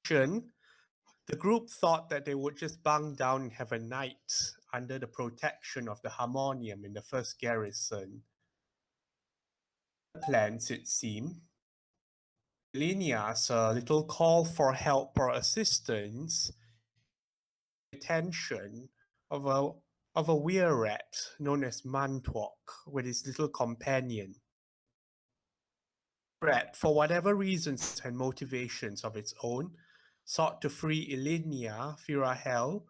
The group thought that they would just bunk down and have a night under the protection of the Harmonium in the first garrison. Plans, it seemed. Linia's little call for help or assistance, attention of a weir rat known as Mantuok with his little companion. Rat, for whatever reasons and motivations of its own, sought to free Ilinia, Firahel,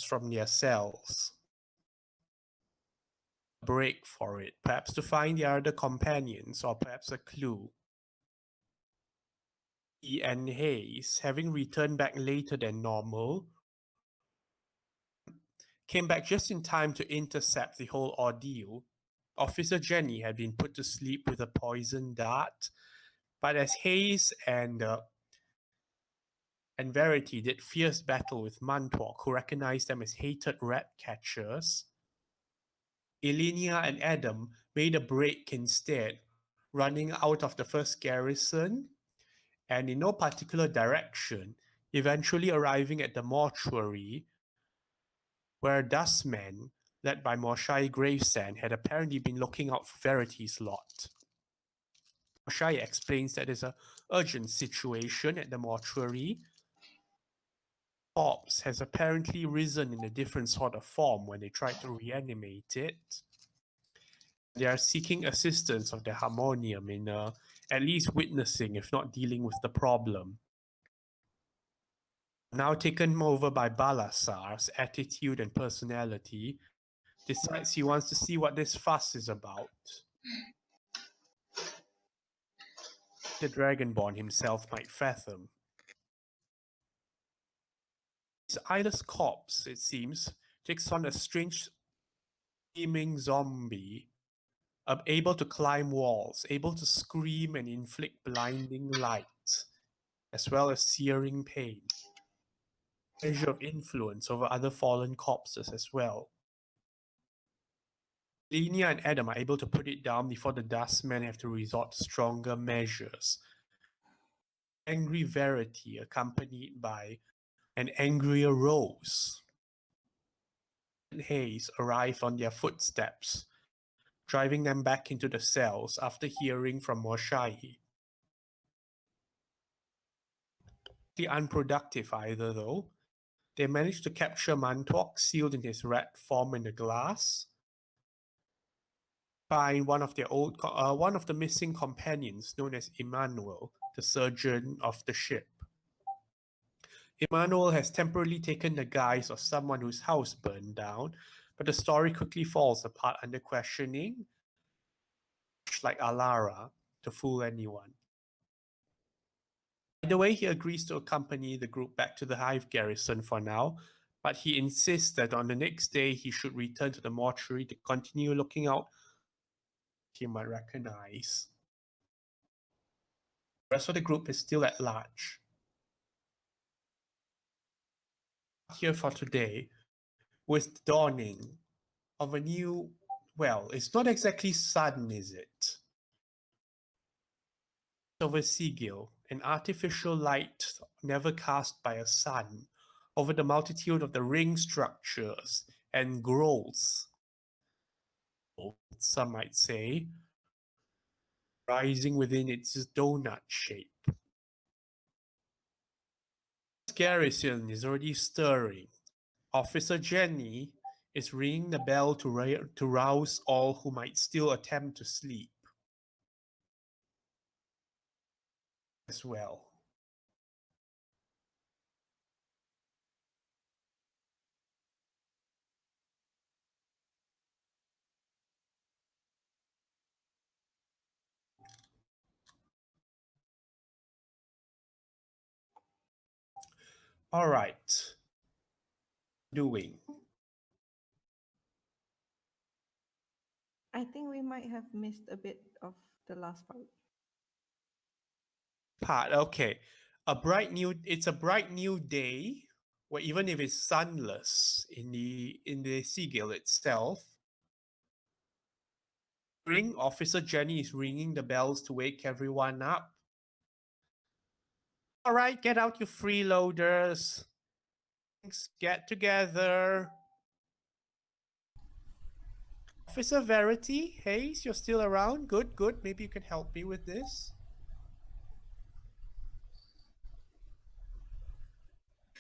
from their cells. A break for it, perhaps to find their other companions, or perhaps a clue. He and Hayes, having returned back later than normal, came back just in time to intercept the whole ordeal. Officer Jenny had been put to sleep with a poison dart, but as Hayes and Verity did fierce battle with Mantuok, who recognized them as hated rat catchers, Ilinia and Adam made a break instead, running out of the first garrison and in no particular direction, eventually arriving at the mortuary where dustmen, led by Moshai Gravesand, had apparently been looking out for Verity's lot. Moshai explains that there's an urgent situation at the mortuary. Corpse has apparently risen in a different sort of form when they tried to reanimate it. They are seeking assistance of the Harmonium in at least witnessing, if not dealing with the problem. Now taken over by Balasar's attitude and personality, decides he wants to see what this fuss is about. The Dragonborn himself might fathom. Ida's corpse, it seems, takes on a strange screaming zombie, able to climb walls, able to scream and inflict blinding light, as well as searing pain. Measure of influence over other fallen corpses as well. Linia and Adam are able to put it down before the dustmen have to resort to stronger measures. Angry Verity, accompanied by an angrier Rose and Hayes, arrive on their footsteps, driving them back into the cells after hearing from Moshai. The unproductive either, though. They managed to capture Mantuok sealed in his rat form in the glass. Find one of the missing companions known as Emmanuel, the surgeon of the ship. Emmanuel has temporarily taken the guise of someone whose house burned down, but the story quickly falls apart under questioning, much like Alara, to fool anyone. Either way, he agrees to accompany the group back to the Hive garrison for now, but he insists that on the next day he should return to the mortuary to continue looking out he might recognize. The rest of the group is still at large. Here for today, with the dawning of a new, well, it's not exactly sun, is it? Over Sigil, an artificial light never cast by a sun, over the multitude of the ring structures and growths, some might say, rising within its donut shape. Garrison is already stirring. Officer Jenny is ringing the bell to rouse all who might still attempt to sleep as well. All right. Doing. I think we might have missed a bit of the last part. Okay. It's a bright new day, where even if it's sunless in the Sigil itself, Officer Jenny is ringing the bells to wake everyone up. All right, get out your freeloaders. Get together. Officer Verity, Hayes, you're still around? Good, good. Maybe you can help me with this.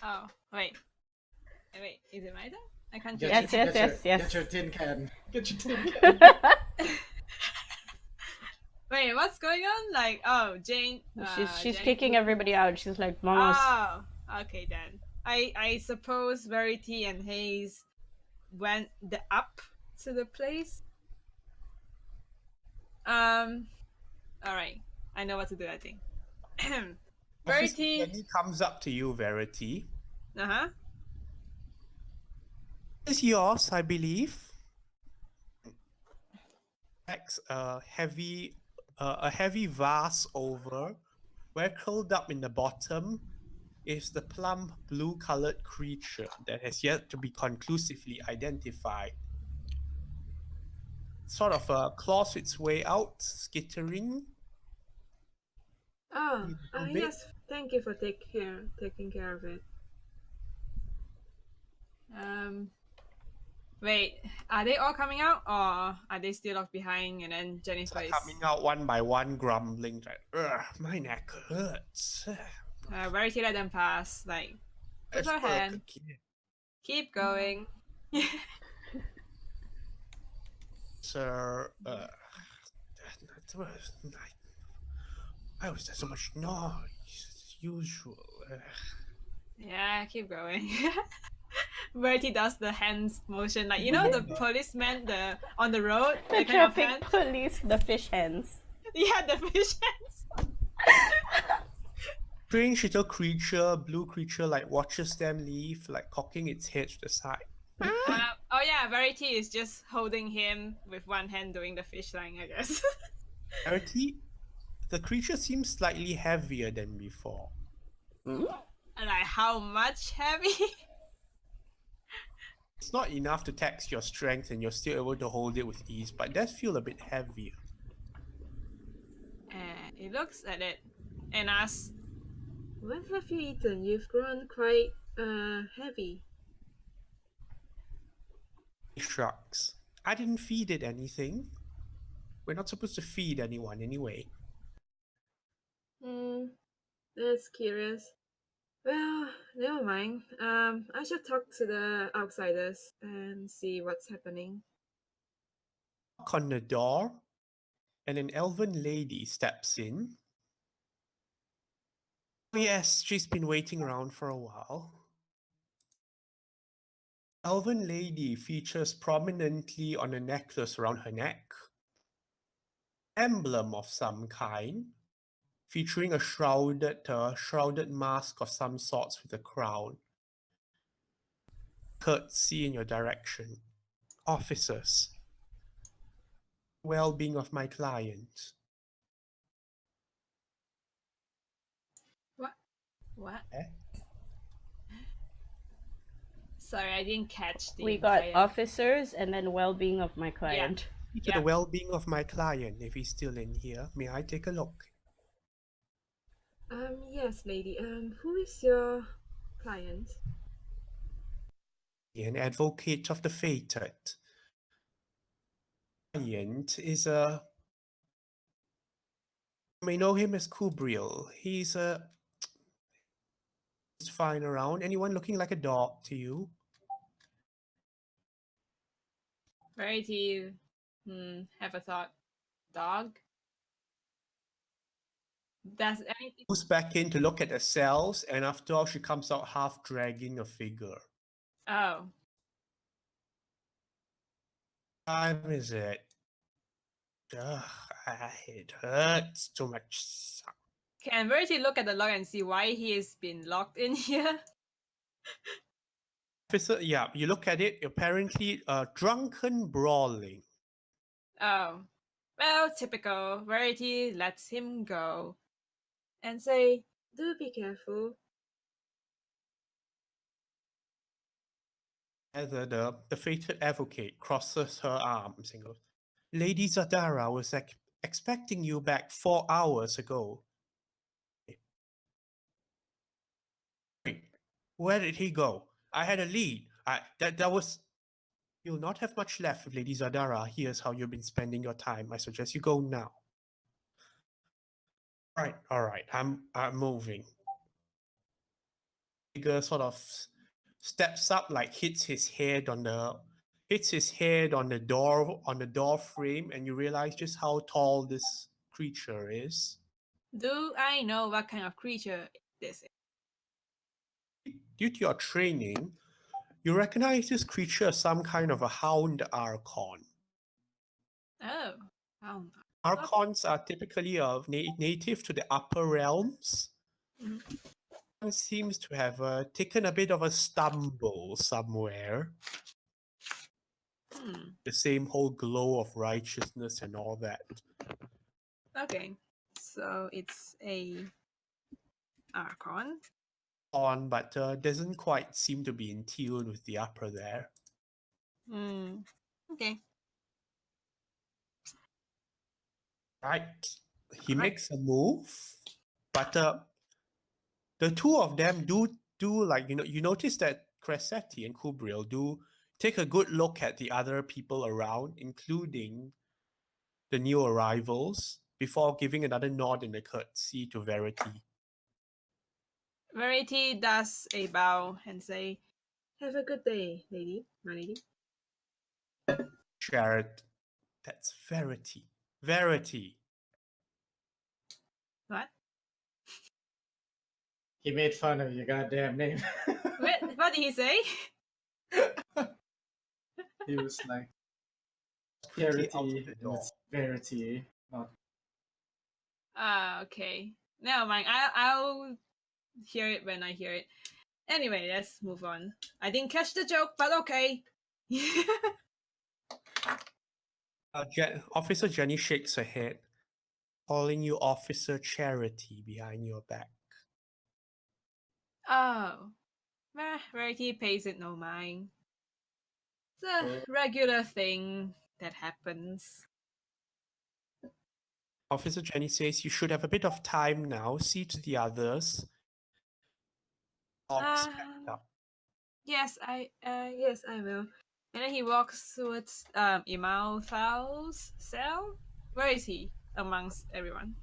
Oh, wait. Wait, is it my turn? I can't Get hear your, you. Get your tin can. Get your tin can. Wait, what's going on? Like, oh, Jane. She's Jane- kicking everybody out. She's like, "Vamos." Oh, okay then. I suppose Verity and Hayes went up to the place. All right. I know what to do. I think. Officer Verity. Jenny comes up to you, Verity. Uh-huh. It's yours, I believe. A heavy vase over, where curled up in the bottom is the plump blue-colored creature that has yet to be conclusively identified. Sort of claws its way out, skittering. Oh, A bit. yes. Thank you for taking care of it. Wait, are they all coming out, or are they still locked behind? And then Jennifer is Coming out one by one, grumbling like, "Ugh, my neck hurts." Verity let them pass. Like, put Let's her work hand. again. Keep going. Sir, why was there so much noise as usual? Yeah, keep going. Verity does the hands motion, like, you know, the policeman on the road, The that kind of traffic hand. police, the fish hands. Yeah, the fish hands. Strange little creature, blue creature, like watches them leave, like cocking its head to the side. Oh yeah, Verity is just holding him with one hand, doing the fish line, I guess. Verity, the creature seems slightly heavier than before. Like, how much heavy? It's not enough to tax your strength and you're still able to hold it with ease, but it does feel a bit heavier. He looks at it and asks, What have you eaten? You've grown quite heavy. He shrugs. I didn't feed it anything. We're not supposed to feed anyone anyway. That's curious. Well, never mind. I should talk to the outsiders and see what's happening. Knock on the door, and an elven lady steps in. Oh, yes, she's been waiting around for a while. Elven lady features prominently on a necklace around her neck. Emblem of some kind, featuring a shrouded mask of some sorts with a crown. Curtsy in your direction. Officers. Well-being of my client. what? Eh? Sorry, I didn't catch the We got entire... officers and then well-being of my client. To the well-being of my client, if he's still in here. May I take a look? Yes, lady. Who is your client? An advocate of the fated. Client is a... You may know him as Kubriel. He's fine around. Anyone looking like a dog to you? Verity, have a thought. Dog? Does anything... Goes back in to look at the cells, and after all, she comes out half dragging a figure. Oh. Time is it? Ugh, it hurts too much. Can Verity look at the log and see why he has been locked in here? Officer, yeah, you look at it, apparently drunken brawling. Oh. Well, typical. Verity lets him go. And say, Do be careful. The fated advocate crosses her arms and goes, Lady Zadara was expecting you back 4 hours ago. Where did he go? I had a lead. That was. You'll not have much left if Lady Zadara hears how you've been spending your time. I suggest you go now. All right. I'm moving. Figure sort of steps up, like hits his head on the door frame, and you realize just how tall this creature is. Do I know what kind of creature this is? Due to your training, you recognize this creature as some kind of a hound archon. Oh, oh. Archons are typically native to the upper realms. Mhm. One seems to have taken a bit of a stumble somewhere. The same whole glow of righteousness and all that. Okay, so it's a Archon. But doesn't quite seem to be in tune with the upper there. Okay. Right. He Alright. makes a move, but the two of them do like, you notice that Cressetti and Kubril do take a good look at the other people around, including the new arrivals, before giving another nod and a curtsy to Verity. Verity does a bow and say, Have a good day, my lady. Jared, that's Verity. Verity. "What? He made fun of your goddamn name. What did he say?" He was like, Quickly out Verity, of the and door. it's Verity, not. Ah, okay. Never mind. I'll hear it when I hear it. Anyway, let's move on. I didn't catch the joke, but okay. Officer Jenny shakes her head, calling you Officer Charity behind your back. Oh. Verity pays it no mind. It's a regular thing that happens. Officer Jenny says you should have a bit of time now. See to the others. Walks back up. Yes, I Yes, I will. and then he walks towards Imalthal's cell. Where is he amongst everyone?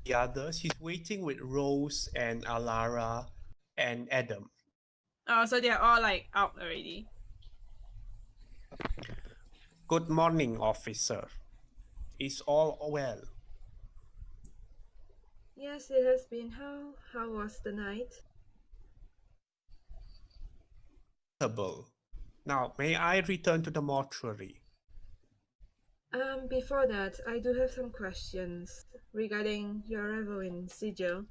The others, he's waiting with Rose and Alara and Adam. Oh, so they're all like out already. Good morning, officer. Is all well? Yes, it has been. How was the night? Now, may I return to the mortuary? Before that, I do have some questions regarding your arrival in Sigil.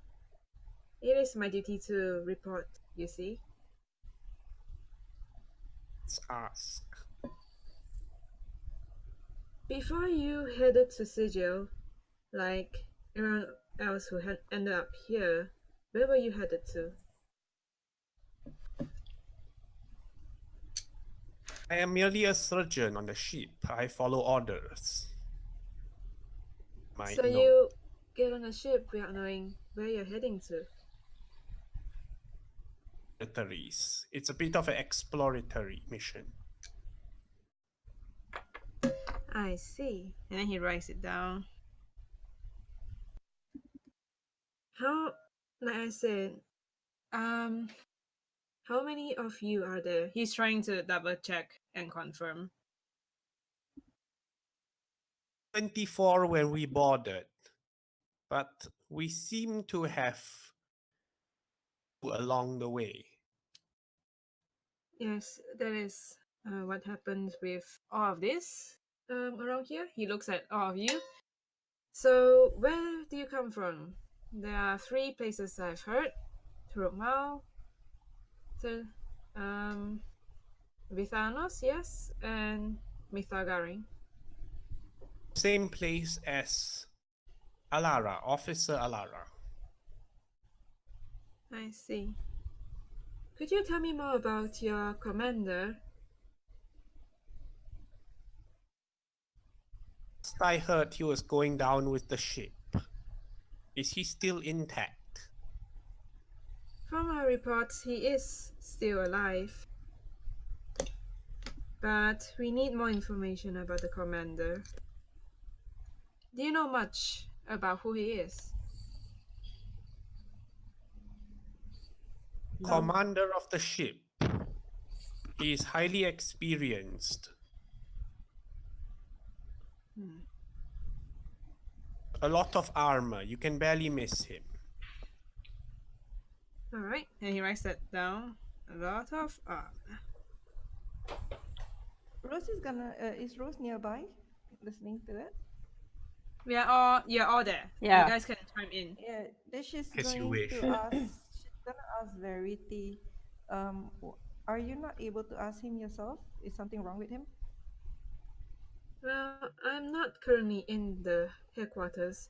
It is my duty to report, you see. Let's ask. Before you headed to Sigil, like everyone else who had ended up here, where were you headed to? I am merely a surgeon on the ship. I follow orders. So you get on a ship without knowing where you're heading to. It's a bit of an exploratory mission. I see. And then he writes it down. Like I said, how many of you are there? He's trying to double check and confirm. 24 when we boarded, but we seem to have along the way. Yes, that is what happened with all of this around here. He looks at all of you. So, where do you come from? There are 3 places I've heard. Turukmau, Vithanos, yes, and Mithagaring. Same place as Alara, Officer Alara. I see. Could you tell me more about your commander? Last I heard he was going down with the ship. Is he still intact? From our reports, he is still alive. But we need more information about the commander. Do you know much about who he is? Commander of the ship. He is highly experienced. A lot of armor. You can barely miss him. Alright. And he writes that down. A lot of Rose is gonna. Is Rose nearby, listening to it? you're all there. Yeah. You guys can chime in. Yeah. Then she's As you going wish. to ask. She's gonna ask Verity. Are you not able to ask him yourself? Is something wrong with him? Well, I'm not currently in the headquarters,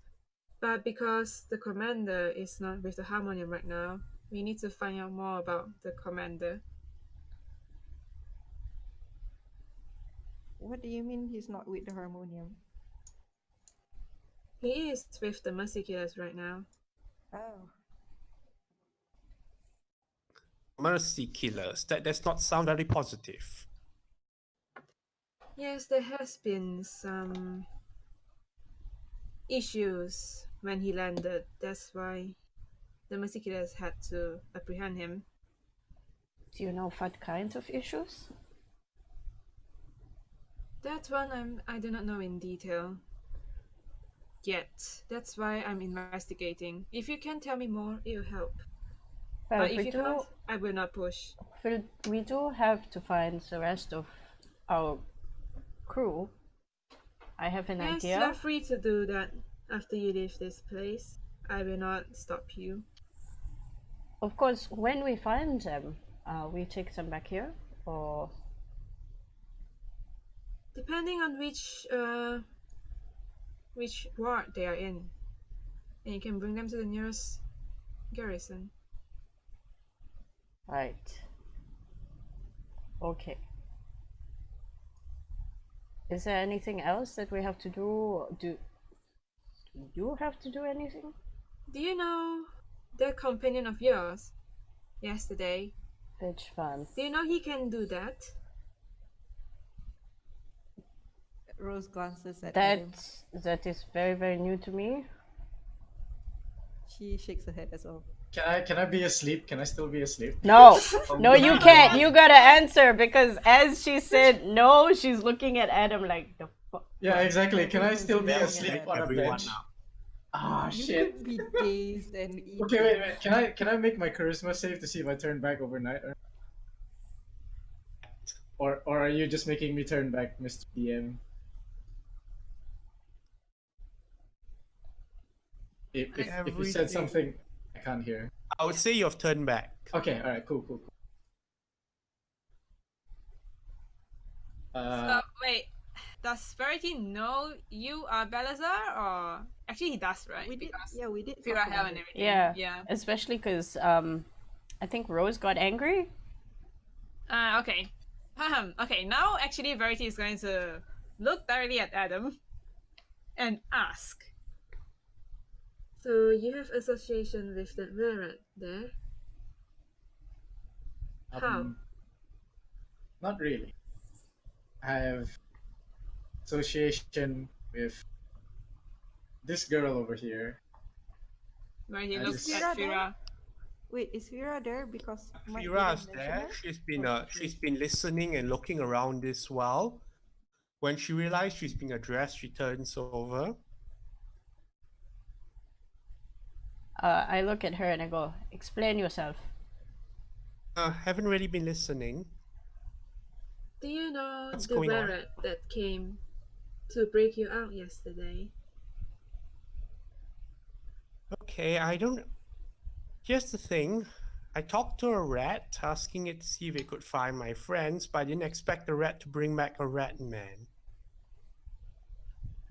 but because the commander is not with the Harmonium right now, we need to find out more about the commander. What do you mean he's not with the harmonium? He is with the Mercy Killers right now. Oh. Mercy killers. That does not sound very positive. Yes, there has been some issues when he landed. That's why the Mercy Killers had to apprehend him. Do you know what kinds of issues? That one I do not know in detail yet. That's why I'm investigating. If you can tell me more, it will help. Well, But if you can't, I will not push. we do have to find the rest of our crew. I have an Yes, idea. you're free to do that after you leave this place. I will not stop you. Of course, when we find them, we take them back here, or Depending on which ward they are in. And you can bring them to the nearest garrison. right. Okay. Is there anything else that we have to do? Do you have to do anything? Do you know that companion of yours yesterday? Which one? Do you know he can do that? Rose glances at Adam. That is very, very new to me. She shakes her head as well. Can I be asleep? Can I still be asleep? No, no, you can't. You gotta answer because as she said no, she's looking at Adam like the fuck. Yeah, exactly. Can I still be Yeah, asleep on a everyone bench? now. Ah, You shit. could be dazed and eating. Okay, wait. Can I make my charisma save to see if I turn back overnight? Or are you just making me turn back, Mr. DM? If you said Everything. something I can't hear. I would say you've turned back. Okay, alright, cool. So wait, does Verity know you are Balazar, or actually he does, right? We did. Because Yeah, we did. Fira talk Hell about and it. everything. Yeah, Yeah. especially because I think Rose got angry. Okay. Okay, now actually Verity is going to look directly at Adam and ask. So you have association with that Verity there? How? Not really. I have association with this girl over here. Verity I looks just- at Fira Fira. Wait, is Fira there? Because Mike Fira's didn't mention there. her? She's been listening and looking around as well. When she realized she's being addressed, she turns over. I look at her and I go, "Explain yourself." Haven't really been listening. Do you know What's the going on? Verity that came to break you out yesterday? Okay, I don't. Here's the thing. I talked to a rat, asking it to see if it could find my friends, but I didn't expect the rat to bring back a rat man.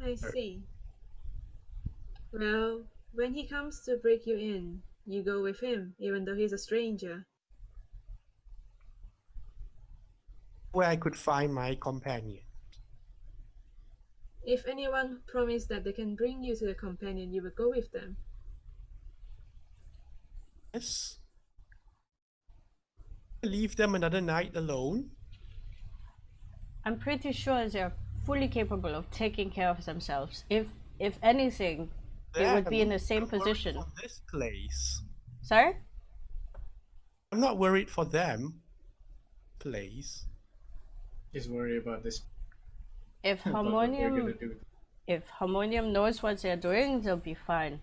I see. Well, when he comes to break you in, you go with him, even though he's a stranger. Where I could find my companion. If anyone promised that they can bring you to the companion, you would go with them. Yes. Leave them another night alone? I'm pretty sure they're fully capable of taking care of themselves. If anything, they would be in the same I'm worried position. for this place. Sorry? I'm not worried for them. Place. He's worried about this. If about what they're Harmonium gonna do. if Harmonium knows what they're doing, they'll be fine.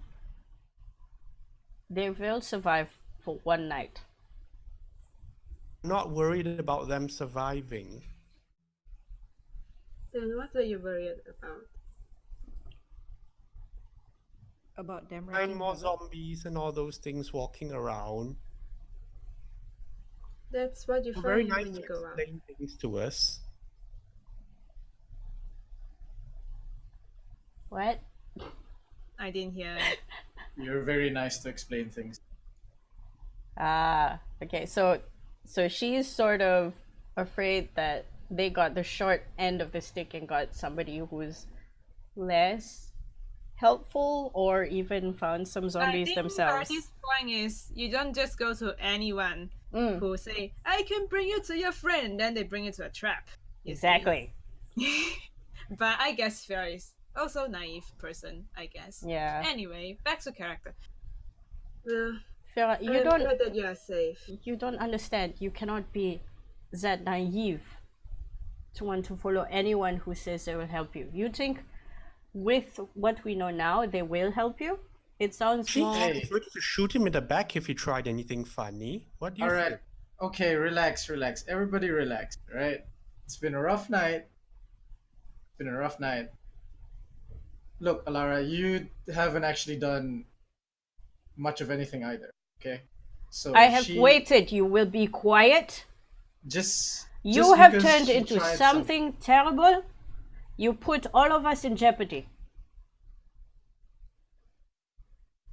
They will survive for one night. I'm not worried about them surviving. Then what are you worried about? About them Find wrecking more havoc. zombies and all those things walking around. That's what you They're very find nice when to you go out. explain things to us. What? I didn't hear it. You're very nice to explain things. Ah, okay. So she's sort of afraid that they got the short end of the stick and got somebody who's less helpful or even found some zombies I think themselves. Verity's point is you don't just go to anyone Mm, who say, I can bring you to your friend, then they bring you to a trap. you see. exactly. But I guess Fairy's also naive person, I guess. Yeah. Anyway, back to character. Well, Farah, I'm glad that you are safe. you don't understand. You cannot be that naive to want to follow anyone who says they will help you. You think with what we know now, they will help you? It sounds She more. was ready to shoot him in the back if he tried anything funny. What do you All think? right. Okay, relax. Everybody relax, right? It's been a rough night. Look, Alara, you haven't actually done much of anything either, okay? So I have waited. You will be quiet. Just have because turned she into tried something terrible. You put all of us in jeopardy.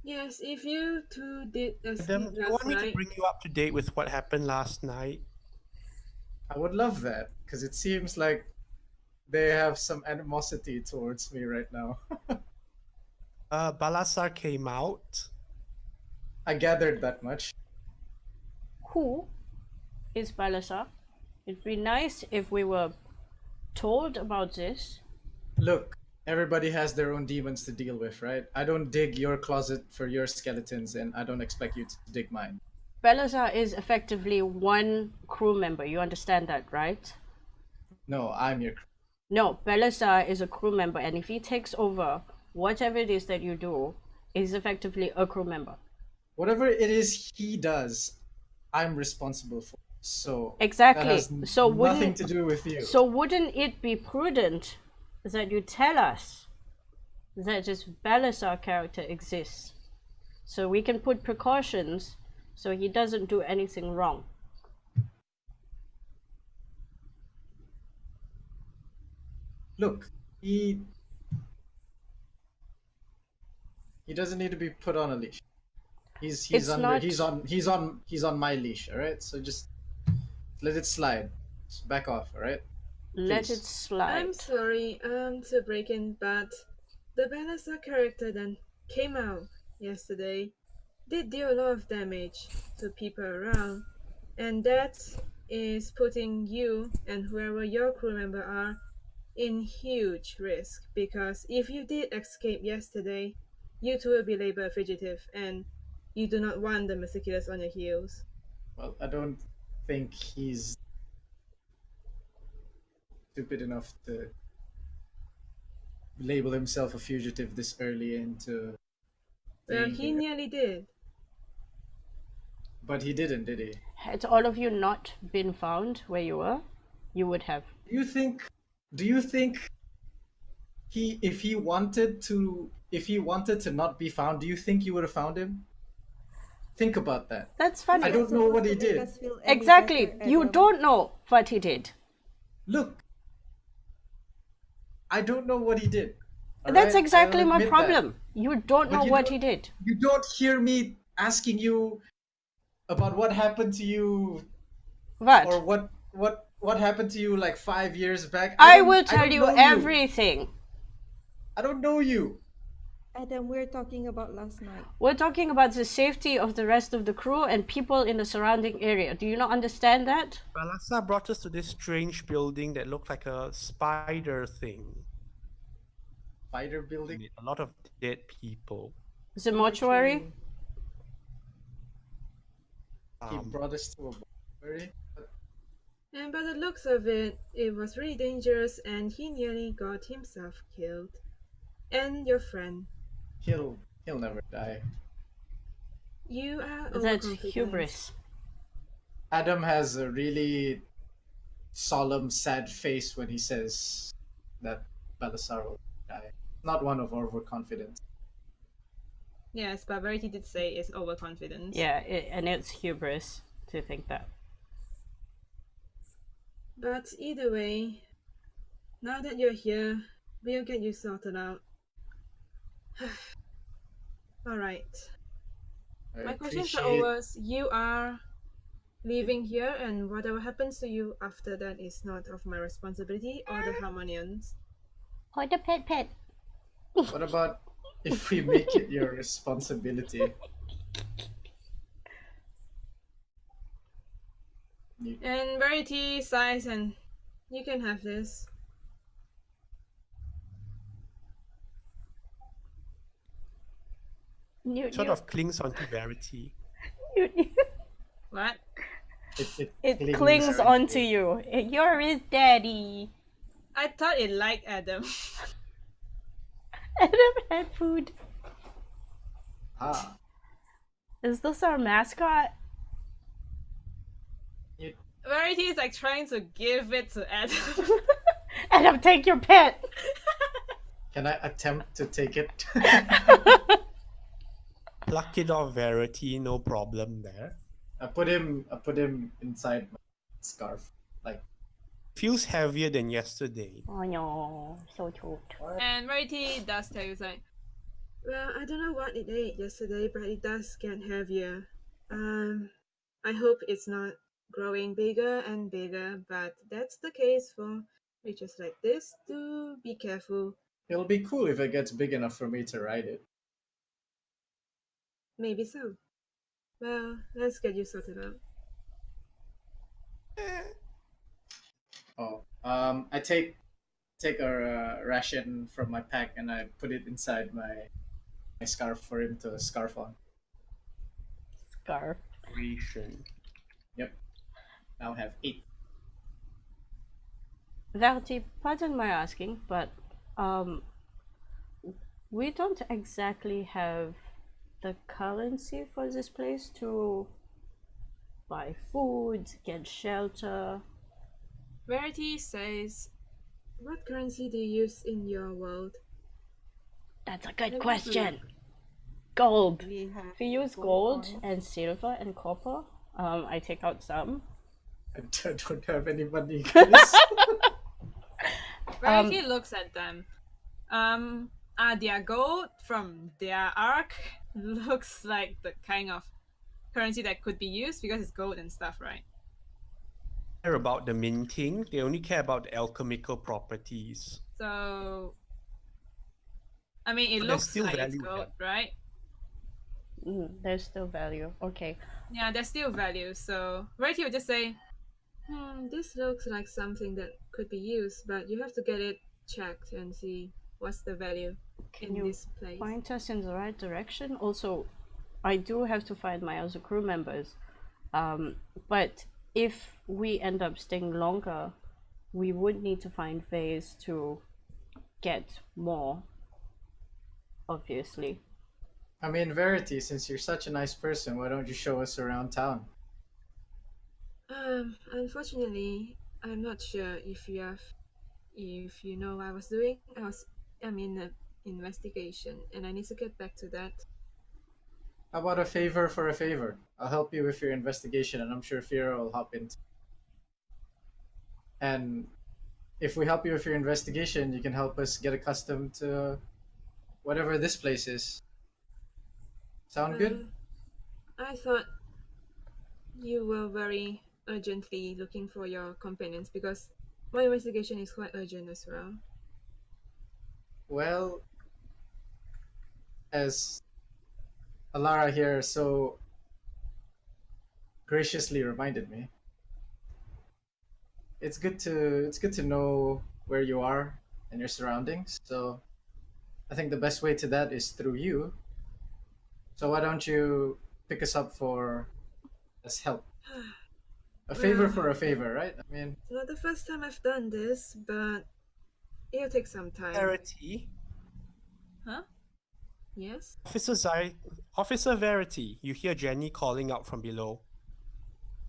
Yes, if you two did escape Adam, do you want last me to night, bring you up to date with what happened last night? I would love that because it seems like they have some animosity towards me right now. Balasar came out. I gathered that much. Who is Balasar? It'd be nice if we were told about this. Look, everybody has their own demons to deal with, right? I don't dig your closet for your skeletons, and I don't expect you to dig mine. Balasar is effectively one crew member. You understand that, right? No, I'm your crew. No, Balasar is a crew member, and if he takes over, whatever it is that you do is effectively a crew member. Whatever it is he does, I'm responsible for. So Exactly. that has So nothing to do with you. So wouldn't it be prudent that you tell us that this Balasar character exists, so we can put precautions so he doesn't do anything wrong? Look, he doesn't need to be put on a leash. He's on my leash, all right? So just let it slide. Just back off, all right? Let Please. it slide. I'm sorry to break in, but the Banasa character that came out yesterday did do a lot of damage to people around, and that is putting you and whoever your crew member are in huge risk, because if you did escape yesterday, you too will be labeled fugitive, and you do not want the meticulous on your heels. Well, I don't think he's stupid enough to label himself a fugitive this early into Well, being he here. nearly did. But he didn't, did he? Had all of you not been found where you were, you would have. Do you think if he wanted to not be found, do you think you would have found him? Think about that. That's funny. I don't know what he Supposed to make did. us feel any Exactly. better, You Adam. don't know what he did. Look, I don't know what he did. all That's right? exactly I'll my admit problem. You don't But know you what don't- he did. that. You don't hear me asking you about what happened to you What? or what happened to you like 5 years back. I don't- will I tell don't you know everything. I don't know you. Adam, we're talking about last night. We're talking about the safety of the rest of the crew and people in the surrounding area. Do you not understand that? Balasa brought us to this strange building that looked like a spider thing. Spider building. With a lot of dead people. The mortuary? He brought us to a mortuary. And by the looks of it, it was really dangerous and he nearly got himself killed. And your friend. He'll never die. You are That's overconfident. hubris. Adam has a really solemn, sad face when he says that Balasar will die. Not one of overconfidence. Yes, but Verity did say it's overconfidence. Yeah, and it's hubris to think that. But either way, now that you're here, we'll get you sorted out. Alright. I My questions are appreciate- over. You are leaving here, and whatever happens to you after that is not of my responsibility or the Harmonians. Or the pet. What about if we make it your responsibility? And Verity sighs, and you can have this. Sort of clings onto Verity. What? It clings onto you. You're his daddy. I thought it liked Adam. Adam had food. Ah. Is this our mascot? Verity is like trying to give it to Adam. Adam, take your pet. Can I attempt to take it? Pluck it off, Verity, no problem there. I put him inside my scarf. Like, feels heavier than yesterday. Oh no, so cute. And Verity does tell you, it's like, Well, I don't know what it ate yesterday, but it does get heavier. I hope it's not growing bigger and bigger, but that's the case for creatures like this. Do be careful. it'll be cool if it gets big enough for me to ride it. Maybe so. Well, let's get you sorted out. I take a ration from my pack and I put it inside my scarf for him to scarf on. Scarf. Ration. Yep. Now have 8. Verity, pardon my asking, but we don't exactly have the currency for this place to buy food, get shelter. Verity says, what currency do you use in your world? That's a good Let me question. Gold. We have We use gold and silver and copper. I take out some. I don't have any money, guys. Verity looks at them. Their gold from their arc looks like the kind of currency that could be used because it's gold and stuff, right? Care about the minting, they only care about the alchemical properties. So, I mean, it But there's looks still like it's value gold, right? There's still value. Okay. Yeah, there's still value. So Verity would just say, This looks like something that could be used, but you have to get it checked and see what's the value Can in you this place. point us in the right direction? Also, I do have to find my other crew members. But if we end up staying longer, we would need to find ways to get more, obviously. I mean, Verity, since you're such a nice person, why don't you show us around town? Unfortunately, I'm not sure if you know what I was doing. I'm in an investigation, and I need to get back to that. How about a favor for a favor? I'll help you with your investigation, and I'm sure Fira will hop in. And if we help you with your investigation, you can help us get accustomed to whatever this place is. Sound good? I thought you were very urgently looking for your companions because my investigation is quite urgent as well. Well, as Alara here so graciously reminded me, it's good to know where you are and your surroundings. So I think the best way to that is through you. So why don't you pick us up for as help? A favor Well, for a favor, right? I mean, it's not the first time I've done this, but it'll take some time. Verity, Huh? Yes? Officer Verity, you hear Jenny calling out from below.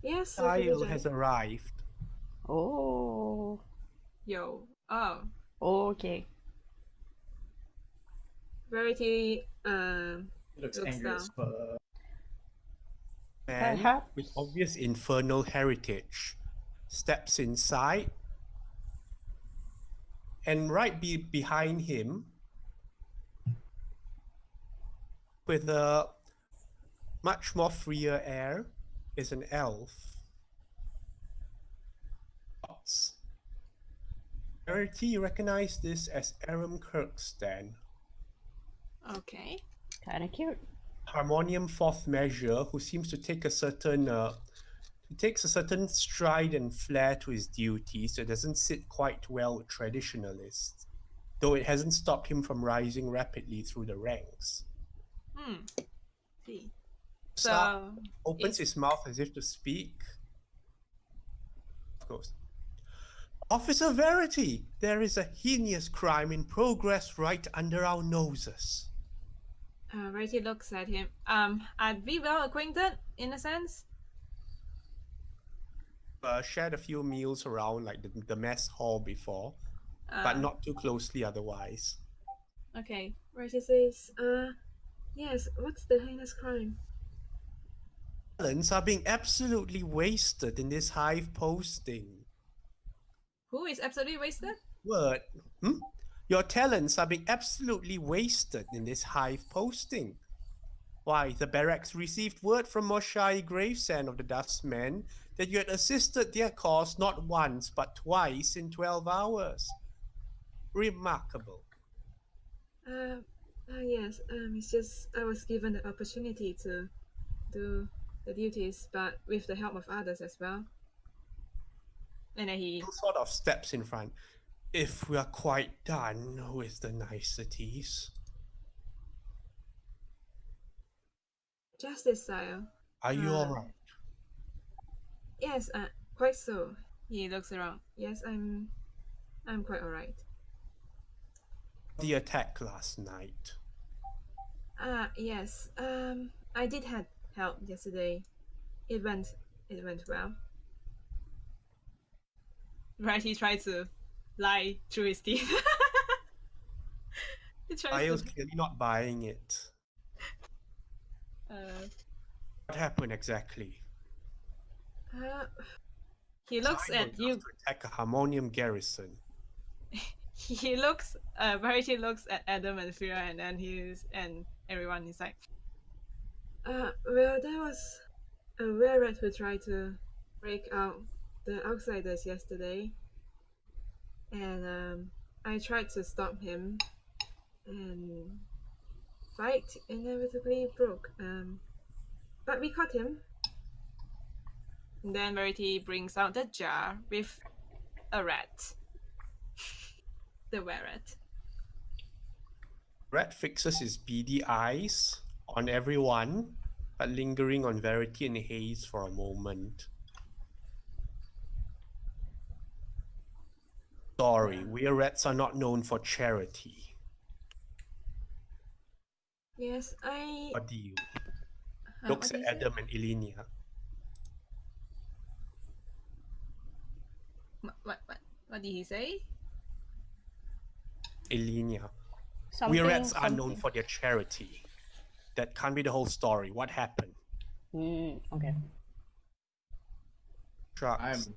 Yes, Kyle has arrived. Oh. Yo. Oh. Okay. Verity he looks looks angry down. as fuck. Man Perhaps. with obvious infernal heritage steps inside, and right behind him, with a much more freer air, is an elf. Verity recognized this as Aram Kirkstan, Okay. Kind of cute. Harmonium fourth measure, who seems to take a certain stride and flair to his duty, so it doesn't sit quite well with traditionalists, though it hasn't stopped him from rising rapidly through the ranks. See. Sark So opens his mouth as if to speak. Of course. Officer Verity, there is a heinous crime in progress right under our noses. Verity looks at him. Are we well acquainted in a sense? Shared a few meals around like the mess hall before, but not too closely otherwise. Okay. Verity says, yes, what's the heinous crime? Talents are being absolutely wasted in this hive posting. Who is absolutely wasted? Word. Your talents are being absolutely wasted in this hive posting. Why, the barracks received word from Moshai Gravesand of the Dustmen that you had assisted their cause not once but twice in 12 hours. Remarkable. Yes, it's just I was given the opportunity to do the duties, but with the help of others as well. And then he Sort of steps in front. If we are quite done with the niceties. Justice, sire. Are you alright? Yes, quite so. he looks around. Yes, I'm quite alright. The attack last night. Yes. I did have help yesterday. It went well. Right, he tried to lie through his teeth. He tries Kyle's to. clearly not buying it. What happened exactly? He looks Simon at you. to attack a harmonium garrison. He looks. Verity looks at Adam and Fira, and then and everyone. He's like, Well, there was a rat who tried to break out the outsiders yesterday, and I tried to stop him, and fight inevitably broke. But we caught him. and then Verity brings out the jar with a rat. The rat. Rat fixes his beady eyes on everyone, but lingering on Verity and Haze for a moment. Sorry, we rats are not known for charity. Yes, I. What do you? Huh, Looks what at do you say? Adam and Ilenia. What did he say? Ilenia. Something, We rats are known something. for their charity. That can't be the whole story. What happened? Okay. Trucks.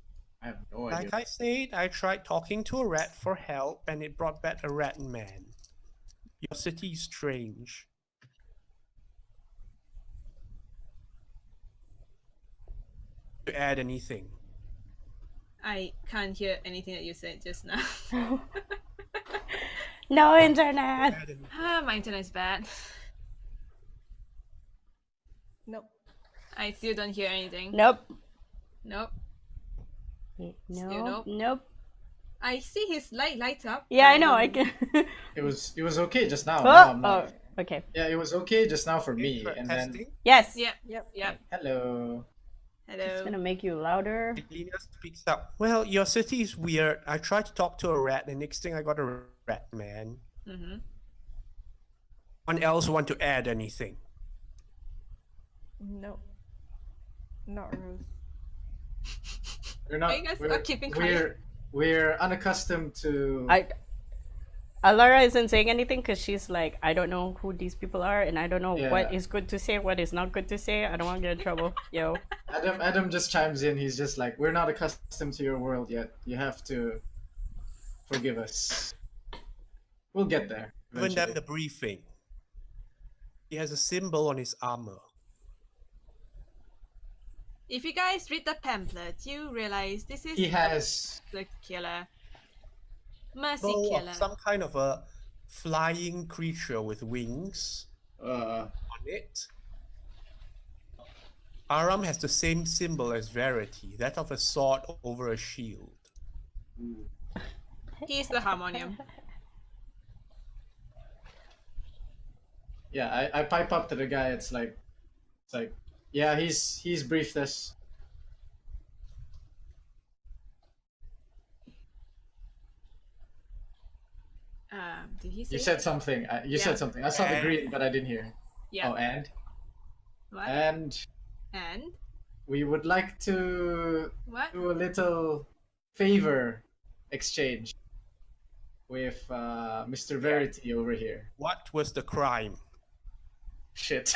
I have no idea. Like I said, I tried talking to a rat for help and it brought back a rat man. Your city is strange. To add anything? I can't hear anything that you said just now. No internet. Add anything. My internet is bad. Nope. I still don't hear anything. Nope. Nope. Nope. nope. Nope. I see his light lights up. Yeah, but I know. I don't- can. It was okay just now. Oh, Now I'm not. oh, okay. Yeah, it was okay just now for me, Threat and then testing. Yes. Yep. Yep. Yep. hello. It's Hello. gonna make you louder. Lena speaks up. Well, your city is weird. I tried to talk to a rat, and next thing I got a rat man. Mm-hmm. Anyone else want to add anything? Nope. Not Rose. We're not. Are you guys we're, keeping we're quiet? we're unaccustomed to. Alara isn't saying anything because she's like, I don't know who these people are, and I don't know what Yeah. is good to say, what is not good to say. I don't want to get in trouble. Yo. Adam just chimes in. He's just like, we're not accustomed to your world yet. You have to forgive us. We'll get there Given them eventually. the briefing. He has a symbol on his armor. If you guys read the pamphlet, you realize this is He has. the killer. Mercy Symbol killer. of some kind of a flying creature with wings on it. Aram has the same symbol as Verity, that of a sword over a shield. He's the harmonium. Yeah, I pipe up to the guy. It's like, yeah, he's briefed us. Did he say? You said something. You Yeah. said something. I saw the And- green, but I didn't hear. Yeah. Oh, and What? and And we would like to what? do a little favor exchange with Mr. Verity over here. What was the crime? Shit.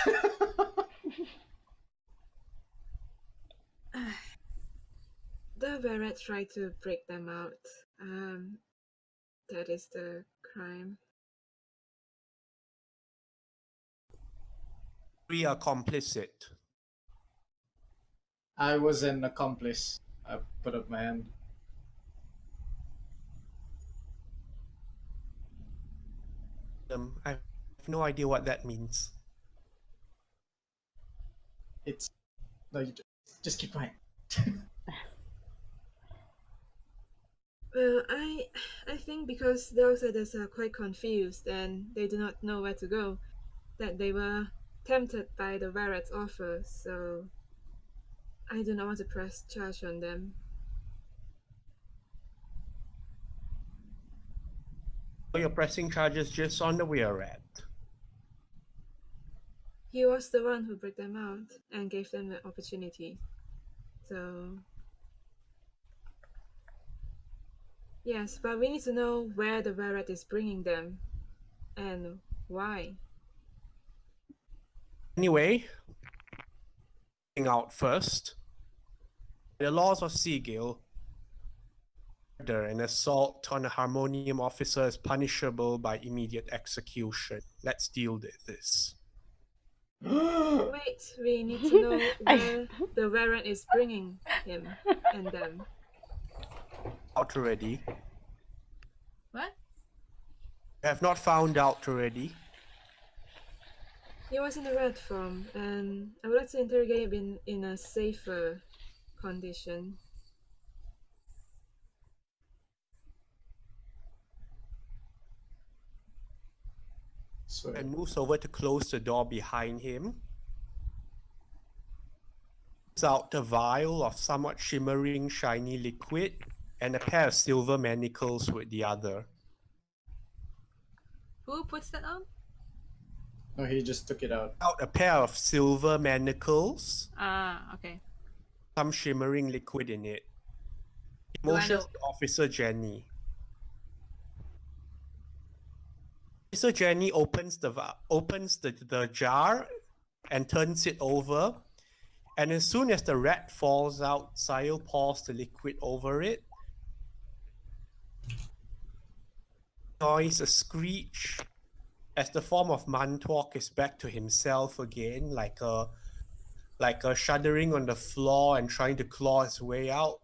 The Verret tried to break them out. That is the crime. We are complicit. I was an accomplice. I put up my hand. I have no idea what that means. It's no, you just keep quiet. Well, I think because the outsiders are quite confused and they do not know where to go, that they were tempted by the Verret's offer, so I do not want to press charge on them. So you're pressing charges just on the we're rat. He was the one who broke them out and gave them the opportunity. So yes, but we need to know where the Verret is bringing them and why. Anyway, out first. The laws of Seagill, murder and assault on a harmonium officer is punishable by immediate execution. Let's deal with this. Wait, we need to know where the Verret is bringing him and them. Out already. What? You have not found out already. He was in a rat form, and I would like to interrogate him in a safer condition. So And moves over to close the door behind him. Pulls out a vial of somewhat shimmering, shiny liquid and a pair of silver manacles with the other. Who puts that on? no, he just took it out. Out a pair of silver manacles, Okay. some shimmering liquid in it. Do I Motions know- to Officer Jenny. Officer Jenny opens the jar and turns it over. And as soon as the rat falls out, Sile pours the liquid over it. Noise, a screech, as the form of Mantalk is back to himself again, like a shuddering on the floor and trying to claw his way out.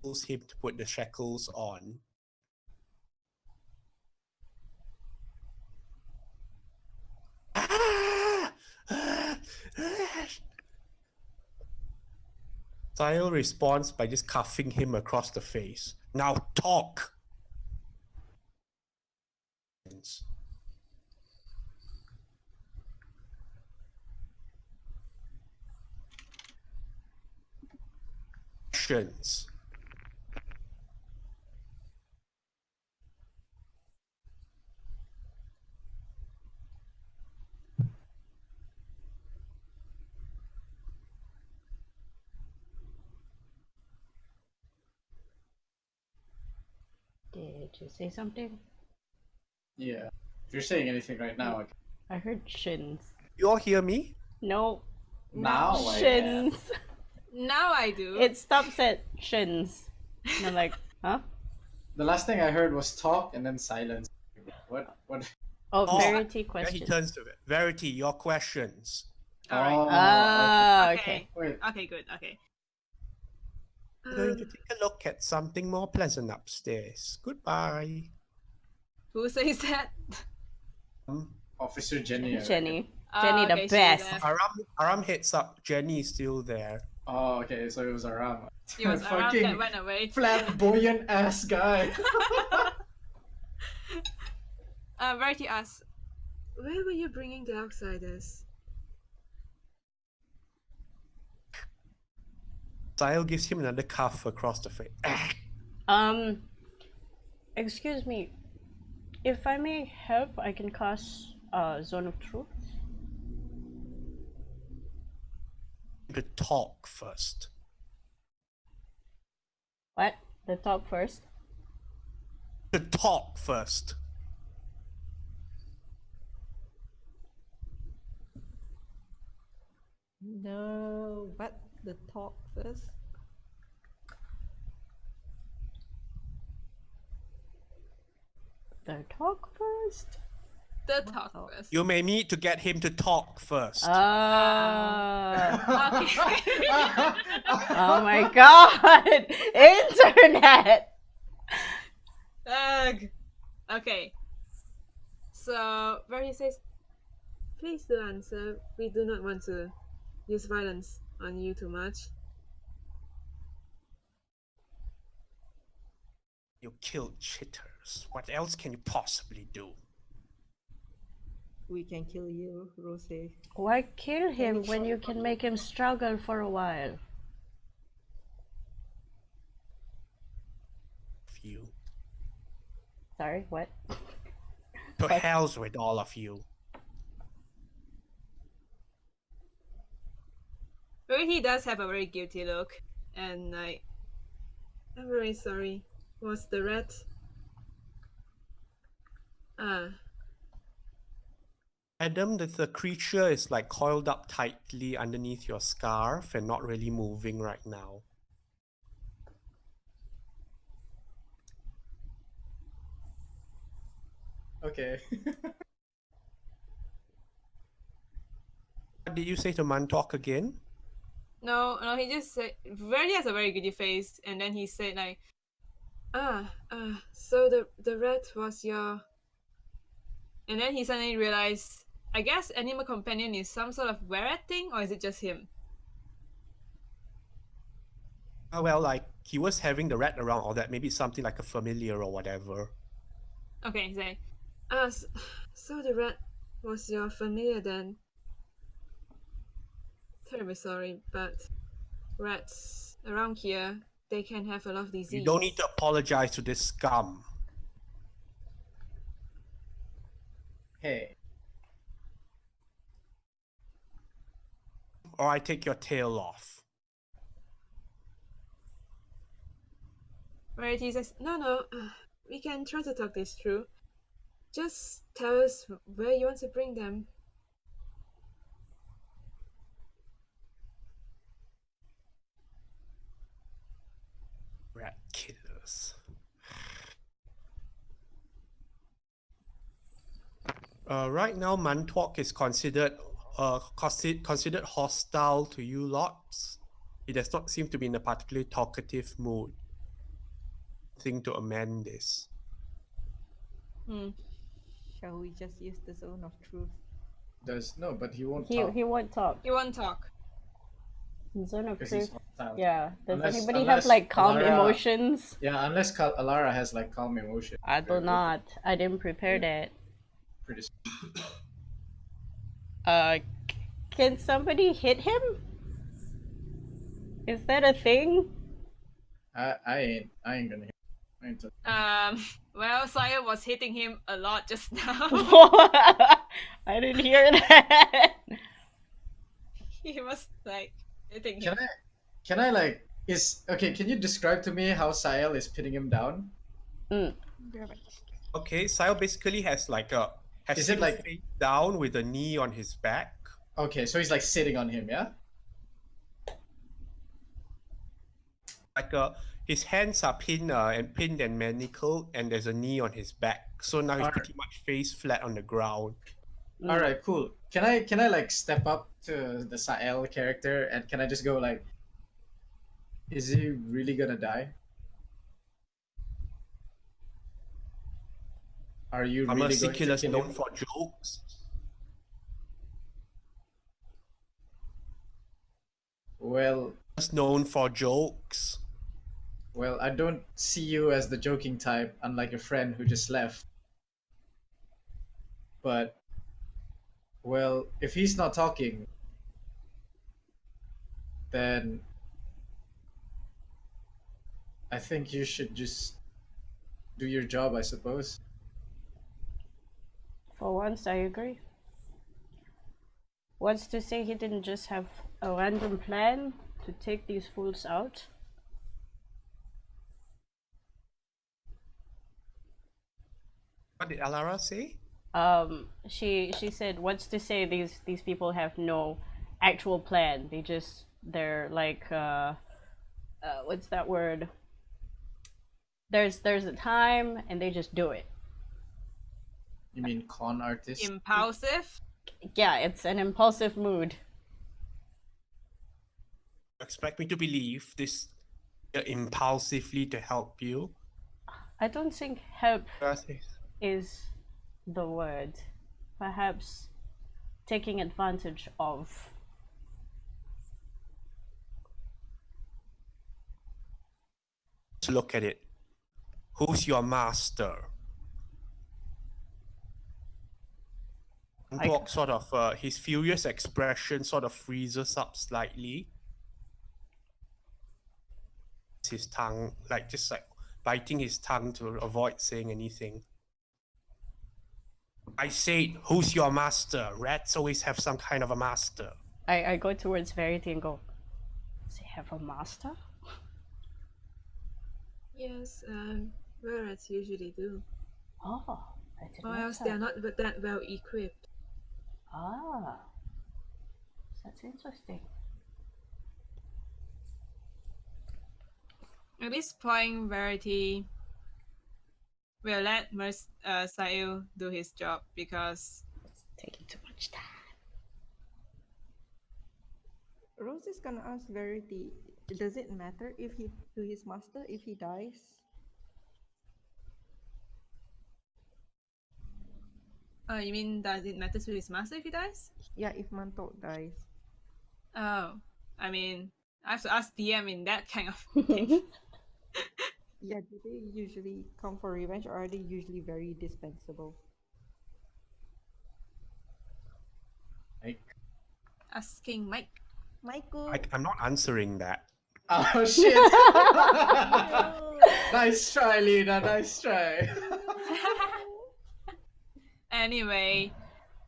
Pulls him to put the shackles on. Sile responds by just cuffing him across the face. Now talk! Questions. Did you say something? Yeah. If you're saying anything right now, I can... I heard shins. You all hear me? No, now I can. shins. Now I do. It stops at shins. And I'm like, huh? The last thing I heard was talk and then silence. What? Oh, Oh, Verity Yeah, he question. turns to it. Verity, your questions. All right. Oh, Ah, okay. okay. Wait. Okay, good. Okay. We're going to take a look at something more pleasant upstairs. Goodbye. Who says that? Officer Jenny. I reckon. Jenny. Jenny the Okay, she best. left. Aram heads up. Jenny is still there. Oh, okay. So it was Aram. It was Aram Fucking that went away. flamboyant ass guy. Verity asks, Where were you bringing the outsiders? Sile gives him another cuff across the face. Excuse me. If I may help, I can cast Zone of Truth. To talk first. What? The talk first? To talk first. No, but the talk first. The talk first? the talk talk? first. You may need to get him to talk first. Ah. Okay. Oh my god! Internet! Ugh. Okay. So Verity says, please do answer. We do not want to use violence on you too much. You killed chitters. What else can you possibly do? We can kill you, Rose. Why kill him when you can make him struggle for a while? You. Sorry, what? To hells with all of you. Verity does have a very guilty look, and like, I'm very sorry. Was the rat? Adam, the creature is like coiled up tightly underneath your scarf and not really moving right now. Okay. What did you say to Mantalk again? no, he just said Verity has a very guilty face, and then he said like, So the rat was your... and then he suddenly realized, I guess animal companion is some sort of were thing, or is it just him? Well, like, he was having the rat around all that. Maybe it's something like a familiar or whatever. Okay, he's like, So the rat was your familiar then? Terribly sorry, but rats around here, they can have a lot of disease. You don't need to apologize to this scum. Hey. Or I take your tail off. Verity says, no, we can try to talk this through. Just tell us where you want to bring them. Rat killers. Right now, Mantalk is considered hostile to you lots. He does not seem to be in a particularly talkative mood. Thing to amend this. Shall we just use the zone of truth? No, but he won't He talk. won't talk. he won't talk. Zone of because he's truth. hostile. Yeah. Does Unless- anybody have unless like calm Alara- emotions? Yeah, unless Alara has like calm emotion. I do not. I didn't prepare that. Pretty. Can somebody hit him? Is that a thing? I ain't gonna. I ain't Well, Saya was hitting him a lot just now. I didn't hear that. He was like hitting him. Can I like okay? Can you describe to me how Sael is pinning him down? Okay, Sayo basically has Is it him like- face down with a knee on his back. Okay, so he's like sitting on him, yeah. His hands are pinned and manacled, and there's a knee on his back. So now he's Alright. pretty much face flat on the ground. All right, cool. Can I like step up to the Sael character and can I just go like, is he really gonna die? Are you I'm really a going to Siculus kill known him? for jokes. Well, Just known for jokes. well, I don't see you as the joking type, unlike your friend who just left. But, well, if he's not talking, then I think you should just do your job, I suppose. For once, I agree. What's to say he didn't just have a random plan to take these fools out? What did Alara say? She said, what's to say these people have no actual plan? They're like what's that word? There's a time and they just do it. You mean con artist? Impulsive. Yeah, it's an impulsive mood. Expect me to believe this impulsively to help you? I don't think help Verity. is the word. Perhaps taking advantage of. Let's look at it. Who's your master? Talk sort of his furious expression sort of freezes up slightly. His tongue, just biting his tongue to avoid saying anything. I said, who's your master? Rats always have some kind of a master. I go towards Verity and go, does he have a master? Yes, Verets usually do. Oh, I didn't Or know else that. they're not that well equipped. Ah, that's interesting. At this point, Verity will let Sail do his job because It's taking too much time. Rose is gonna ask Verity, does it matter if he to his master if he dies? you mean does it matter to his master if he dies? Yeah, if Mantok dies. Oh, I mean, I have to ask DM in that kind of thing. Yeah, do they usually come for revenge or are they usually very dispensable? Asking Mike. Michael! I'm not answering that. Oh shit! Nice try, Lena. Nice try. Anyway,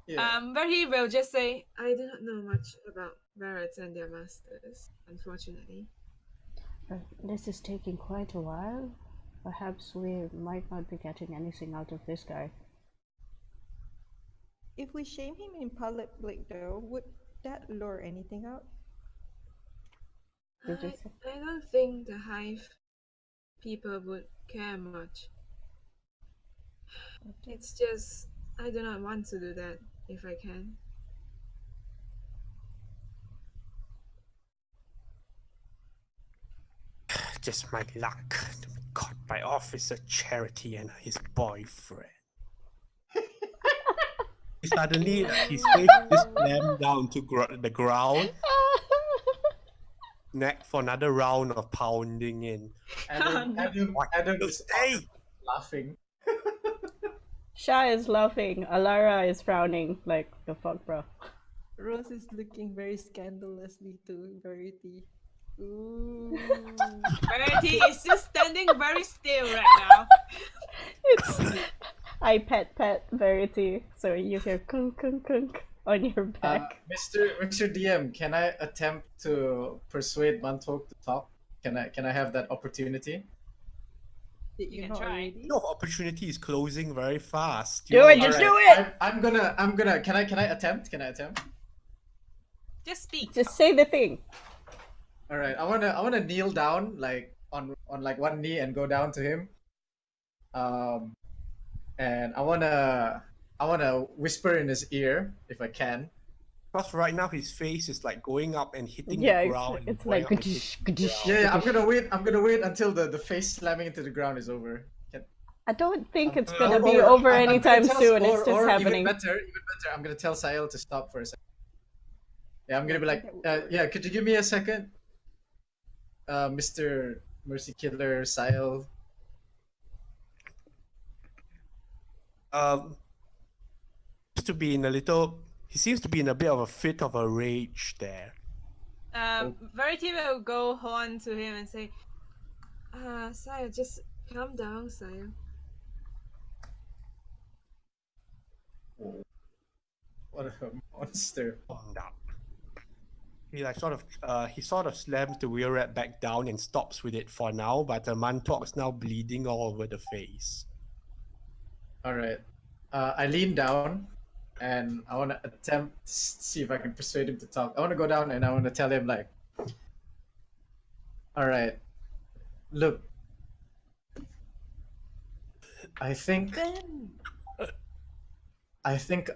Yeah. Verity will just say, I do not know much about Verets and their masters, unfortunately. This is taking quite a while. Perhaps we might not be getting anything out of this guy. If we shame him in public though, would that lure anything out? Did you say? I don't think the hive people would care much. It's just I do not want to do that if I can. Just my luck to be caught by Officer Charity and his boyfriend. Suddenly, his face just slammed down to the ground. neck for another round of pounding in. Adam is Hey! laughing. Sha is laughing. Alara is frowning. Like, the fuck, bro? Rose is looking very scandalously to Verity. Ooh. Verity is just standing very still right now. It's... I pet Verity, so you hear kunk kunk kunk on your back. Mr. DM, can I attempt to persuade Mantok to talk? Can I have that opportunity? Did You you can not try. already? Window of opportunity is closing very fast. Do it, You're- just do it! I'm gonna. Can I attempt? Can I attempt? Just speak. Just say the thing. All right. I wanna kneel down like on like one knee and go down to him. And I wanna whisper in his ear if I can. Because right now his face is like going up and hitting Yeah, the ground. and it's going like... up and hitting the ground. Yeah, I'm gonna wait until the face slamming into the ground is over. I don't think it's Or- gonna be over I'm gonna anytime tell- soon. It's or- just or happening. Even better, I'm gonna tell Sael to stop for a second. Yeah, I'm gonna be Yeah, like, that would work. yeah, could you give me a second, Mr. Mercy Killer Sael? To be in a little, he seems to be in a bit of a fit of a rage there. Verity will go on to him and say, Sire, just calm down, Sire. What a monster! Calmed up. He like he sort of slams the wheel rat back down and stops with it for now, but the Mantok's now bleeding all over the face. All right, I lean down, and I want to attempt to see if I can persuade him to talk. I want to go down and I want to tell him like, all right, look, I think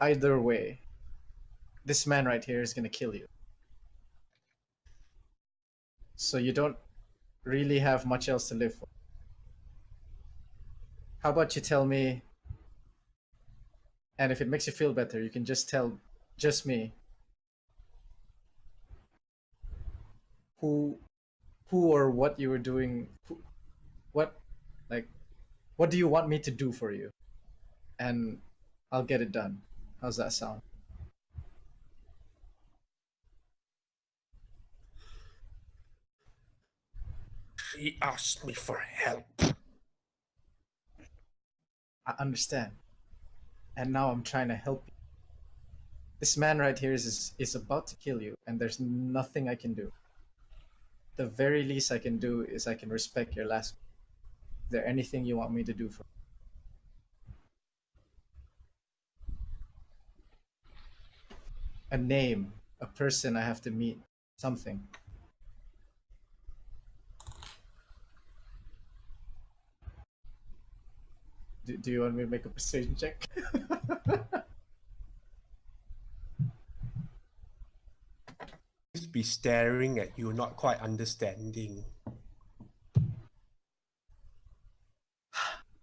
either way, this man right here is gonna kill you. So you don't really have much else to live for. How about you tell me, and if it makes you feel better, you can just tell just me who or what you were doing, what do you want me to do for you? And I'll get it done. How's that sound? He asked me for help. I understand. And now I'm trying to help you. This man right here is about to kill you, and there's nothing I can do. The very least I can do is I can respect your last. Is there anything you want me to do for you? A name, a person I have to meet, something. Do you want me to make a persuasion check? Just be staring at you, not quite understanding.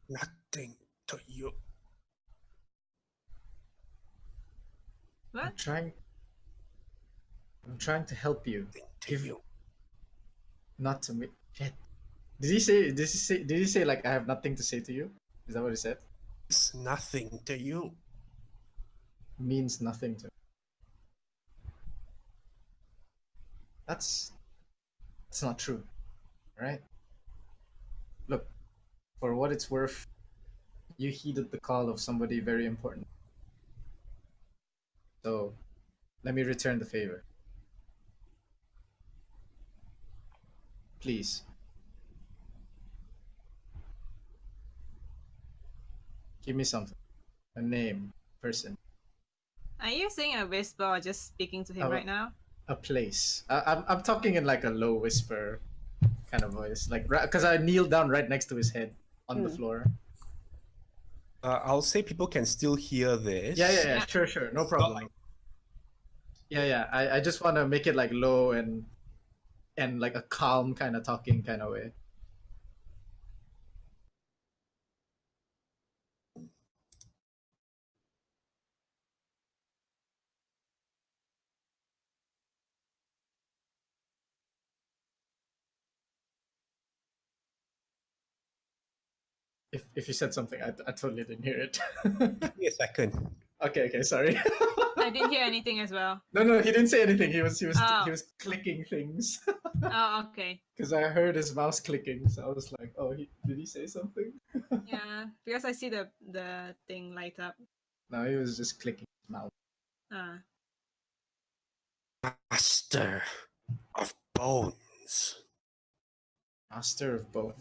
Nothing to you. What? I'm trying to help you. Nothing to Give you. Not to me. Shit. Did he say like I have nothing to say to you? Is that what he said? It's nothing to you. Means nothing to me. That's not true. Right? Look, for what it's worth, you heeded the call of somebody very important. So let me return the favor. Please. Give me something. A name, person, Are you saying a whisper or just speaking to him Oh. right now? a place. I'm talking in like a low whisper kind of voice, like because I kneeled down right next to his head on the floor. I'll say people can still hear this. Yeah. Sure. No problem. Yeah. I just want to make it like low and like a calm kind of talking kind of way. If you said something, I totally didn't hear it. Give me a second. Okay, sorry. I didn't hear anything as well. No, he didn't say anything. He was Oh. he was clicking things Oh, okay. because I heard his mouse clicking. So I was like, oh, did he say something? Yeah, because I see the thing light up. No, he was just clicking his mouse. Ah. Master of Bones. Master of Bone.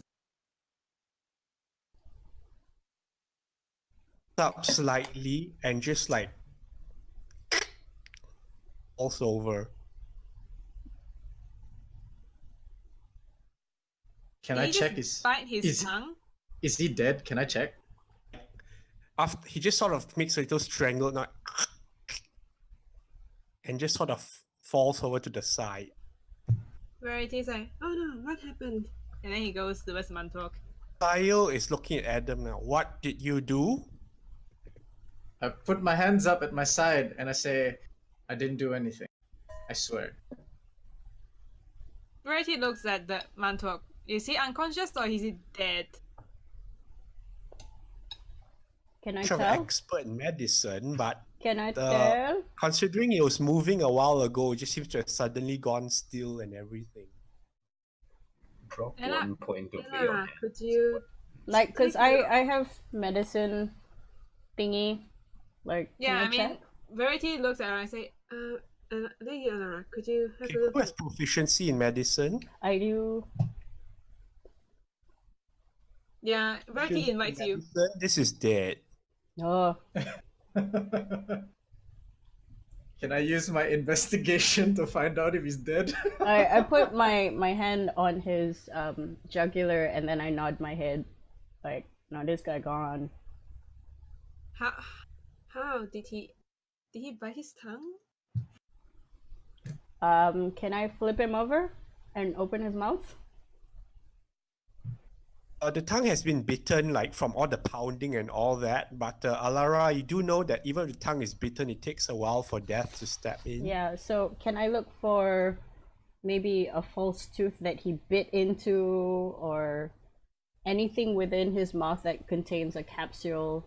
Up slightly and just like falls over. Can Did I he check just his? bite his is- tongue? Is he dead? Can I check? After he just sort of makes a little strangled noise and just sort of falls over to the side. Verity's like, oh no, what happened? And then he goes towards Mantok. Kyle is looking at Adam now. What did you do? I put my hands up at my side and I say, I didn't do anything. I swear. Verity looks at the Mantok. Is he unconscious or is he dead? Can I I'm an tell? expert in medicine, but Can I the- tell? considering it was moving a while ago, it just seems to have suddenly gone still and everything. Drop Ella- 1 point of Ella, VO. could you Like, cause Take it I have medicine thingy. Like, Yeah, I can I mean, check? Verity looks at her and say, Lady Alara, could you have Okay, a who look? has proficiency in medicine? I do. yeah, Verity invites you. Medicine? This is dead. Oh, Can I use my investigation to find out if he's dead? I put my hand on his jugular and then I nod my head, like, no, this guy gone. How did he bite his tongue? Can I flip him over and open his mouth? The tongue has been bitten, like from all the pounding and all that. But Alara, you do know that even if the tongue is bitten, it takes a while for death to step in. Yeah. So can I look for maybe a false tooth that he bit into, or anything within his mouth that contains a capsule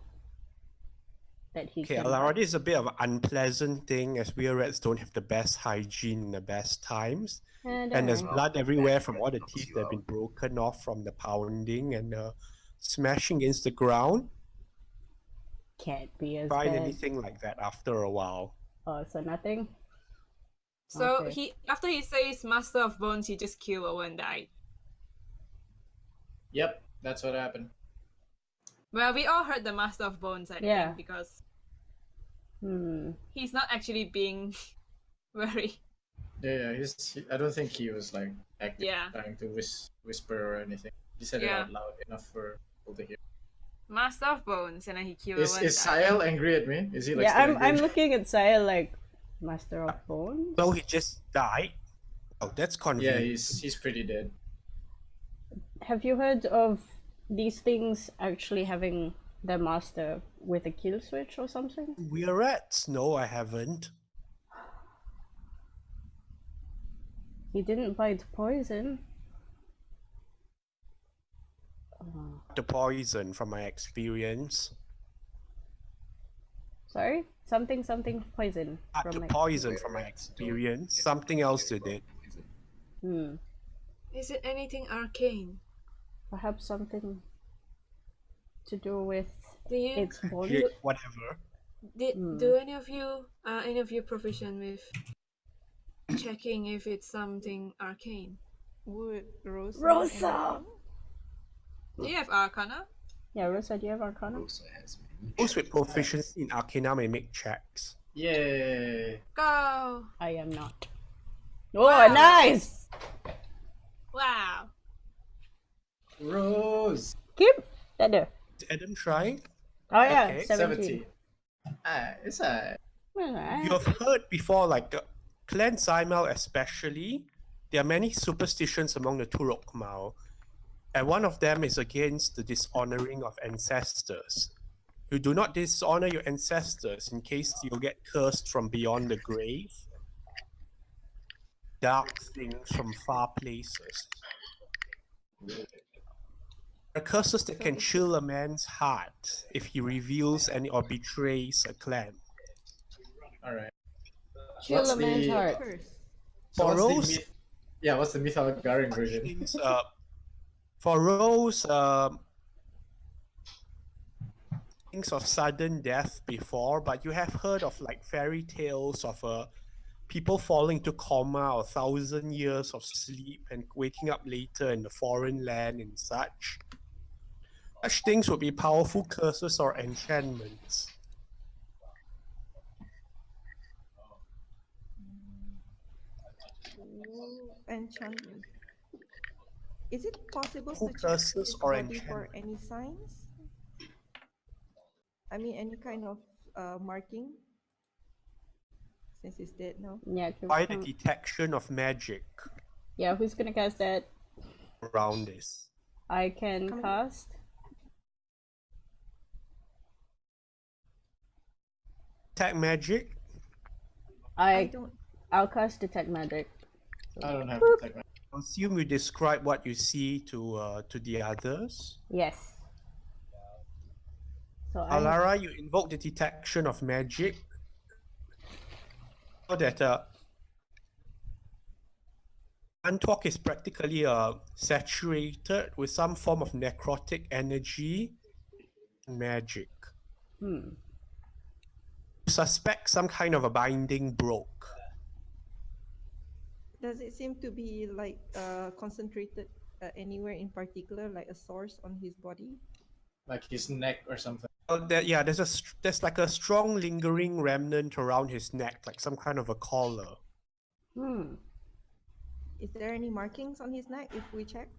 that he Okay, can Alara, bite? this is a bit of an unpleasant thing as we rats don't have the best hygiene in the best times. Don't And there's worry. blood everywhere from all the teeth that have been broken off from the pounding and smashing against the ground. Can't be as Find bad. anything like that after a while. Oh, so nothing. So Okay. after he says Master of Bones, he just killed over and died. Yep, that's what happened. Well, we all heard the Master of Bones, I Yeah. think, because he's not actually being very. Yeah, I don't think he was like acting, Yeah. trying to whisper or anything. He said it Yeah. out loud enough for people to hear. Master of Bones, and then he killed Is over and is died. Sael angry at me? Is he like? Yeah, still I'm angry? looking at Saya like Master of Bones. So he just died? Oh, that's Yeah, convenient. he's pretty dead. Have you heard of these things actually having their master with a kill switch or something? We're rats. No, I haven't. He didn't bite poison. The poison from my experience. Sorry? Something poison. The my... poison from my experience. Something else did it. Is it anything arcane? Perhaps something to do with Do you its body. Yeah, whatever. do any of you proficient with checking if it's something arcane? Would Rosa? Rosa! Do you have Arcana? Yeah, Rosa, do you have Arcana? Rosa has many Those with proficiency in Arcana may make checks. Yay! Go! I am not. Oh, Wow. nice! Wow. Rose. Keep that there. Is Adam trying? Oh yeah, Okay, 17. It's a. Alright. You have heard before, like Clan Saimel especially, there are many superstitions among the Turok Mao, and one of them is against the dishonoring of ancestors. You do not dishonor your ancestors in case you'll get cursed from beyond the grave. Dark things from far places. There are curses that So can is it- chill a man's heart if he reveals any or betrays a clan. All right. Chill What's a man's the heart. curse? so For what's the roles, myth? Yeah, what's the Mythalgarian version? things, for roles, things of sudden death before, but you have heard of like fairy tales of people falling to coma or 1,000 years of sleep and waking up later in the foreign land and such. Such things would be powerful curses or enchantments. Oh, enchantment. Is it possible Powerful to check curses his or body for enchantments. any signs? I mean, any kind of marking? Since he's dead now. Yeah, By the detection of magic yeah, who's gonna cast that? around this. I can Come- cast. Attack magic. I don't. I'll cast detect magic. I don't have to take my. I assume you describe what you see to the others. Yes. So I have, Alara, you invoke the detection of magic so that Antok is practically saturated with some form of necrotic energy and magic. hmm. Suspect some kind of a binding broke. Does it seem to be like concentrated anywhere in particular, like a source on his body? Like his neck or something. Yeah, there's like a strong lingering remnant around his neck, like some kind of a collar. Hmm. Is there any markings on his neck if we check?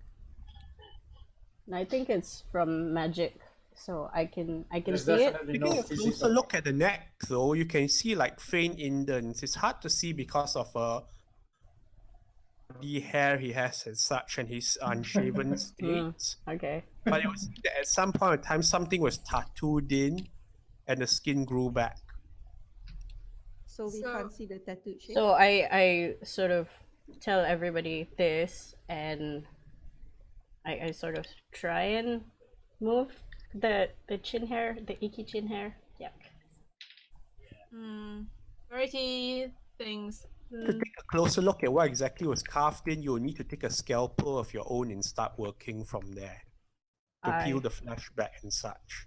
I think it's from magic, so I can There's see it. definitely Taking no a closer physical. look at the neck, though, you can see like faint indents. It's hard to see because of the hair he has and such, and his unshaven state. Okay. But it was that at some point in time, something was tattooed in, and the skin grew back. So we So- can't see the tattooed shape. So I sort of tell everybody this, and I sort of try and move the chin hair, the icky chin hair. Yeah. Verity thinks. To take a closer look at what exactly was carved in, you'll need to take a scalpel of your own and start working from there to peel the flesh back and such.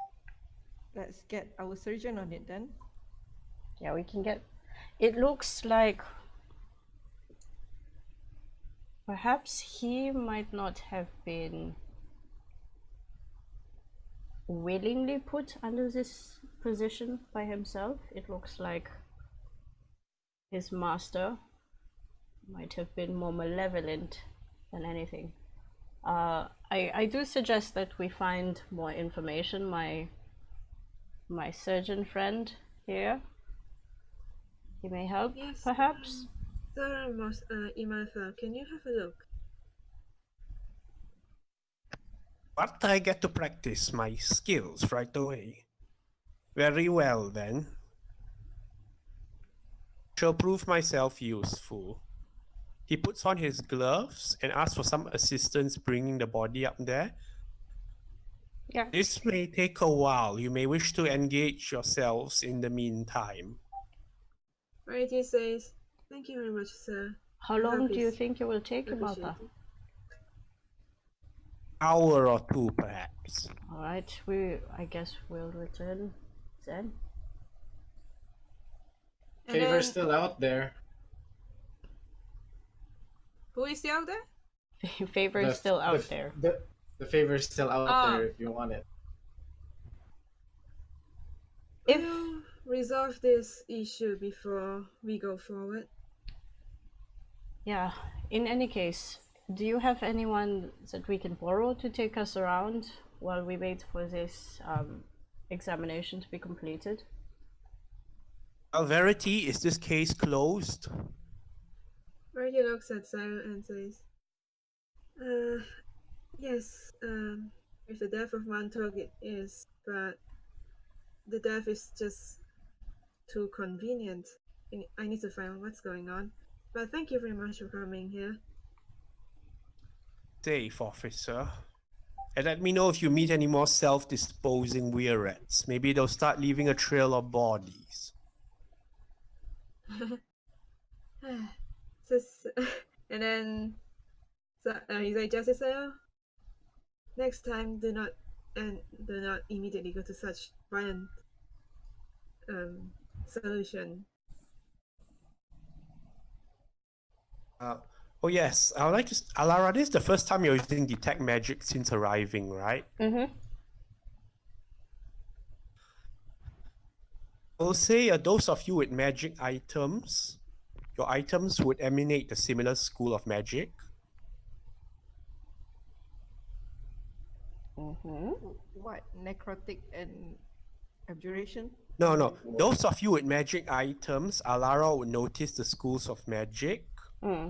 Let's get our surgeon on it then. Yeah, we can get. It looks like perhaps he might not have been willingly put under this position by himself. It looks like his master might have been more malevolent than anything. I do suggest that we find more information. My surgeon friend here, he may help, Yes. perhaps. Sir Imalfa, can you have a look? But I get to practice my skills right away. Very well, then. Shall prove myself useful. He puts on his gloves and asks for some assistance bringing the body up there. Yeah. This may take a while. You may wish to engage yourselves in the meantime. Verity says, "Thank you very much, sir. How Your long help do you is think it will take, Malta? appreciated." Hour or two, perhaps. All right, I guess we'll return then. And Favor's then, still out there. who is still out there? Favor is still out there. The favor's still out Ah. there if you want it. If- We'll resolve this issue before we go forward. Yeah, in any case, do you have anyone that we can borrow to take us around while we wait for this examination to be completed? Well, Verity, is this case closed? Verity looks at Sarah and says, yes, with the death of Mantok it is, but the death is just too convenient. I need to find out what's going on. But thank you very much for coming here. Safe, officer. And let me know if you meet any more self-disposing weirets. Maybe they'll start leaving a trail of bodies. Just, and then he's like, Justice, next time do not immediately go to such violent solution. Oh yes, I would like to. Alara, this is the first time you're using detect magic since arriving, right? Mm-hmm. I will say those of you with magic items, your items would emanate the similar school of magic. Mm-hmm. What? Necrotic and abjuration? No. Those of you with magic items, Alara would notice the schools of magic.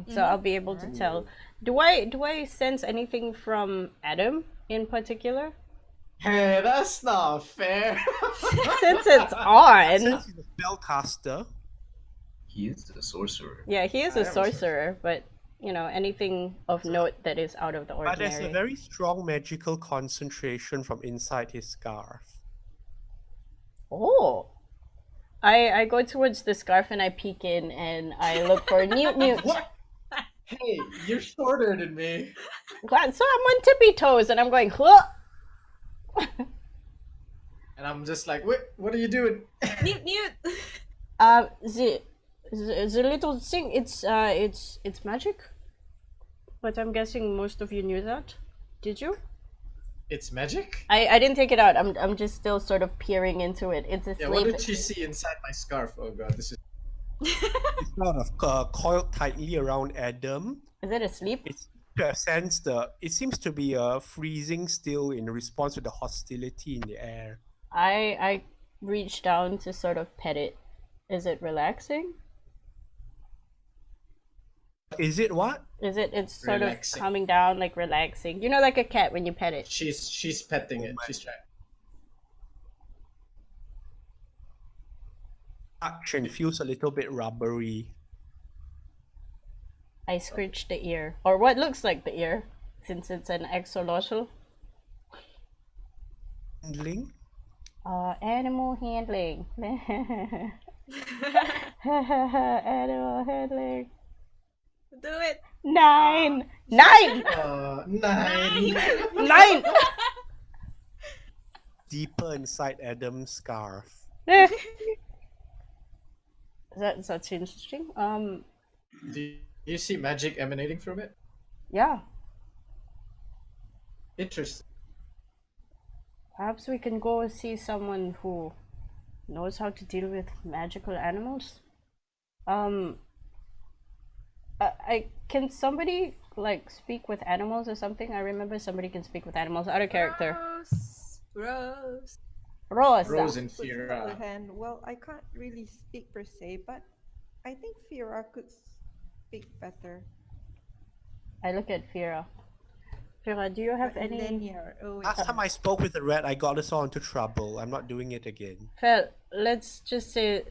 So I'll be able to tell. Do I sense anything from Adam in particular? Hey, that's not fair. Since it's on. Since he's a spellcaster, He is the sorcerer. Yeah, he is I a am a sorcerer. sorcerer, but you know, anything of note that is out of the but there's a ordinary. very strong magical concentration from inside his scarf. Oh. I go towards the scarf and I peek in and I look for Newt. What? Hey, you're shorter than me. So I'm on tippy toes and I'm going, huh? And I'm just like, what are you doing? Newt. The little thing, it's magic. But I'm guessing most of you knew that. Did you? It's magic? I didn't take it out. I'm just still sort of peering into it. It's asleep. Yeah, what did she see inside my scarf? Oh god, this is... It's sort of coiled tightly around Adam. Is it asleep? It's to sense it seems to be freezing still in response to the hostility in the air. I reach down to sort of pet it. Is it relaxing? Is it what? It's sort Relaxing. of calming down, like relaxing. You know, like a cat when you pet it. She's petting it. She's trying. Action feels a little bit rubbery. I scritch the ear, or what looks like the ear, since it's an axolotl. Handling? Animal handling. Animal handling. Do it. 9! 9! 9! Deeper inside Adam's scarf. That's interesting. Do you see magic emanating from it? Yeah. Interesting. Perhaps we can go and see someone who knows how to deal with magical animals. Can somebody like speak with animals or something? I remember somebody can speak with animals. Out of character. Rose. Rosa. Rose and Puts up her Fira. hand. Well, I can't really speak per se, but I think Fira could speak better. I look at Fira. Fira, do you have But any? linear. Oh, wait. Last time I spoke with the rat, I got us all into trouble. I'm not doing it again. Well, let's just say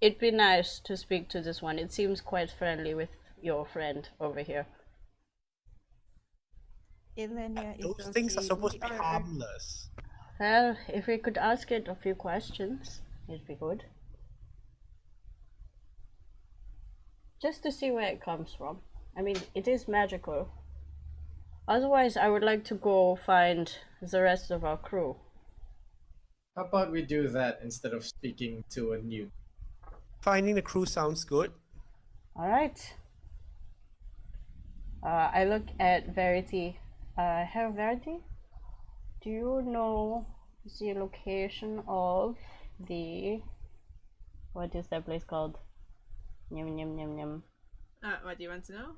it'd be nice to speak to this one. It seems quite friendly with your friend over here. Ilenia is Those things are okay. supposed We to be are- harmless. Well, if we could ask it a few questions, it'd be good. Just to see where it comes from. I mean, it is magical. Otherwise, I would like to go find the rest of our crew. How about we do that instead of speaking to a new? Finding the crew sounds good. Alright. I look at Verity. Hello, Verity? Do you know the location of the... What is that place called? Yum yum yum yum. What do you want to know?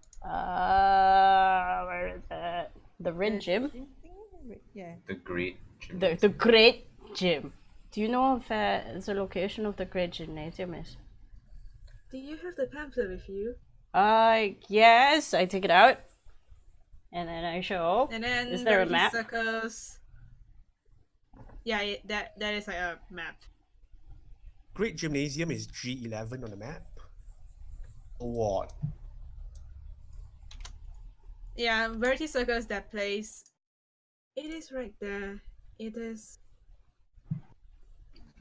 Where is it? The Red Gym? Yeah. The great Jim. The Great Gym. Do you know if the location of the Great Gymnasium is? Do you have the pamphlet with you? Yes, I take it out. And then I show. And then Is there a he map? circles. Yeah, that is like a map. Great Gymnasium is G11 on the map. What? Yeah, Verity circles that place. It is right there. It is.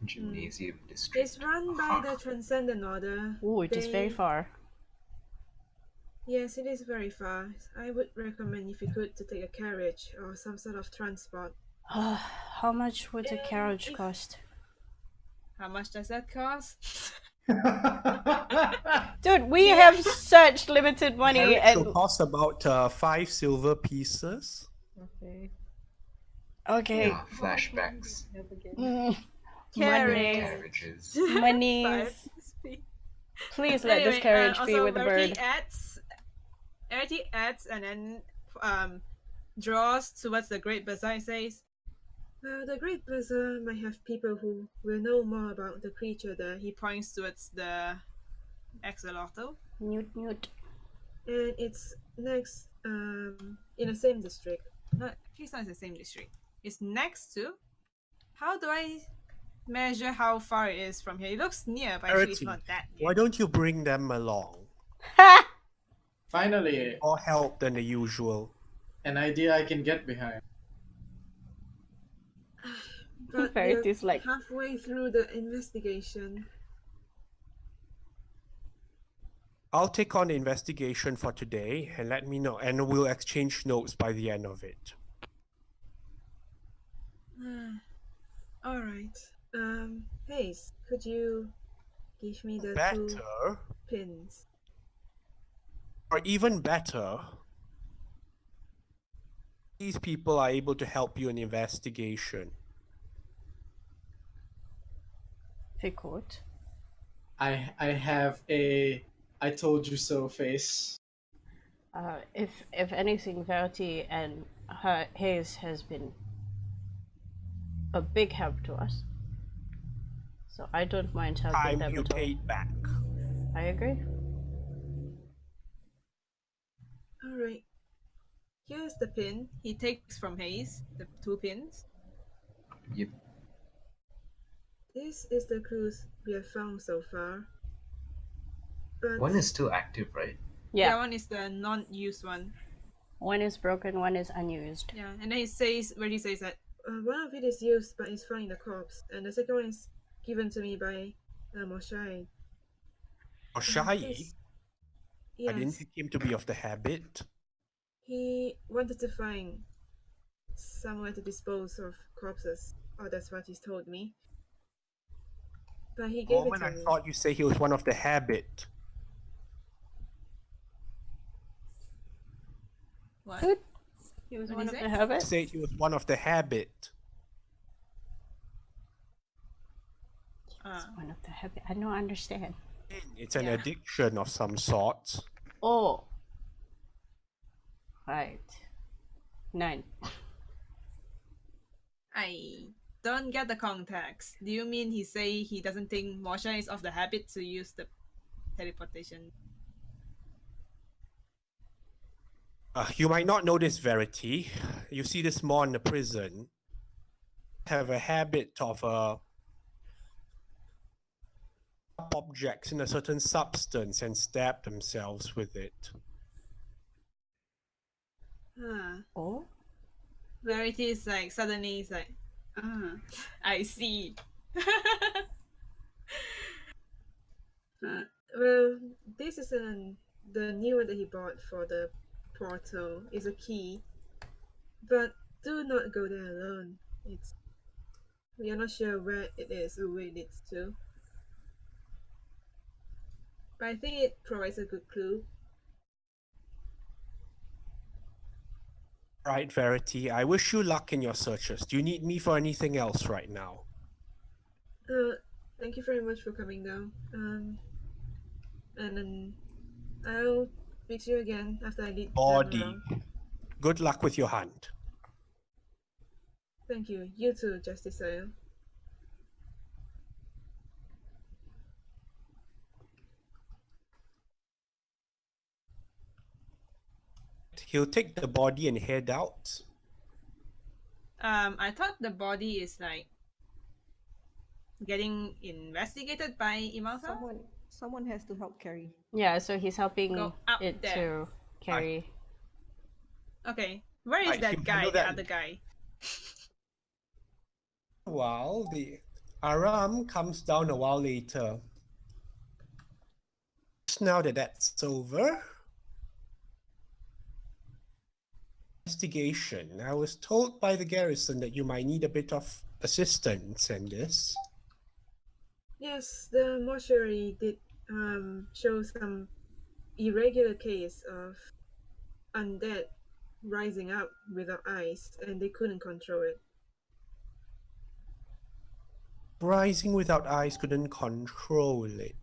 Gymnasium district. It's run by the Transcendent Order. Ooh, it is very far. Yes, it is very far. I would recommend if you could to take a carriage or some sort of transport. How much would a And carriage if- cost? How much does that cost? Dude, we have such limited money Carriage and will cost about 5 silver pieces. okay. Okay. Yeah, flashbacks. Mm, Carriage. money. Carriages. Monies. Please let this carriage be also with the Verity bird. adds and then draws towards the Great Bazaar and says, Well, the Great Bazaar might have people who will know more about the creature there. he points towards the axolotl. Newt newt. And it's next in the same district. No, actually it's not in the same district. It's next to. How do I measure how far it is from here? It looks near, but actually it's Verity, not that near. why don't you bring them along? Ha! Finally, More help than the usual. an idea I can get behind. But Verity's we're like, halfway through the investigation. I'll take on the investigation for today and let me know, and we'll exchange notes by the end of it. All right. Hayes, could you give me the two Better, pins? or even better, these people are able to help you in the investigation. they could. I have a I told you so face. If anything, Verity and her Hayes has been a big help to us. So I don't mind helping Time them you at all. paid back. I agree. All right. Here's the pin. He takes from Hayes the two pins. Yep. This is the clues we have found so far. But One is still active, right? Yeah. That one is the non-used one. One is broken, one is unused. Yeah, and then he says that one of it is used but is found in the corpse, and the second one is given to me by Moshai. Or Shai, Yes. I didn't take him to be of the habit. He wanted to find somewhere to dispose of corpses. Oh, that's what he's told me. But he gave it Moment, to I me. thought you say he was one of the habit. what? Good. He was What one is of it? the I habit. said he was one of the habit. One of the habit. I don't understand. It's an Yeah. addiction of some sort. Oh. Right. 9. I don't get the context. Do you mean he say he doesn't think Mosha is of the habit to use the teleportation? You might not know this, Verity. You see this more in the prison. Have a habit of objects in a certain substance and stab themselves with it. Oh. Verity is like suddenly is like, I see. Well, this is the new one that he bought for the portal is a key. But do not go there alone. We are not sure where it is or where it leads to. But I think it provides a good clue. Right, Verity. I wish you luck in your searches. Do you need me for anything else right now? Thank you very much for coming down. And then I'll fix you again after I lead them Body. around. Good luck with your hunt. Thank you. You too, Justice Sale. He'll take the body and head out. I thought the body is like getting investigated by Imalta. Someone has to help carry. Yeah, so he's helping Go up it there. to carry. Okay. Where is Right, that you guy, know the that- other guy? While the Aram comes down a while later. Just now that that's over. Investigation. I was told by the garrison that you might need a bit of assistance in this. Yes, the mortuary did show some irregular case of undead rising up without eyes, and they couldn't control it. Rising without eyes couldn't control it.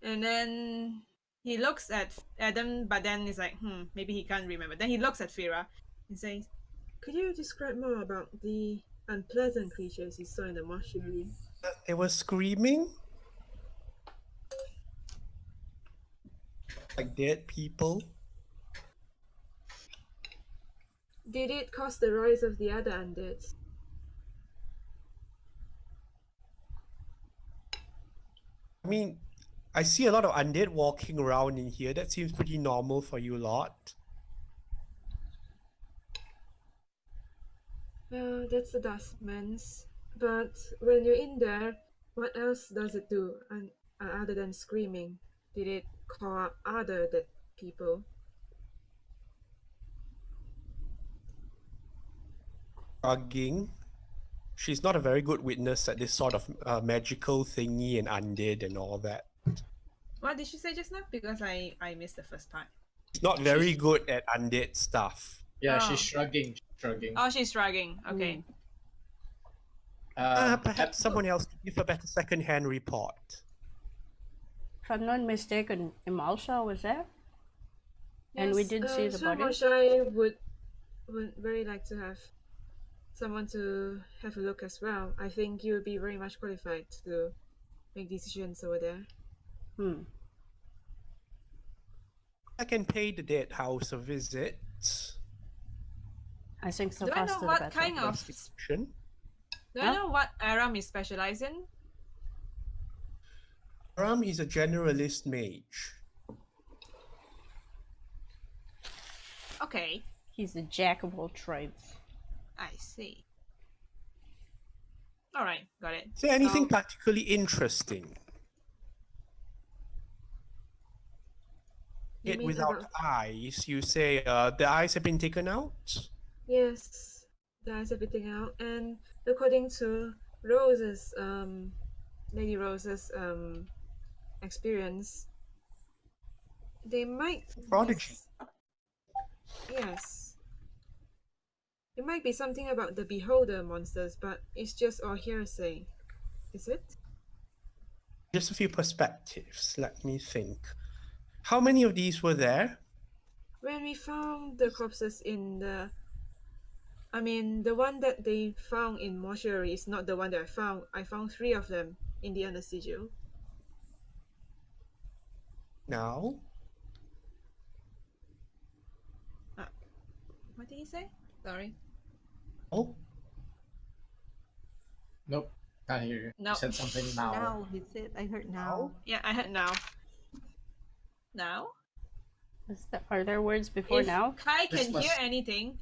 And then he looks at Adam, but then he's like, maybe he can't remember. Then he looks at Fira and says, Could you describe more about the unpleasant creatures you saw in the mortuary? They were screaming like dead people. Did it cause the rise of the other undeads? I mean, I see a lot of undead walking around in here. That seems pretty normal for you lot. Well, that's the dustman's. But when you're in there, what else does it do other than screaming? Did it call out other dead people? Shrugging. She's not a very good witness at this sort of magical thingy and undead and all that. what did she say just now? Because I missed the first part. She's not very good at undead stuff. Yeah, Oh. she's shrugging. Shrugging. Oh, she's shrugging. Okay. Perhaps someone else could give a better second-hand report. If I'm not mistaken, Imalsha was there? And we did see the Sir body? Moshai would very like to have someone to have a look as well. I think you would be very much qualified to make decisions over there. I can pay the dead house a visit. I think so Do I know faster the what better. kind of? Investigation. Do I know what Aram is specialized in? Aram, he's a generalist mage. Okay, He's a jack of all trades. I see. All right, got it. Is there anything So- particularly interesting? You It mean without about- eyes, you say the eyes have been taken out? Yes, that's everything out. And according to Rose's, Lady Rose's experience, they might. Prodigy. Yes. It might be something about the beholder monsters, but it's just all hearsay. Is it? Just a few perspectives. Let me think. How many of these were there? When we found the corpses in the. I mean, the one that they found in mortuary is not the one that I found. I found 3 of them in the under sigil. Now? What did he say? Sorry. Oh, Nope. Can't hear you. No. You said something now. Now, he said. I heard now. Yeah, I heard now. Now? Are there words before If now? Kai can This must- hear anything,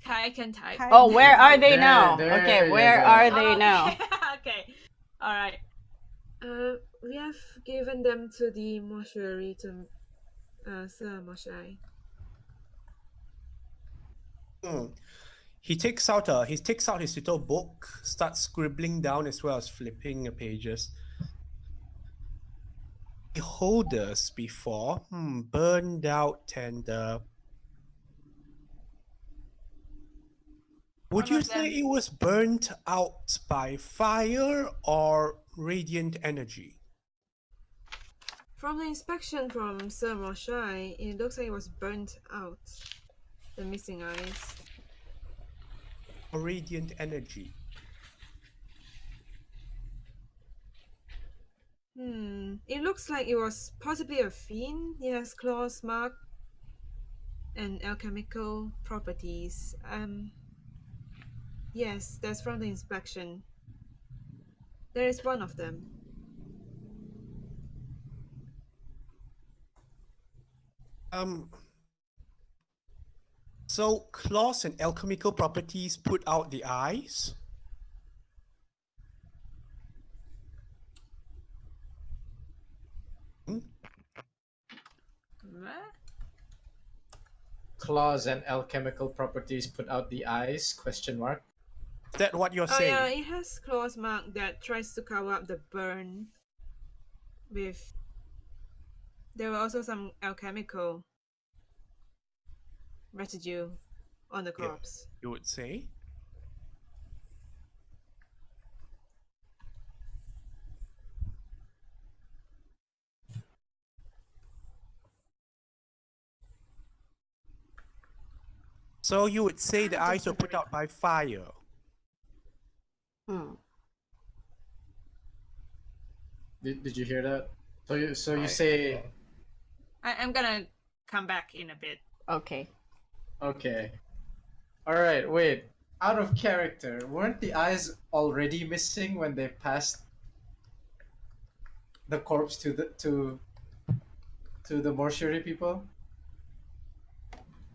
Kai can type. Kai- Oh, where are they There- now? there Okay, you where go. are Oh, they okay. now? Okay. All right. We have given them to the mortuary to Sir Moshai. He takes out his little book, starts scribbling down as well as flipping the pages. Beholders before, burned out and would One you of say them- it was burnt out by fire or radiant energy? From the inspection from Sir Moshai, it looks like it was burnt out. The missing eyes. Or radiant energy? It looks like it was possibly a fiend. It has claws marked and alchemical properties. Yes, that's from the inspection. There is one of them. So claws and alchemical properties put out the eyes? What? Claws and alchemical properties put out the eyes? Question mark. Is that what you're Oh saying? yeah, it has claws mark that tries to cover up the burn. With there were also some alchemical residue on the Yeah. corpse. You would say? So you would say the eyes were put out by fire. Hmm. Did you hear that? So you I- say I'm gonna come back in a bit. Okay. okay. All right. Wait. Out of character, weren't the eyes already missing when they passed the corpse to the mortuary people?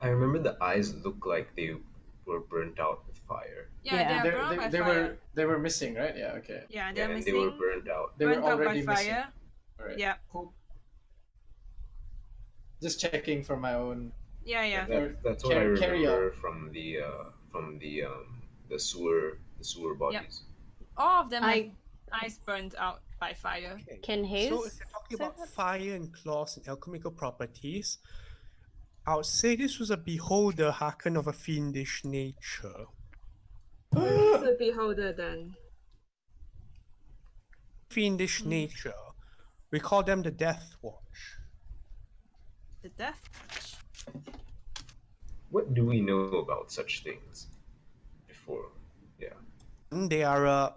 I remember the eyes look like they were burnt out with fire. Yeah, Yeah. they are They, burned by they fire. were missing, right? Yeah. Okay. Yeah, they're Yeah, and missing. they were burnt out. They were burnt out by already missing. fire. All right. Yeah. Cool. Just checking for my own. Yeah. That's what I Carry on. remember from the sewer bodies. All of them have I eyes burnt out by fire. Okay. Can Hayes So if you're talking say about that? fire and claws and alchemical properties, I would say this was a beholder hearken of a fiendish nature. Who's a beholder then? Fiendish nature. We call them the Death Watch. The death. What do we know about such things before? Yeah. They are,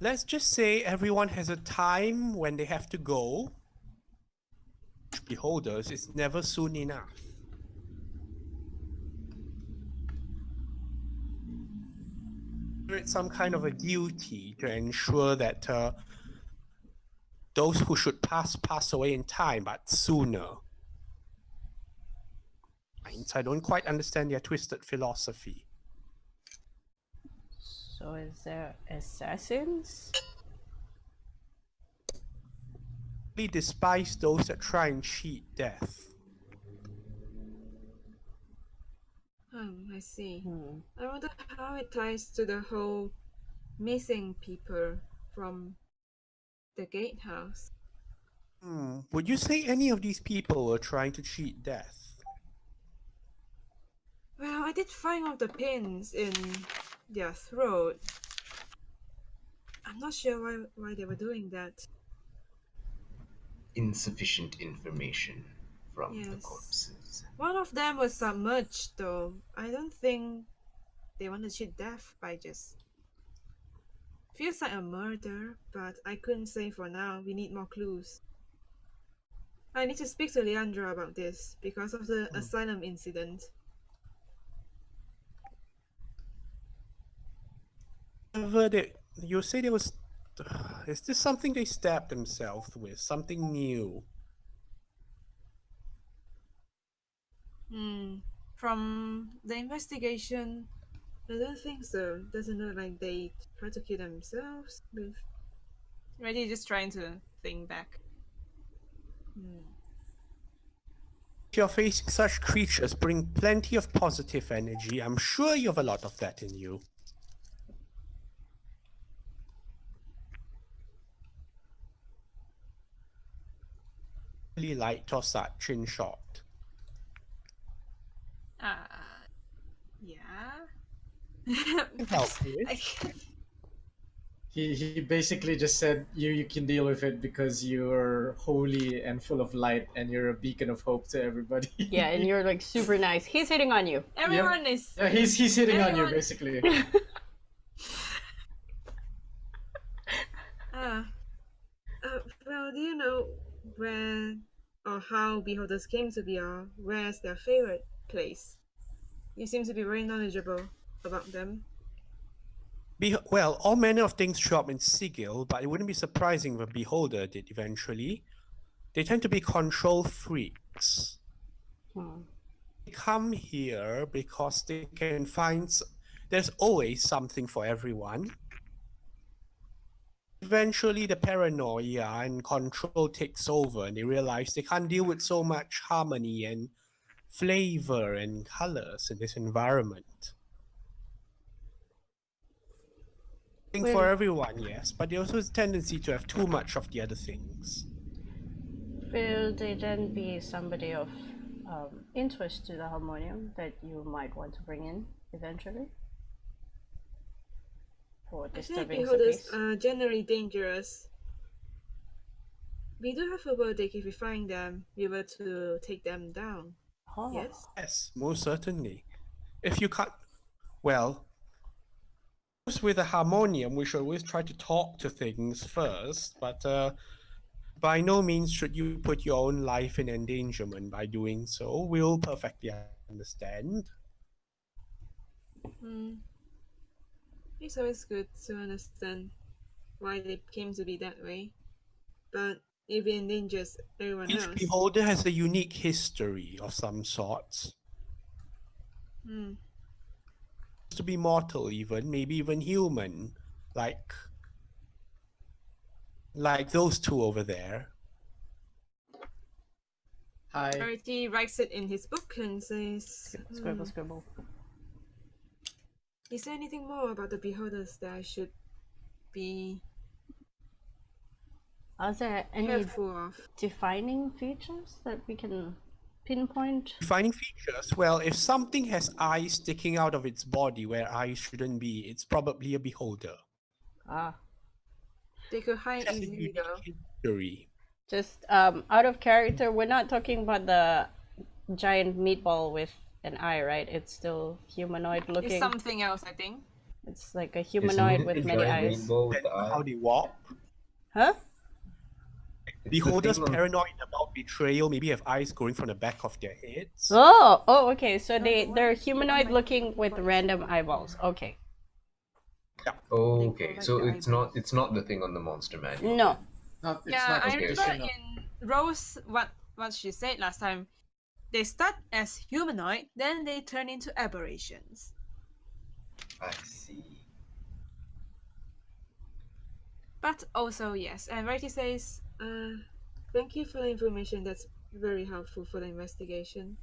let's just say everyone has a time when they have to go. Beholders, it's never soon enough. It's some kind of a duty to ensure that those who should pass away in time, but sooner. I don't quite understand their twisted philosophy. So is there assassins? We despise those that try and cheat death. I see. Hmm. I wonder how it ties to the whole missing people from the gatehouse. Would you say any of these people were trying to cheat death? Well, I did find one of the pins in their throat. I'm not sure why they were doing that. Insufficient information from the Yes. corpses. One of them was submerged, though. I don't think they want to cheat death by just. Feels like a murder, but I couldn't say for now. We need more clues. I need to speak to Leandra about this because of the asylum incident. However, you say there was. Is this something they stabbed themselves with? Something new? From the investigation, I don't think so. Doesn't look like they tried to kill themselves. Ready, just trying to think back. If you're facing such creatures, bring plenty of positive energy. I'm sure you have a lot of that in you. Really light or such, in short. Yeah. Can help with. I can't. He basically just said you can deal with it because you're holy and full of light and you're a beacon of hope to everybody. Yeah, and you're like super nice. He's hitting on you. Everyone is. Yeah, he's hitting on you Everyone- basically. Well, do you know where or how beholders came to be, or where's their favorite place? You seem to be very knowledgeable about them. Well, all manner of things show up in Sigil, but it wouldn't be surprising if a beholder did eventually. They tend to be control freaks. come here because they can find. There's always something for everyone. Eventually, the paranoia and control takes over, and they realize they can't deal with so much harmony and flavor and colors in this environment. Thing for Well- everyone, yes, but they also have a tendency to have too much of the other things. Will they then be somebody of interest to the harmonium that you might want to bring in eventually? For I think disturbing the beholders peace? are generally dangerous. We do have a verdict if we find them, we were to take them down. Oh. Yes? Yes, most certainly. If you can't, well, with a harmonium, we should always try to talk to things first, but by no means should you put your own life in endangerment by doing so. We'll perfectly understand. It's always good to understand why they came to be that way. But if it endangers everyone Each else, beholder has a unique history of some sorts. To be mortal even, maybe even human, like those two over there. Hi. Verity writes it in his book and says, Scribble, scribble. is there anything more about the beholders that I should be Are there any careful of? defining features that we can pinpoint? Defining features, well, if something has eyes sticking out of its body where eyes shouldn't be, it's probably a beholder. Ah. They could hide It has a easily unique though. history. Just out of character, we're not talking about the giant meatball with an eye, right? It's still humanoid looking. It's something else, I think. It's like a Isn't humanoid it with the many giant eyes. meatball with the That's eye? how they walk. Huh? It's the Beholders thing on- paranoid about betrayal, maybe have eyes going from the back of their heads. Oh, okay. So No, they're the one humanoid on my looking table with about random the eyeballs. Okay. Oh, They okay. collect So the it's not the thing on the monster manual. No. It's Yeah, not I okay, remember okay. in Rose what she said last time. They start as humanoid, then they turn into aberrations. I see. But also yes, and Verity says, Thank you for the information. That's very helpful for the investigation.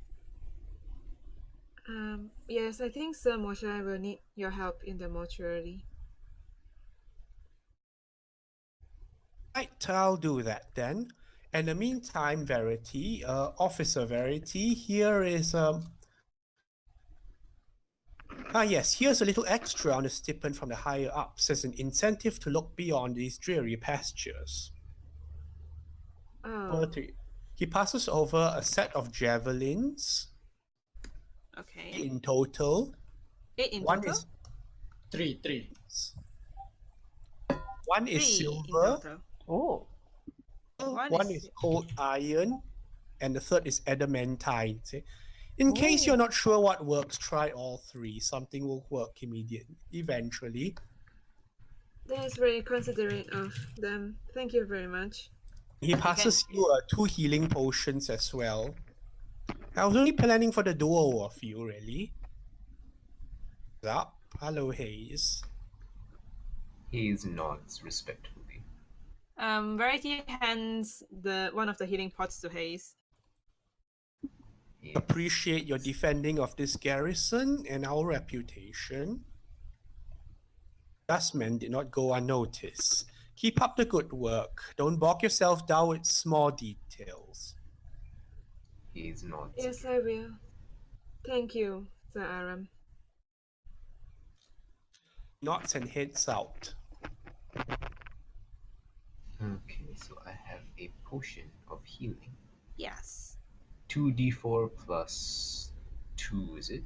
Yes, I think Sir Moshe will need your help in the mortuary. Right, I'll do that then. In the meantime, Verity, Officer Verity, here is yes, here's a little extra on the stipend from the higher ups as an incentive to look beyond these dreary pastures. Oh, Verity. He passes over a set of javelins okay, in total. 8 in One total. is Three. one 3 is in silver, total. Oh. one is cold iron, and the third is adamantine. See? In case you're not sure what works, try all three. Something will work immediately, eventually. that is very considerate of them. Thank you very much. He passes you 2 healing potions as well. I was only planning for the duo of you, really. Up. Hello, Hayes. He nods respectfully. Verity hands one of the healing pots to Hayes. He- Appreciate your defending of this garrison and our reputation. Dustman did not go unnoticed. Keep up the good work. Don't bog yourself down with small details. He nods. Yes, I will. Thank you, Sir Aram. Nods and heads out. Okay, so I have a potion of healing. Yes. 2d4 plus 2, is it?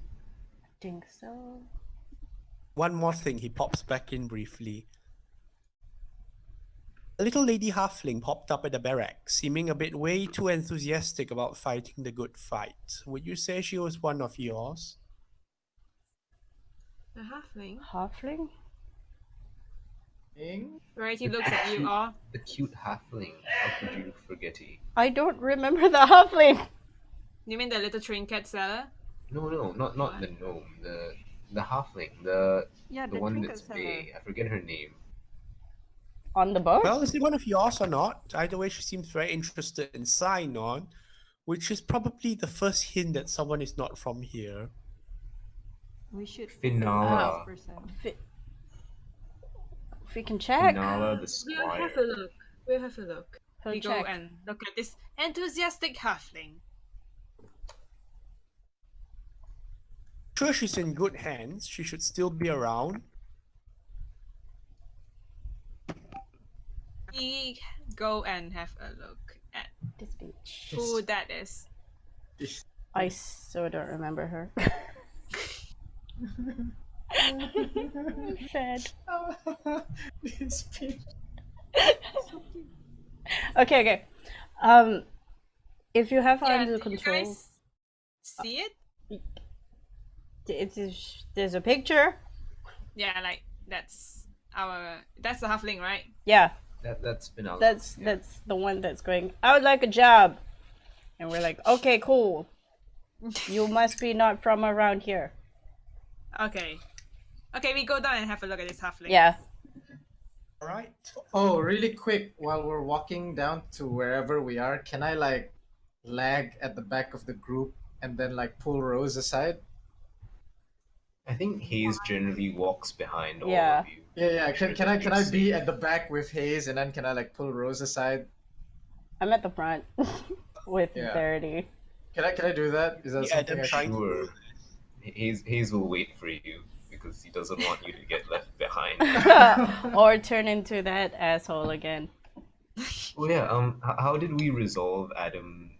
I think so. One more thing, he pops back in briefly. A little lady halfling popped up at the barracks, seeming a bit way too enthusiastic about fighting the good fight. Would you say she was one of yours? A halfling? Halfling? Verity looks at you all. The cute halfling. How could you forget it? I don't remember the halfling. You mean the little trinket seller? No, not What? the gnome. The halfling. The Yeah, the the one trinket that's seller. Bay. I forget her name. On the boat? Well, is it one of yours or not? Either way, she seems very interested in sign on, which is probably the first hint that someone is not from here. We should interview this Finala. person. If we can check. Finala the We'll have a squire. look. We'll have a look. We'll We go check. and look at this enthusiastic halfling. Sure, she's in good hands. She should still be around. We go and have a look at This bitch. who that is. I so don't remember her. Sad. This bitch. Okay. If you have under do you control, guys see it? there's a picture. Yeah, like that's the halfling, right? Yeah, That's Finala. that's Yeah. that's the one that's going. I would like a job, and we're like, okay, cool. You must be not from around here. Okay. Okay, we go down and have a look at this halfling. Yeah. All right. Oh, really quick, while we're walking down to wherever we are, can I like lag at the back of the group and then like pull Rose aside? I think Hayes generally walks behind all Yeah. of you. Yeah. Make sure Can I that be you're at the back with Hayes and then can I like pull Rose aside? I'm at the front with Yeah. Verity. Can I do that? Is that Yeah, something I'm I trying should... to. Sure. Hayes will wait for you because he doesn't want you to get left behind. Or turn into that asshole again. Oh yeah. How did we resolve Adam's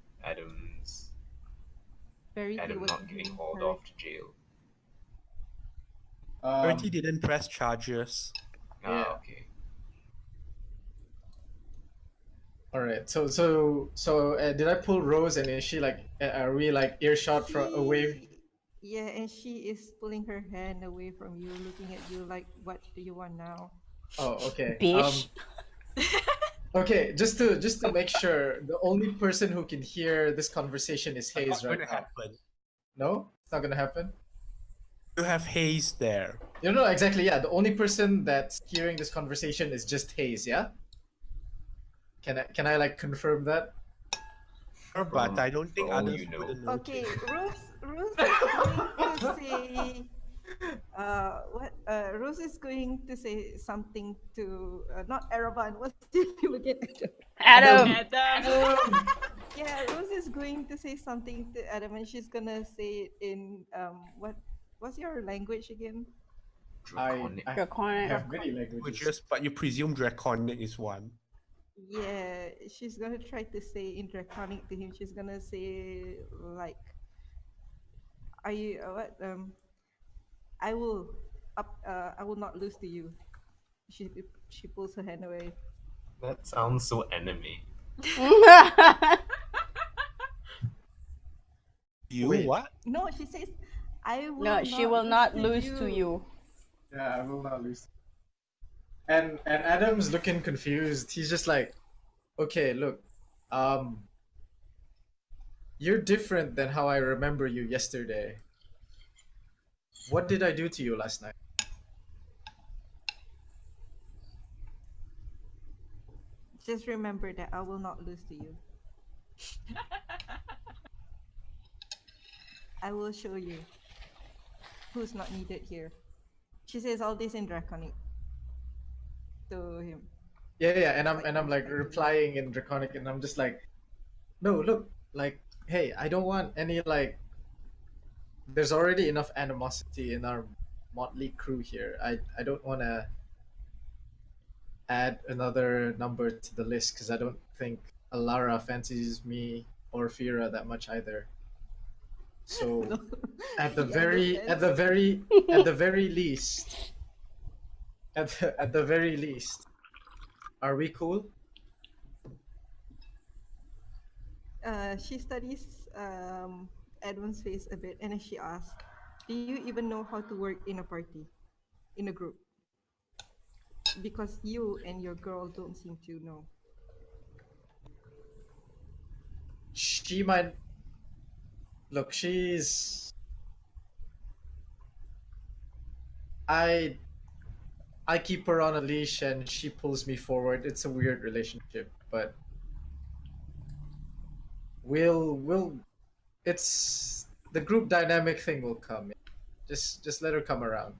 Verity Adam was not getting being hauled hurt. off to jail? Verity didn't press charges. Yeah. Okay. All right. So did I pull Rose and is she like are we like earshot from away? Yeah, and she is pulling her hand away from you, looking at you like, what do you want now? Oh, okay. Bitch. Okay, just to make sure, the only person who can hear this conversation is Not Hayes right going to now. happen. No, it's not gonna happen. You have Hayes there. You know exactly. Yeah, the only person that's hearing this conversation is just Hayes. Yeah. Can I like confirm that? But I don't think for all others you know. would know. Okay, Rose is going to say, what? Rose is going to say something to not Araban. What's your name again? Adam. Adam. Yeah, Rose is going to say something to Adam, and she's gonna say it in what's your language again? Draconic. I Draconic. have many languages. Languages, but you presume Draconic is one. Yeah, she's gonna try to say in Draconic to him. She's gonna say like, "Are you what? I will I will not lose to you." She pulls her hand away. That sounds so enemy. You Wait. what? No, she says, "I will." No, she will not lose to you. Yeah, I will not lose. And Adam's looking confused. He's just like, okay, look, you're different than how I remember you yesterday. What did I do to you last night? Just remember that I will not lose to you. I will show you who's not needed here. She says all this in Draconic to him. Yeah, and I'm like replying in Draconic, and I'm just like, no, look, like, hey, I don't want any like. There's already enough animosity in our motley crew here. I don't want to add another number to the list because I don't think Alara fancies me or Fira that much either. So at the He very least, at the very least, are we cool? She studies Edwin's face a bit, and then she asks, "Do you even know how to work in a party, in a group? Because you and your girl don't seem to know." She might look. She's I keep her on a leash and she pulls me forward. It's a weird relationship, but we'll it's the group dynamic thing will come. Just let her come around,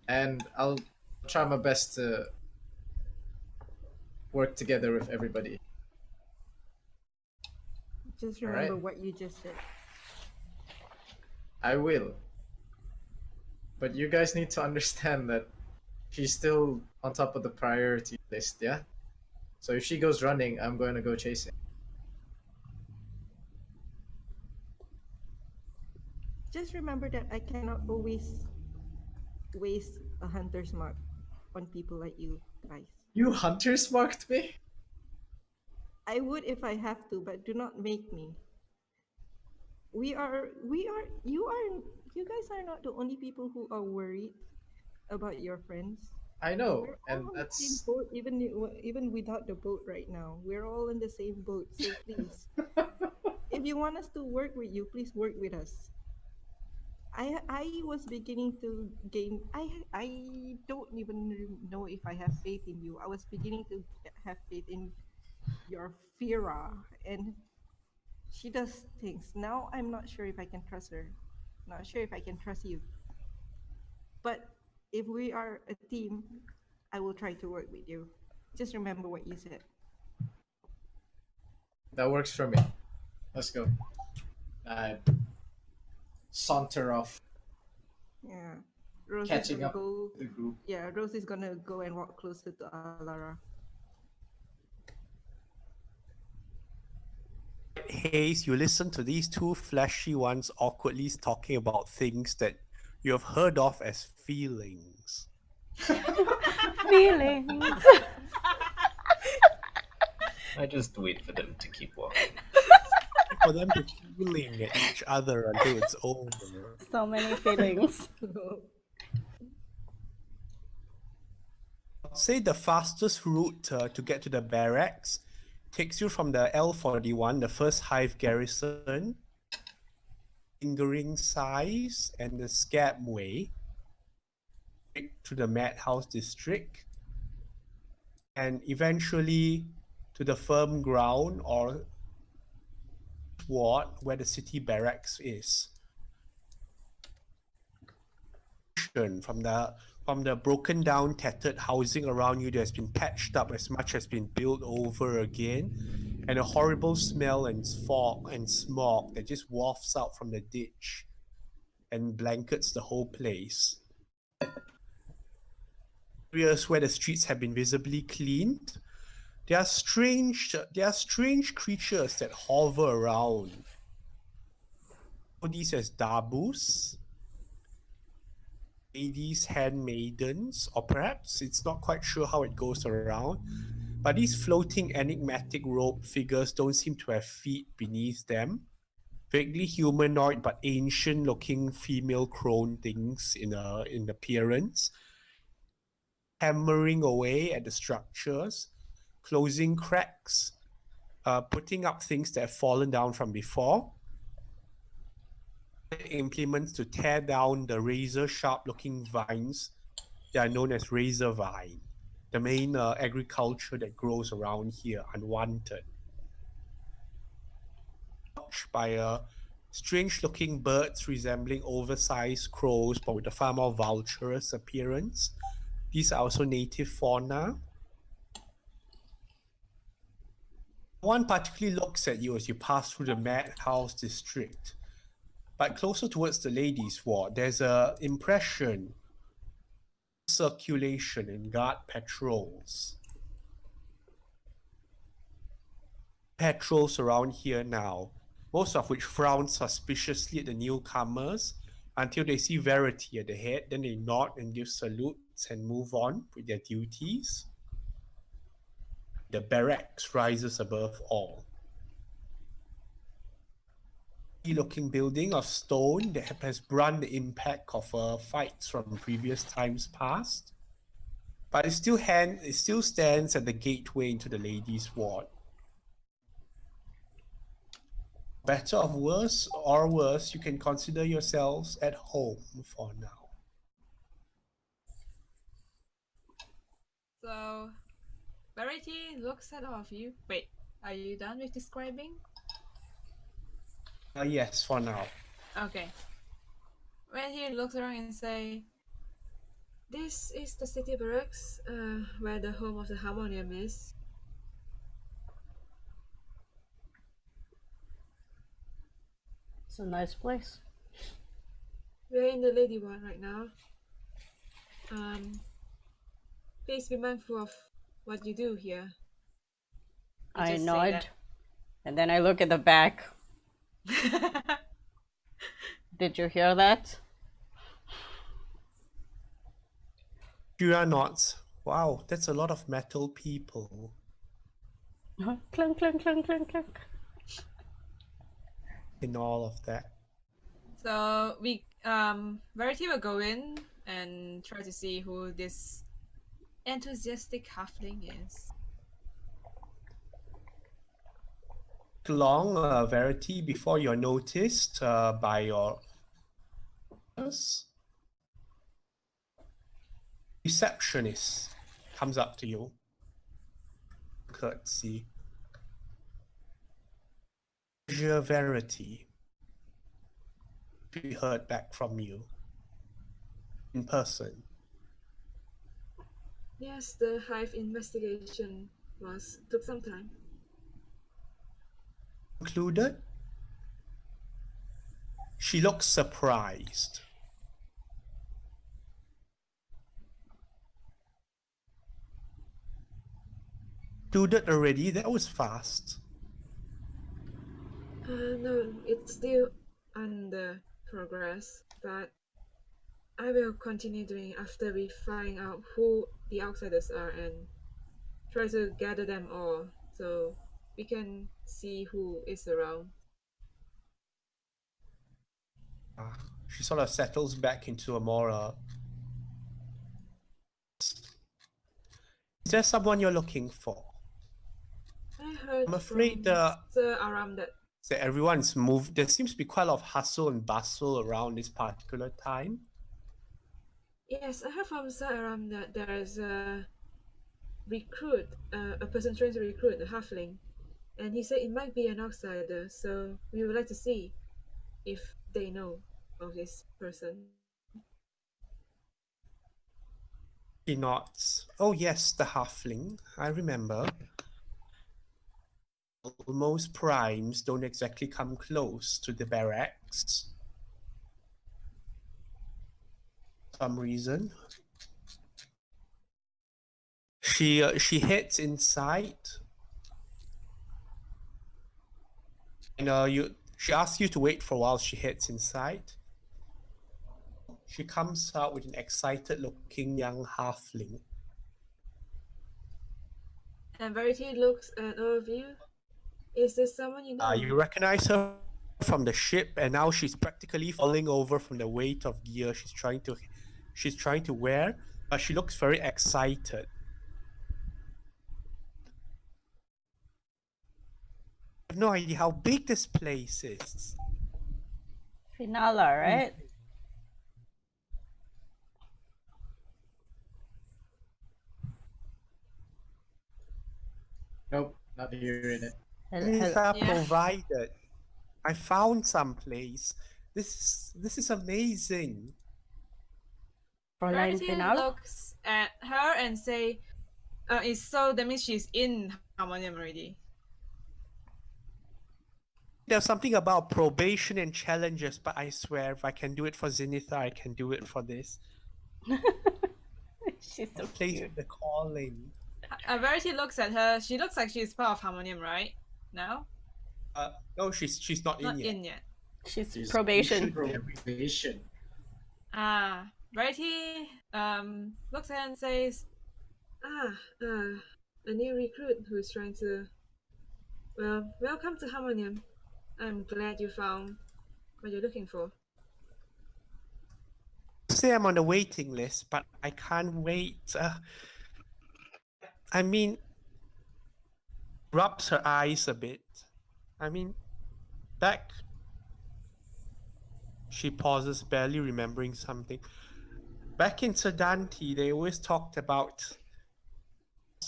and I'll try my best to work together with everybody. Just All remember right, what you just said. I will. But you guys need to understand that she's still on top of the priority list, yeah? So if she goes running, I'm going to go chasing. Just remember that I cannot always waste a hunter's mark on people like you guys. You hunters marked me? I would if I have to, but do not make me. You guys are not the only people who are worried about your friends. I know, We're all and on the same that's. boat, even without the boat right now. We're all in the same boat. So please, if you want us to work with you, please work with us. I was beginning to gain. I don't even know if I have faith in you. I was beginning to have faith in your Fira, and she does things. Now I'm not sure if I can trust her. Not sure if I can trust you. But if we are a team, I will try to work with you. Just remember what you said. That works for me. Let's go. I saunter off, Yeah. Rose is catching gonna up go. with the group. Yeah, Rose is gonna go and walk closer to Alara. Hayes, you listen to these two fleshy ones awkwardly talking about things that you have heard of as feelings. Feelings. I just wait for them to keep walking. For them to feeling at each other until it's over. So many feelings. Say the fastest route to get to the barracks takes you from the L41, the first hive garrison, lingering size, and the Scab Way to the Madhouse district, and eventually to the firm ground or ward where the city barracks is. From the broken down, tattered housing around you that has been patched up as much as been built over again, and a horrible smell and fog and smog that just wafts out from the ditch and blankets the whole place. Areas where the streets have been visibly cleaned, there are strange creatures that hover around. These as dabus, ladies, handmaidens, or perhaps it's not quite sure how it goes around, but these floating enigmatic robed figures don't seem to have feet beneath them. Vaguely humanoid but ancient looking female crone things in appearance, hammering away at the structures, closing cracks, putting up things that have fallen down from before, implements to tear down the razor sharp looking vines that are known as razor vine, the main agriculture that grows around here unwanted. Watched by strange looking birds resembling oversized crows but with a far more vulturous appearance. These are also native fauna. One particularly looks at you as you pass through the Madhouse district. But closer towards the ladies' ward, there's an impression circulation and guard patrols. Patrols around here now, most of which frown suspiciously at the newcomers until they see Verity at the head. Then they nod and give salutes and move on with their duties. The barracks rises above all. Looking building of stone that has brung the impact of fights from previous times past, but it still stands at the gateway into the ladies' ward. Better or worse, you can consider yourselves at home for now. So, Verity looks at all of you. Wait, are you done with describing? Yes, for now. Okay. Verity looks around and say, "This is the city barracks, where the home of the harmonium is. It's a nice place. We're in the lady ward right now. Please be mindful of what you do here." You I just say nod, and then I look at the back. that. Did you hear that? You are not. Wow, that's a lot of metal people. Clunk, clunk, clunk, clunk, clunk. In all of that. So Verity will go in and try to see who this enthusiastic halfling is. Long Verity before you're noticed by your receptionist comes up to you. Curtsy. Dear Verity. She heard back from you. In person. Yes, the hive investigation took some time. Concluded? She looks surprised. Concluded already? That was fast. No, it's still under progress, but I will continue doing after we find out who the outsiders are and try to gather them all so we can see who is around. She sort of settles back into a more Is there someone you're looking for? I heard I'm afraid from Sir Aram that everyone's moved. There seems to be quite a lot of hustle and bustle around this particular time. yes, I heard from Sir Aram that there is a recruit, a person trying to recruit a halfling, and he said it might be an outsider. So we would like to see if they know of this person. He nods. Oh yes, the halfling. I remember. Most primes don't exactly come close to the barracks. For some reason. She heads inside. And she asks you to wait for a while. She heads inside. She comes out with an excited-looking young halfling. And Verity looks at all of you. Is this someone you know? You recognize her from the ship, and now she's practically falling over from the weight of gear she's trying to wear. But she looks very excited. I have no idea how big this place is. Finala, right? Nope, not hearing it. Things are Yeah. provided. I found some place. This is amazing. Fräulein Verity Finala? looks at her and say, so that means she's in Harmonium already. There's something about probation and challenges, but I swear if I can do it for Zenitha, I can do it for this. She's so Place cute. with the calling. Verity looks at her. She looks like she's part of Harmonium, right? Now? No, she's not Not in yet. in yet. She's probation. Probation. Verity looks at her and says, a new recruit who is trying to. Well, welcome to Harmonium. I'm glad you found what you're looking for. Say I'm on the waiting list, but I can't wait. I mean, rubs her eyes a bit. I mean, back. She pauses, barely remembering something. Back in Sedanti, they always talked about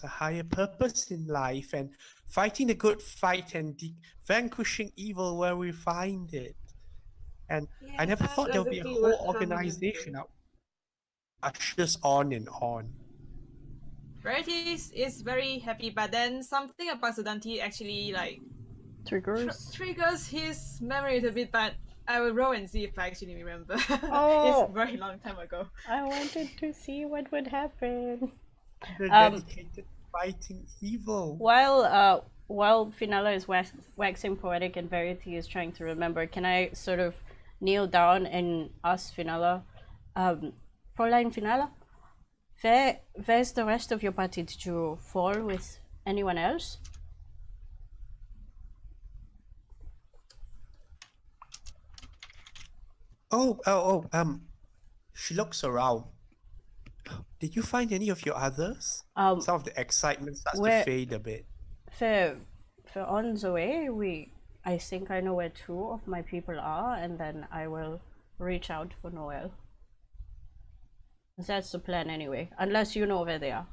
a higher purpose in life and fighting the good fight and vanquishing evil where we find it. And I Yes, never that's thought there would be a exactly whole what harmony organization means. out ushers on and on. Verity is very happy, but then something about Sudanti actually like Triggers. triggers his memory a bit. But I will roll and see if I actually remember. It's Oh. a very long time ago. I wanted to see what would happen. They're Um, dedicated to fighting evil. While Finella is waxing poetic and Verity is trying to remember, can I sort of kneel down and ask Finella, Fräulein Finella, where's the rest of your party? Did you fall with anyone else? She looks around. Did you find any of your others? Some of the excitement starts to fade a bit. For on the way, I think I know where 2 of my people are, and then I will reach out for Noel. That's the plan anyway, unless you know where they are.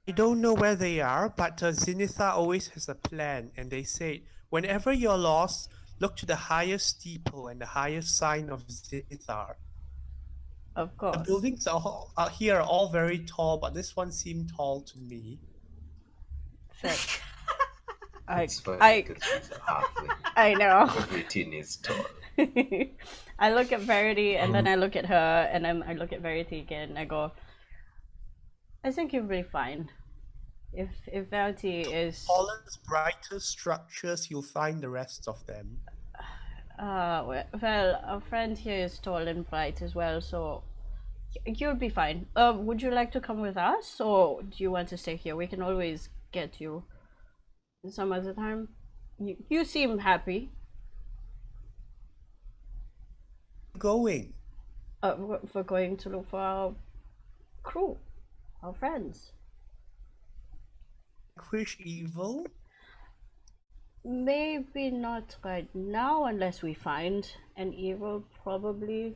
I don't know where they are, but Zenithar always has a plan, and they say whenever you're lost, look to the highest steeple and the highest sign of Zenithar. Of course. The buildings are here are all very tall, but this one seemed tall to me. It's funny because she's a halfling. I know. Every teen is tall. I look at Verity and then I look at her and then I look at Verity again and I go, I think you'll be fine. If Verity is tallest, brightest structures, you'll find the rest of them. well, our friend here is tall and bright as well, so you'll be fine. Would you like to come with us, or do you want to stay here? We can always get you some other time. You seem happy. Going? We're going to look for our crew, our friends. Vanquish evil? Maybe not right now, unless we find an evil, probably.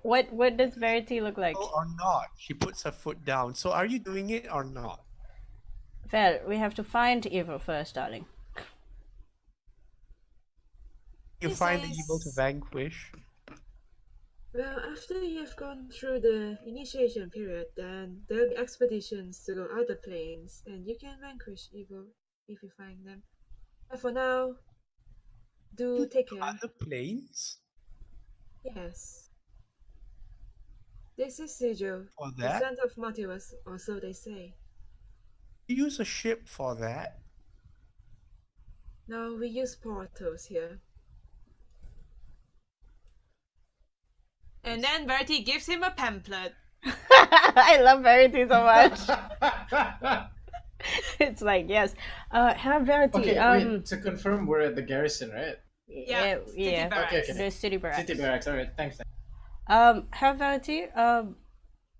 What does Verity look like? Or not? She puts her foot down. So are you doing it or not? Well, we have to find evil first, darling. You find the evil to vanquish? Well, after you've gone through the initiation period, then there'll be expeditions to go other planes, and you can vanquish evil if you find them. But for now, do take care. Other planes? Yes. This is Sijo, For the that? son of Martius, or so they say. You use a ship for that? No, we use portals here. And then Verity gives him a pamphlet. I love Verity so much. It's like, yes. Have Verity. Okay, wait, to confirm, we're at the garrison, right? Yeah. City barracks. Okay. The city barracks. City barracks, alright, thanks. Have Verity.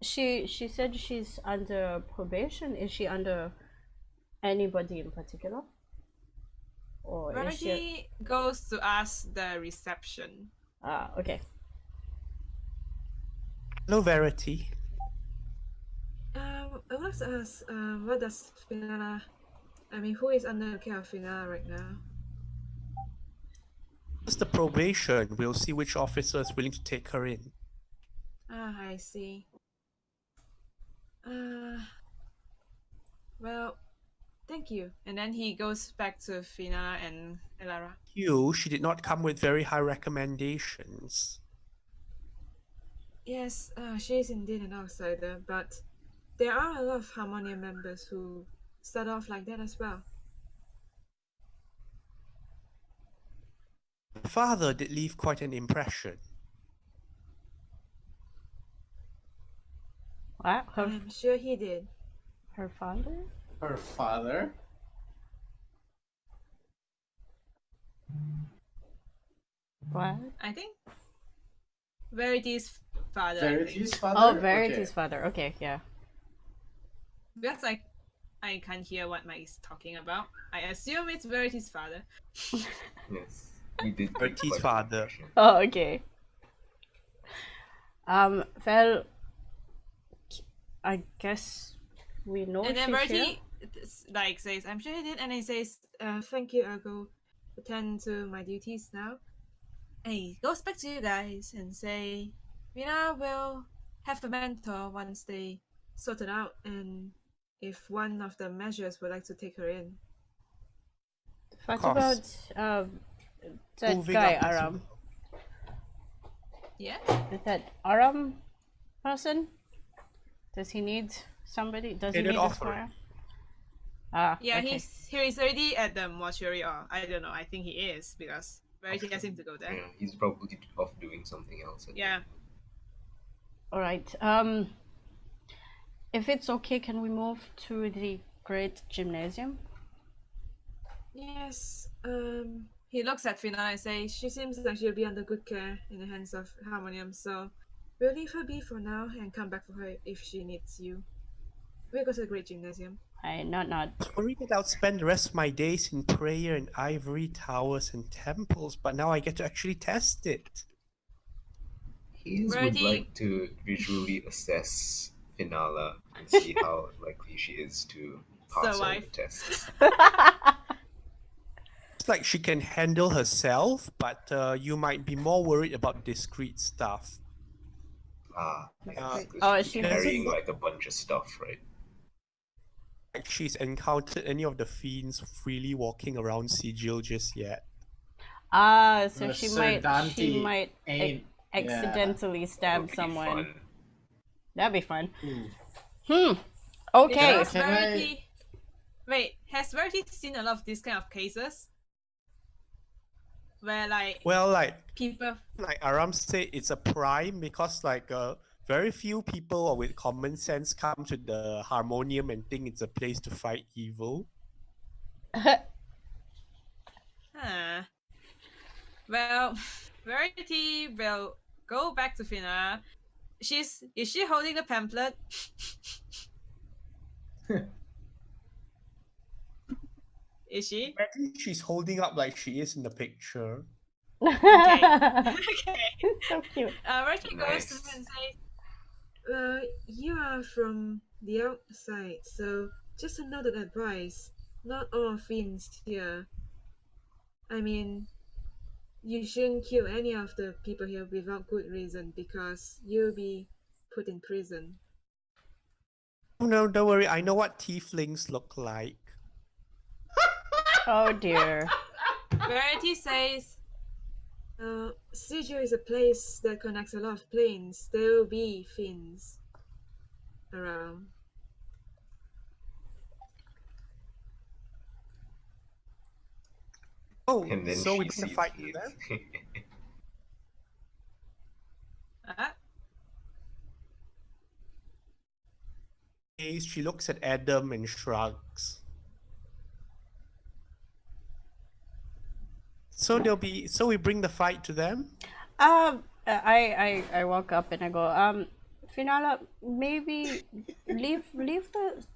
She said she's under probation. Is she under anybody in particular? Or is she? Verity goes to ask the reception. Okay. Hello, Verity. I want to ask, what does Finala... who is under care of Finala right now? It's the probation. We'll see which officer is willing to take her in. I see. Well, thank you. And then he goes back to Fina and Elara. She did not come with very high recommendations. Yes, she is indeed an outsider, but there are a lot of Harmonia members who start off like that as well. Her father did leave quite an impression. What? I'm sure he did. Her father? Her father? What? I think Verity's father. Verity's father? Oh, Verity's father. Okay, yeah. Because I can't hear what Mike is talking about. I assume it's Verity's father. Yes, we did. Verity's father. Oh, okay. Well, I guess we know And then she's here. Verity like says, "I'm sure he did," and he says, Thank you. I'll go attend to my duties now. and he goes back to you guys and say, "Vina will have a mentor once they." Sorted out, and if one of the measures would like to take her in. What course. about that Moving guy up as Aram? Yeah. Is that Aram person? Does he need somebody? Does he They did need a offer it. squire? Ah, Yeah, okay. he's already at the mortuary, or I don't know. I think he is because Verity asked him to go there. Yeah, he's probably off doing something else. I think. Yeah. All right. If it's okay, can we move to the great gymnasium? Yes. He looks at Fina and says, "She seems like she'll be under good care in the hands of Harmonium, so we'll leave her be for now and come back for her if she needs you. We'll go to the Great Gymnasium." I not. I was worried that I'll spend the rest of my days in prayer in ivory towers and temples, but now I get to actually test it. Hayes would Verity- like to visually assess Finala and see how likely she is to pass all the Survive. tests. It's like she can handle herself, but you might be more worried about discreet stuff. Yes, 'cause Oh, she's she carrying hasn't- like a bunch of stuff, right? Like she's encountered any of the fiends freely walking around Sigil just yet. So she Sir might Dante ain't- accidentally stab Would be someone. fun. That'd be fun. Ooh. Okay. Because Can I- Verity. Wait, has Verity seen a lot of these kind of cases? Where like Well, like people. Aram said, it's a prime because very few people with common sense come to the Harmonium and think it's a place to fight evil. Well, Verity will go back to Fina. Is she holding the pamphlet? Is she? I think she's holding up like she is in the picture. Okay. Okay. So cute. Verity goes to Nice. her and says, You are from the outside, so just a note of advice. Not all fiends here. I mean, you shouldn't kill any of the people here without good reason because you'll be put in prison. Oh no, don't worry. I know what tieflings look like. Oh dear. Verity says, Sigil is a place that connects a lot of planes. There will be fiends around. Oh, And then so she we're gonna sees fight Hayes. them? She looks at Adam and shrugs. So we bring the fight to them? I walk up and I go, Finala, maybe leave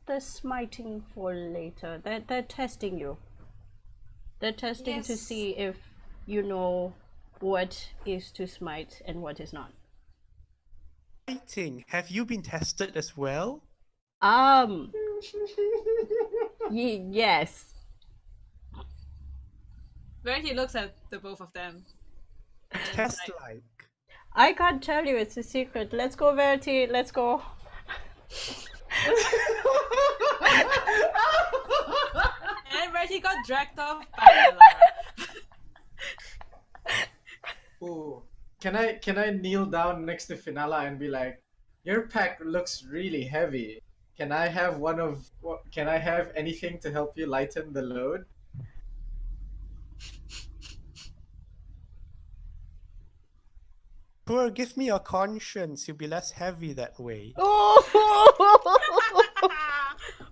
the smiting for later. They're testing you. They're testing to Yes. see if you know what is to smite and what is not. Fighting. Have you been tested as well? Yes. Verity looks at the both of them. Test like. I can't tell you, it's a secret. Let's go, Verity, let's go. And Verity got dragged off by Lara. Ooh. Can I kneel down next to Finala and be like, your pack looks really heavy. Can I have anything to help you lighten the load? Sure, give me your conscience. You'll be less heavy that way. Oh,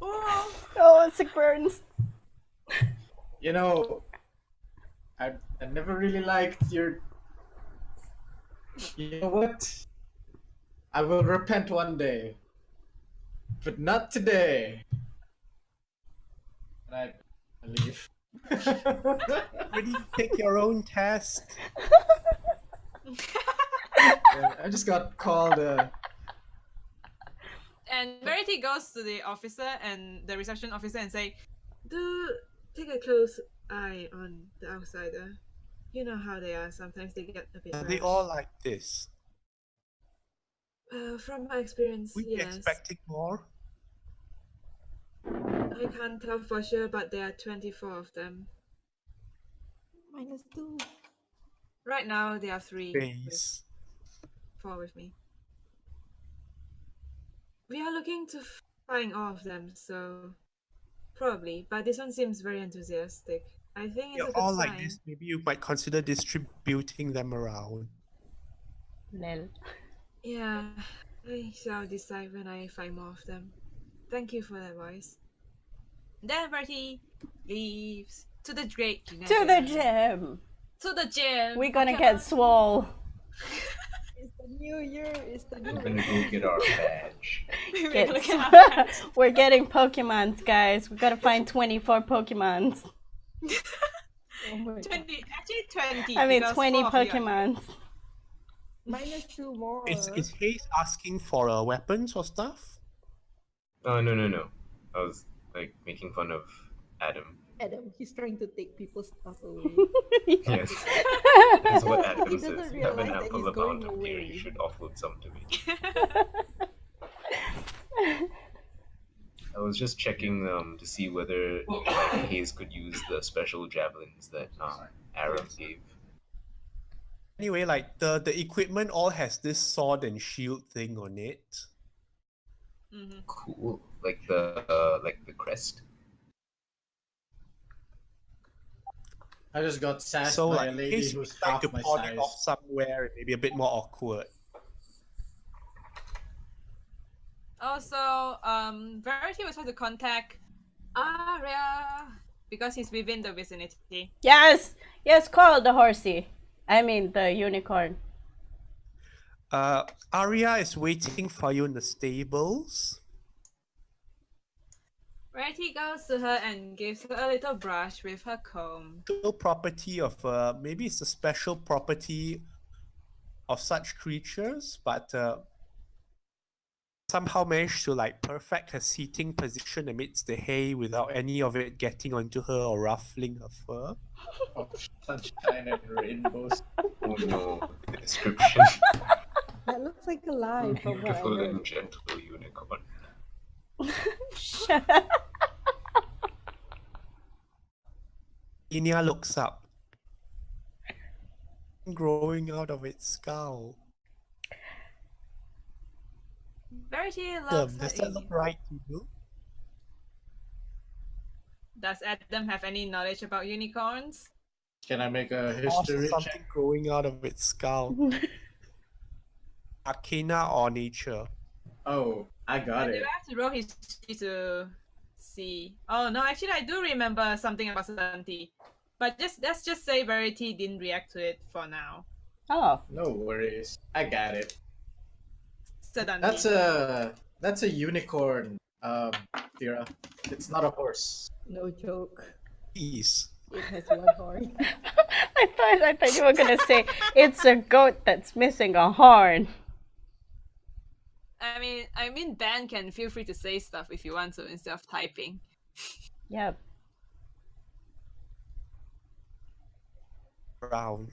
Oh, oh, sick burns. You know, I never really liked your. You know what? I will repent one day, but not today. And I leave. Ready to take your own test? I just got called. And Verity goes to the officer and the reception officer and say, Do take a close eye on the outsider. You know how they are. Sometimes they get a bit Are rash. they all like this? From my experience, We be yes. expecting more. I can't tell for sure, but there are 24 of them. -2. right now there are 3. Face. 4 with me. We are looking to find all of them, so probably. But this one seems very enthusiastic. I think it's You're a good all sign. like this. Maybe you might consider distributing them around. Lel. Yeah, I shall decide when I find more of them. Thank you for that advice. Then Verity leaves to the great To the gym. To the gym. We're gonna get swole. It's the new year. It's the new We're gonna go get our badge. We're gonna Get get our pants. We're getting Pokemons, guys. We gotta find 24 Pokemons. Oh my god. 20, actually 20. I mean, because 20 4 of you are- Pokemons. -2 more. Is Hayes asking for weapons or stuff? Oh, no. I was like making fun of Adam. Adam, he's trying to take people's stuff away. Yes. That's what Adam He says. doesn't You have an realize that ample he's going amount of gear. away. You should offload some to me. I was just checking to see whether like, Hayes could use the special javelins that Aram gave. Anyway, like the equipment all has this sword and shield thing on it. Mhm. Cool. Like the crest. I just got sassed So by like a lady Hayes who's would like half to my pawn it size. off somewhere, maybe a bit more awkward. Also, Verity was trying to contact Arya because he's within the vicinity. Yes! Yes, call the horsey. I mean, the unicorn. Arya is waiting for you in the stables. Verity goes to her and gives her a little brush with her comb. Special property of maybe it's a special property of such creatures, but somehow managed to like perfect her seating position amidst the hay without any of it getting onto her or ruffling her fur. Of sunshine and rainbows. Oh no, the description. That looks like a lie from what I Beautiful and heard. gentle unicorn. Shut up. Inia looks up, growing out of its skull. Verity looks Does at that look right to you? Does Adam have any knowledge about unicorns? Can I make a Also history something check? growing out of its skull. Arcana or nature? Oh, I got Do it. I have to roll history to see? Oh no, actually I do remember something about certainty. But let's just say Verity didn't react to it for now. Oh. No worries. I got it. Certainty. That's a unicorn, Tira. It's not a horse. No joke. Please. It has one horn. I thought you were gonna say it's a goat that's missing a horn. I mean Ben can feel free to say stuff if you want to instead of typing. Yep. Brown.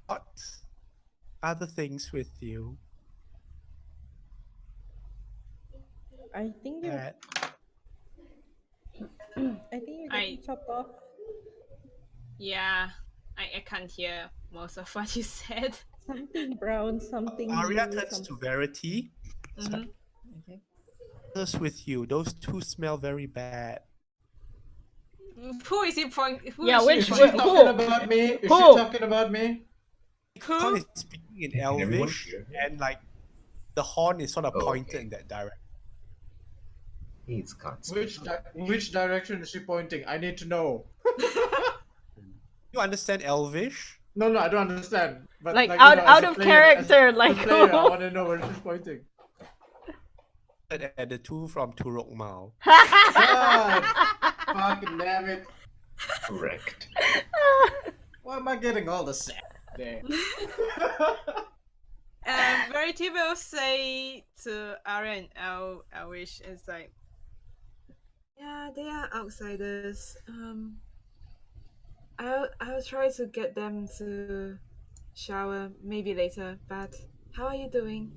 What other things with you? I think you're. That I think you're getting chopped off. Yeah. I can't hear most of what you said. Something brown, something. Arya blue, turns to something. Verity. Mhm. Okay. What's with you? Those two smell very bad. Who is he pointing? Yeah, is which- she Is she Who? talking about me? Is she Who? talking about me? Khan is speaking in Can everyone Elvish, hear her? and like the horn is sort of Oh, pointed okay. in that direction. Hayes can't speak. Which direction is she pointing? I need to know. You understand Elvish? No, I don't understand. But Like, you out- know, out as a of player, character, as a like, player, I want to know where she's pointing. At the two from Turok Mao. God, fucking damn it! Correct. Why am I getting all the set? There. Verity will say to Arya and Elwish, it's like, Yeah, they are outsiders. I'll try to get them to shower maybe later. But how are you doing?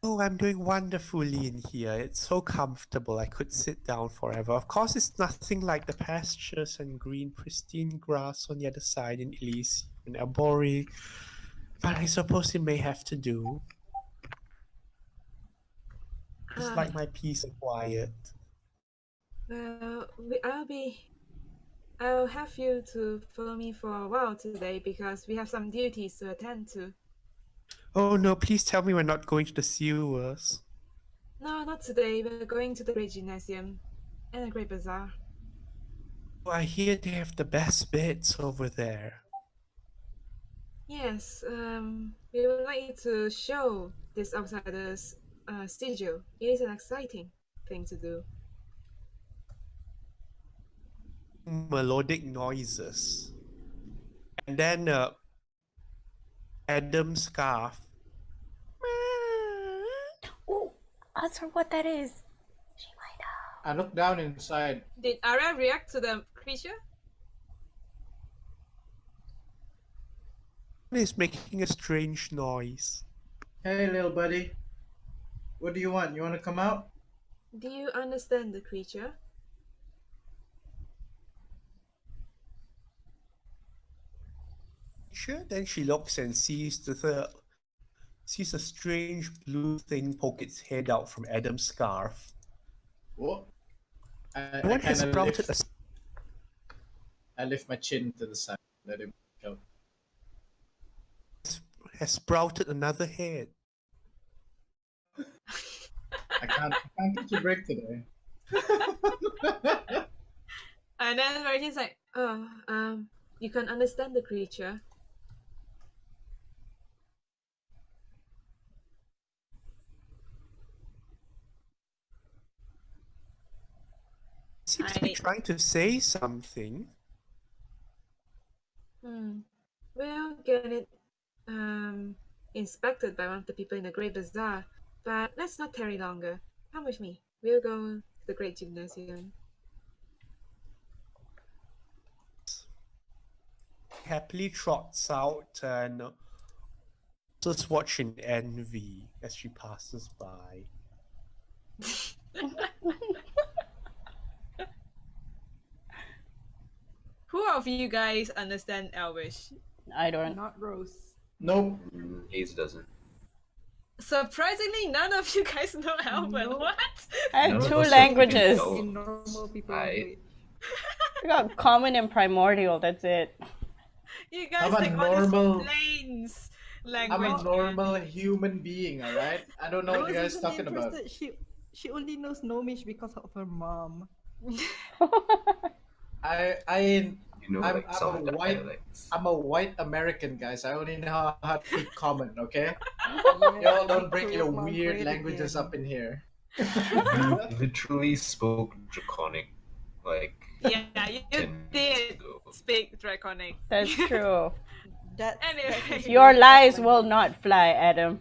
Oh, I'm doing wonderfully in here. It's so comfortable. I could sit down forever. Of course, it's nothing like the pastures and green, pristine grass on the other side in Elysium and Albori, but I suppose it may have to do. Just Ah, like my peace and quiet. well, I'll have you to follow me for a while today because we have some duties to attend to. Oh no, please tell me we're not going to the sewers. No, not today. We're going to the Great Gymnasium and the Great Bazaar. Oh, I hear they have the best bits over there. Yes, we would like you to show this outsiders Sigil. It is an exciting thing to do. Melodic noises. And then Adam's scarf. Oh, ask her what that is. I look down inside. did Arya react to the creature? It's making a strange noise. Hey, little buddy. What do you want? You want to come out? Do you understand the creature? Sure. Then she looks and sees sees a strange blue thing poke its head out from Adam's scarf. What? I One has kind of sprouted lift. I lift my chin to the side. Let him go. has sprouted another head. I can't catch a break today. And then Verity's like, Oh, you can understand the creature. Seems to be trying to say something. We'll get it inspected by one of the people in the Great Bazaar, but let's not tarry longer. Come with me. We'll go to the Great Gymnasium. Happily trots out and just watching envy as she passes by. who of you guys understand Elvish? I don't. Not Rose. Nope. Ace doesn't. Surprisingly, none of you guys know Elven. No. What? I None have of two us are languages. freaking In normal people. I- We got common and primordial, that's it. You guys I'm a take all normal- this plains I'm language. a normal human being, alright? I don't know what you guys Rose isn't talking about. interested. She only knows Gnomish because of her mom. You know, I'm like some a white- dialects. I'm a white American, guys. I only know how to speak common, okay? Yeah, Y'all don't bring Korean your mom weird grade languages again. up in here. You literally spoke Draconic, like Yeah, you 10 minutes did ago. speak Draconic. That's true. Anyway. That's Your really lies like- will not fly, Adam.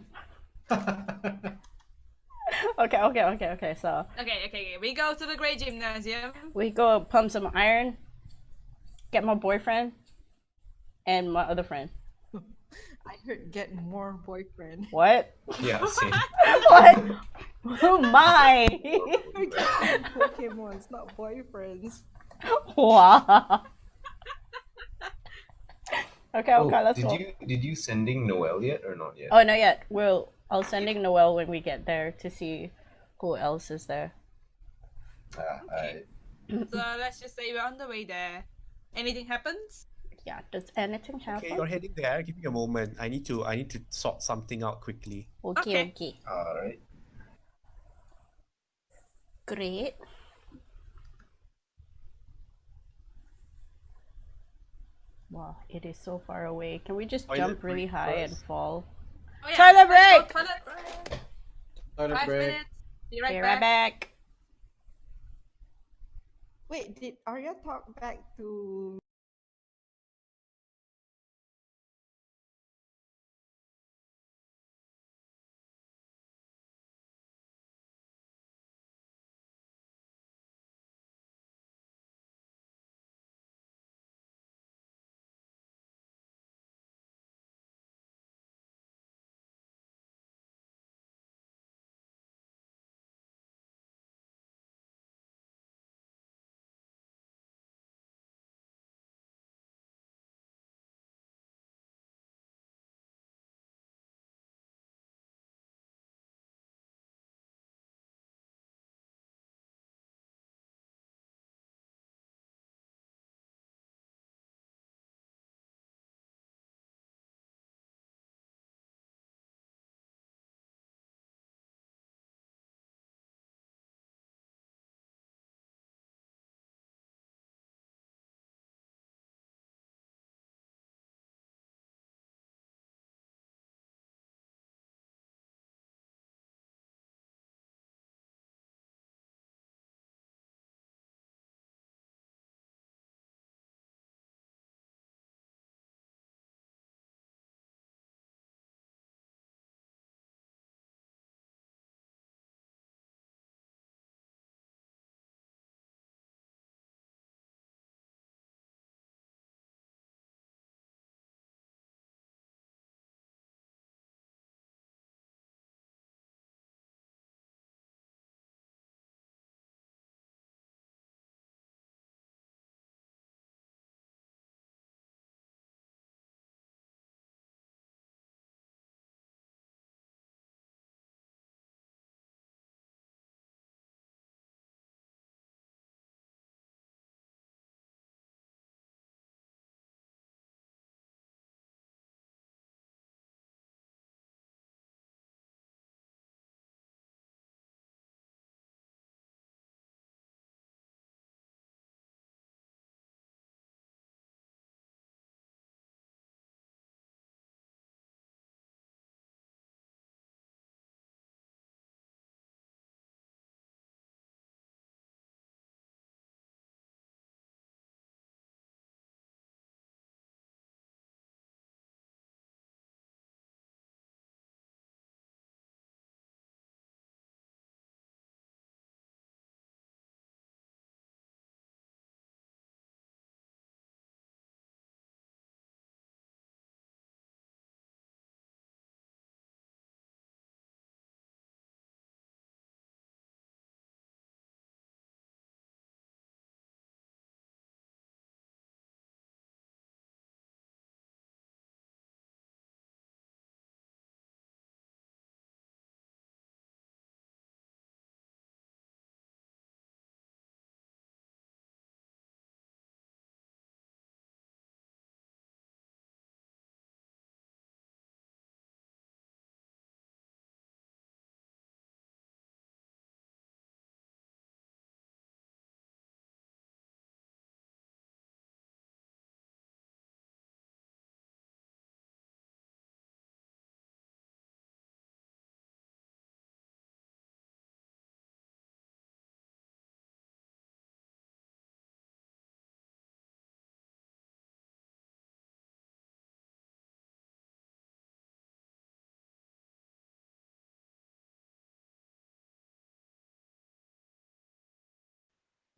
Okay, so Okay. We go to the Great Gymnasium. we go pump some iron, get my boyfriend, and my other friend. I heard get more boyfriend. What? Yeah, same. What? Who am I? We're getting Pokemons, not boyfriends. Wow. Okay, Oh, let's did go. you sending Noel yet or not yet? Oh, not yet. I'll sending Noel when we get there to see who else is there. I So let's just say we're on the way there. Anything happens? Yeah, does anything happen? Okay, you're heading there. Give me a moment. I need to sort something out quickly. Okay. Alright. Great. Wow, it is so far away. Can we just Toilet jump really break high and first. fall? Oh, yeah. Toilet Let's break! go, toilet break! Toilet 5 break. minutes. Be right Be back. right back. Wait, did Arya talk back to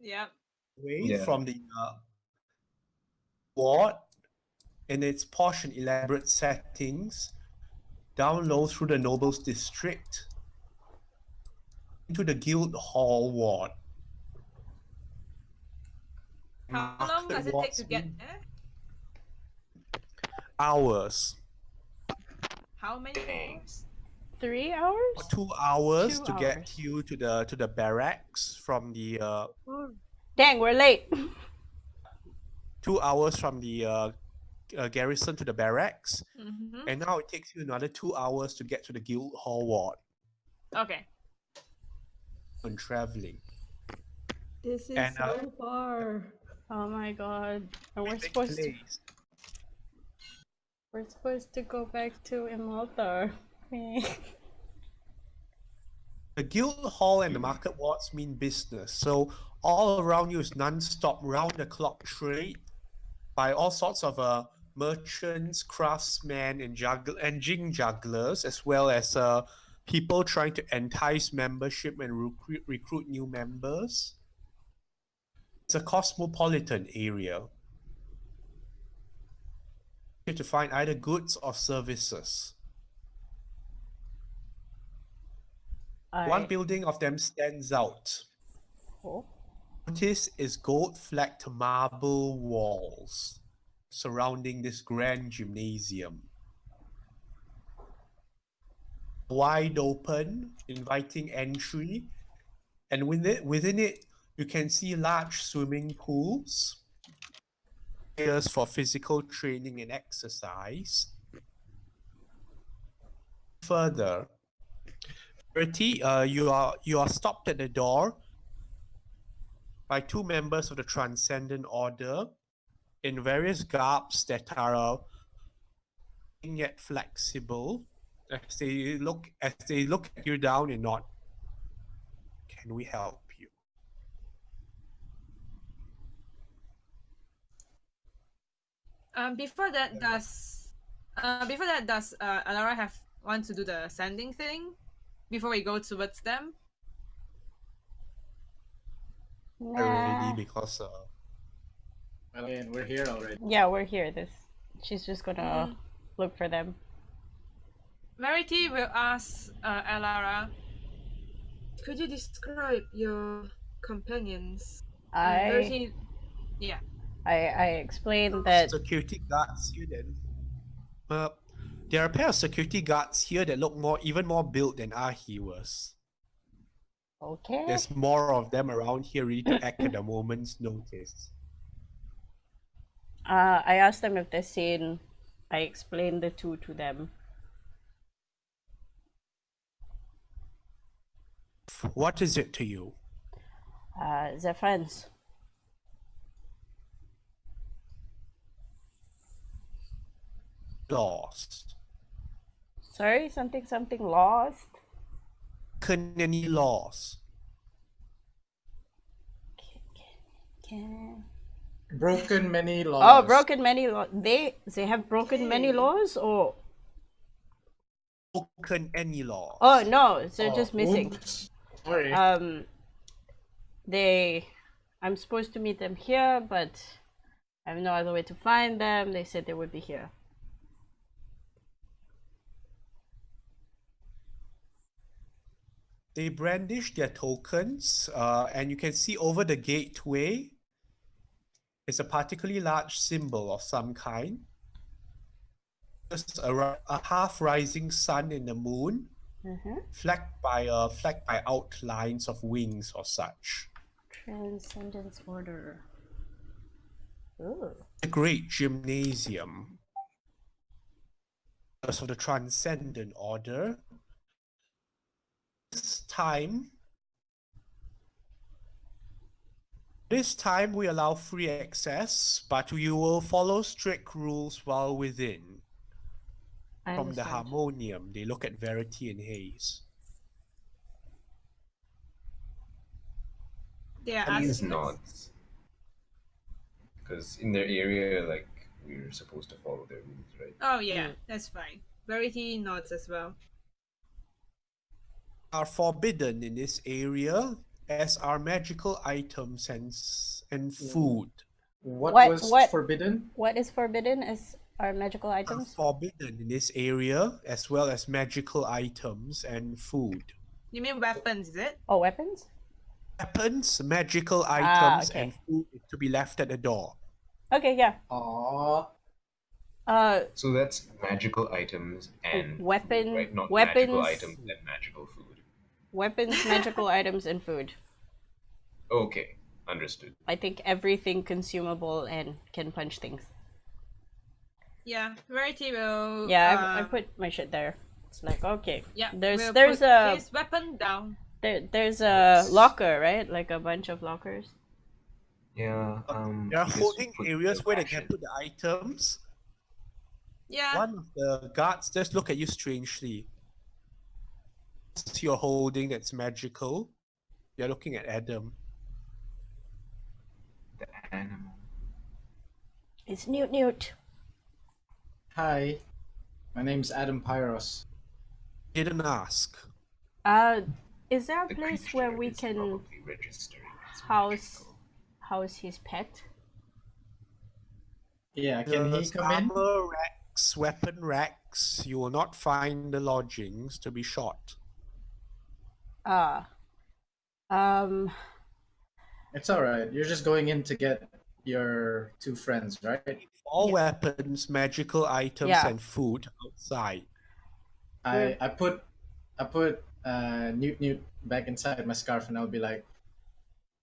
Yeah. away Yeah. from the ward in its posh and elaborate settings, down low through the nobles district, into the guild hall ward. How long does it take to get there? Hours. How many Dang. hours? 3 hours? 2 hours 2 to get hours. you to the barracks from the Dang, we're late. 2 hours from the garrison to the barracks, Mm-hmm. and now it takes you another 2 hours to get to the guild hall ward Okay. when traveling. This is And, so far. Oh my god. And we're Take supposed place. to go back to Imalta. The guild hall and the market wards mean business, so all around you is non-stop round-the-clock trade by all sorts of merchants, craftsmen, and jing jugglers, as well as people trying to entice membership and recruit new members. It's a cosmopolitan area. Here to find either goods or services. One building of them stands out. Oh. Notice is gold-flecked marble walls surrounding this grand gymnasium. Wide open, inviting entry, and within it you can see large swimming pools, areas for physical training and exercise. Further, Verity, you are stopped at the door by 2 members of the Transcendent Order in various garbs that are yet flexible as they look at you down and nod. Can we help you? Before that, does Alara want to do the sending thing before we go towards them? Already, Nah. because Well, again, we're here already. Yeah, we're here. She's just gonna look for them. Verity will ask Alara. Could you describe your companions? Verity, yeah. I explained that security guards here then. There are a pair of security guards here that look even more built than Ahi was. okay. There's more of them around here ready to act at a moment's notice. I asked them if they're seen. I explained the two to them. What is it to you? They're friends. Lost. Sorry, something lost. Can any laws? Broken many laws. Oh, broken many laws. They have broken many laws, or Broken any laws? oh no, they're just missing. Oops. Sorry. I'm supposed to meet them here, but I have no other way to find them. They said they would be here. They brandish their tokens, and you can see over the gateway is a particularly large symbol of some kind. Just a half-rising sun and the moon, flecked by outlines of wings or such. Transcendence Order. Ooh. A great gymnasium. So the Transcendent Order. This time we allow free access, but you will follow strict rules while within. From the harmonium, they look at Verity and Haze. Yeah, Haze nods. Because in their area, like, we're supposed to follow their rules, right? Oh yeah, that's fine. Verity nods as well. Are forbidden in this area as are magical items and food. What What was what forbidden? what is forbidden as our magical Are items? forbidden in this area, as well as magical items and food. You mean weapons, is it? Oh, weapons? Weapons, magical items, Okay. and food is to be left at the door. Okay, yeah. Aww. So that's magical items and Weapon- food, right? Not weapons- magical items and magical food. Weapons, magical items, and food. Okay, understood. I think everything consumable and can punch things. Yeah, Verity will. Yeah, I put my shit there. It's like, okay. Yeah, There's will there's put a his weapon down. there's a locker, right? Like a bunch of lockers. Yeah. There are I guess holding put areas the where they can ration. put the items. Yeah. One of the guards just look at you strangely. What's you're holding that's magical? You're looking at Adam. The animal. It's Newt. Hi, my name's Adam Pyros. Didn't ask. Is there a The place creature where we is can probably registered as house magical. his pet? Yeah, can he There's come in? armor racks, weapon racks. You will not find the lodgings to be shot. It's alright. You're just going in to get your two friends, right? All weapons, magical items, Yeah. and food outside. I put Newt back inside my scarf, and I'll be like,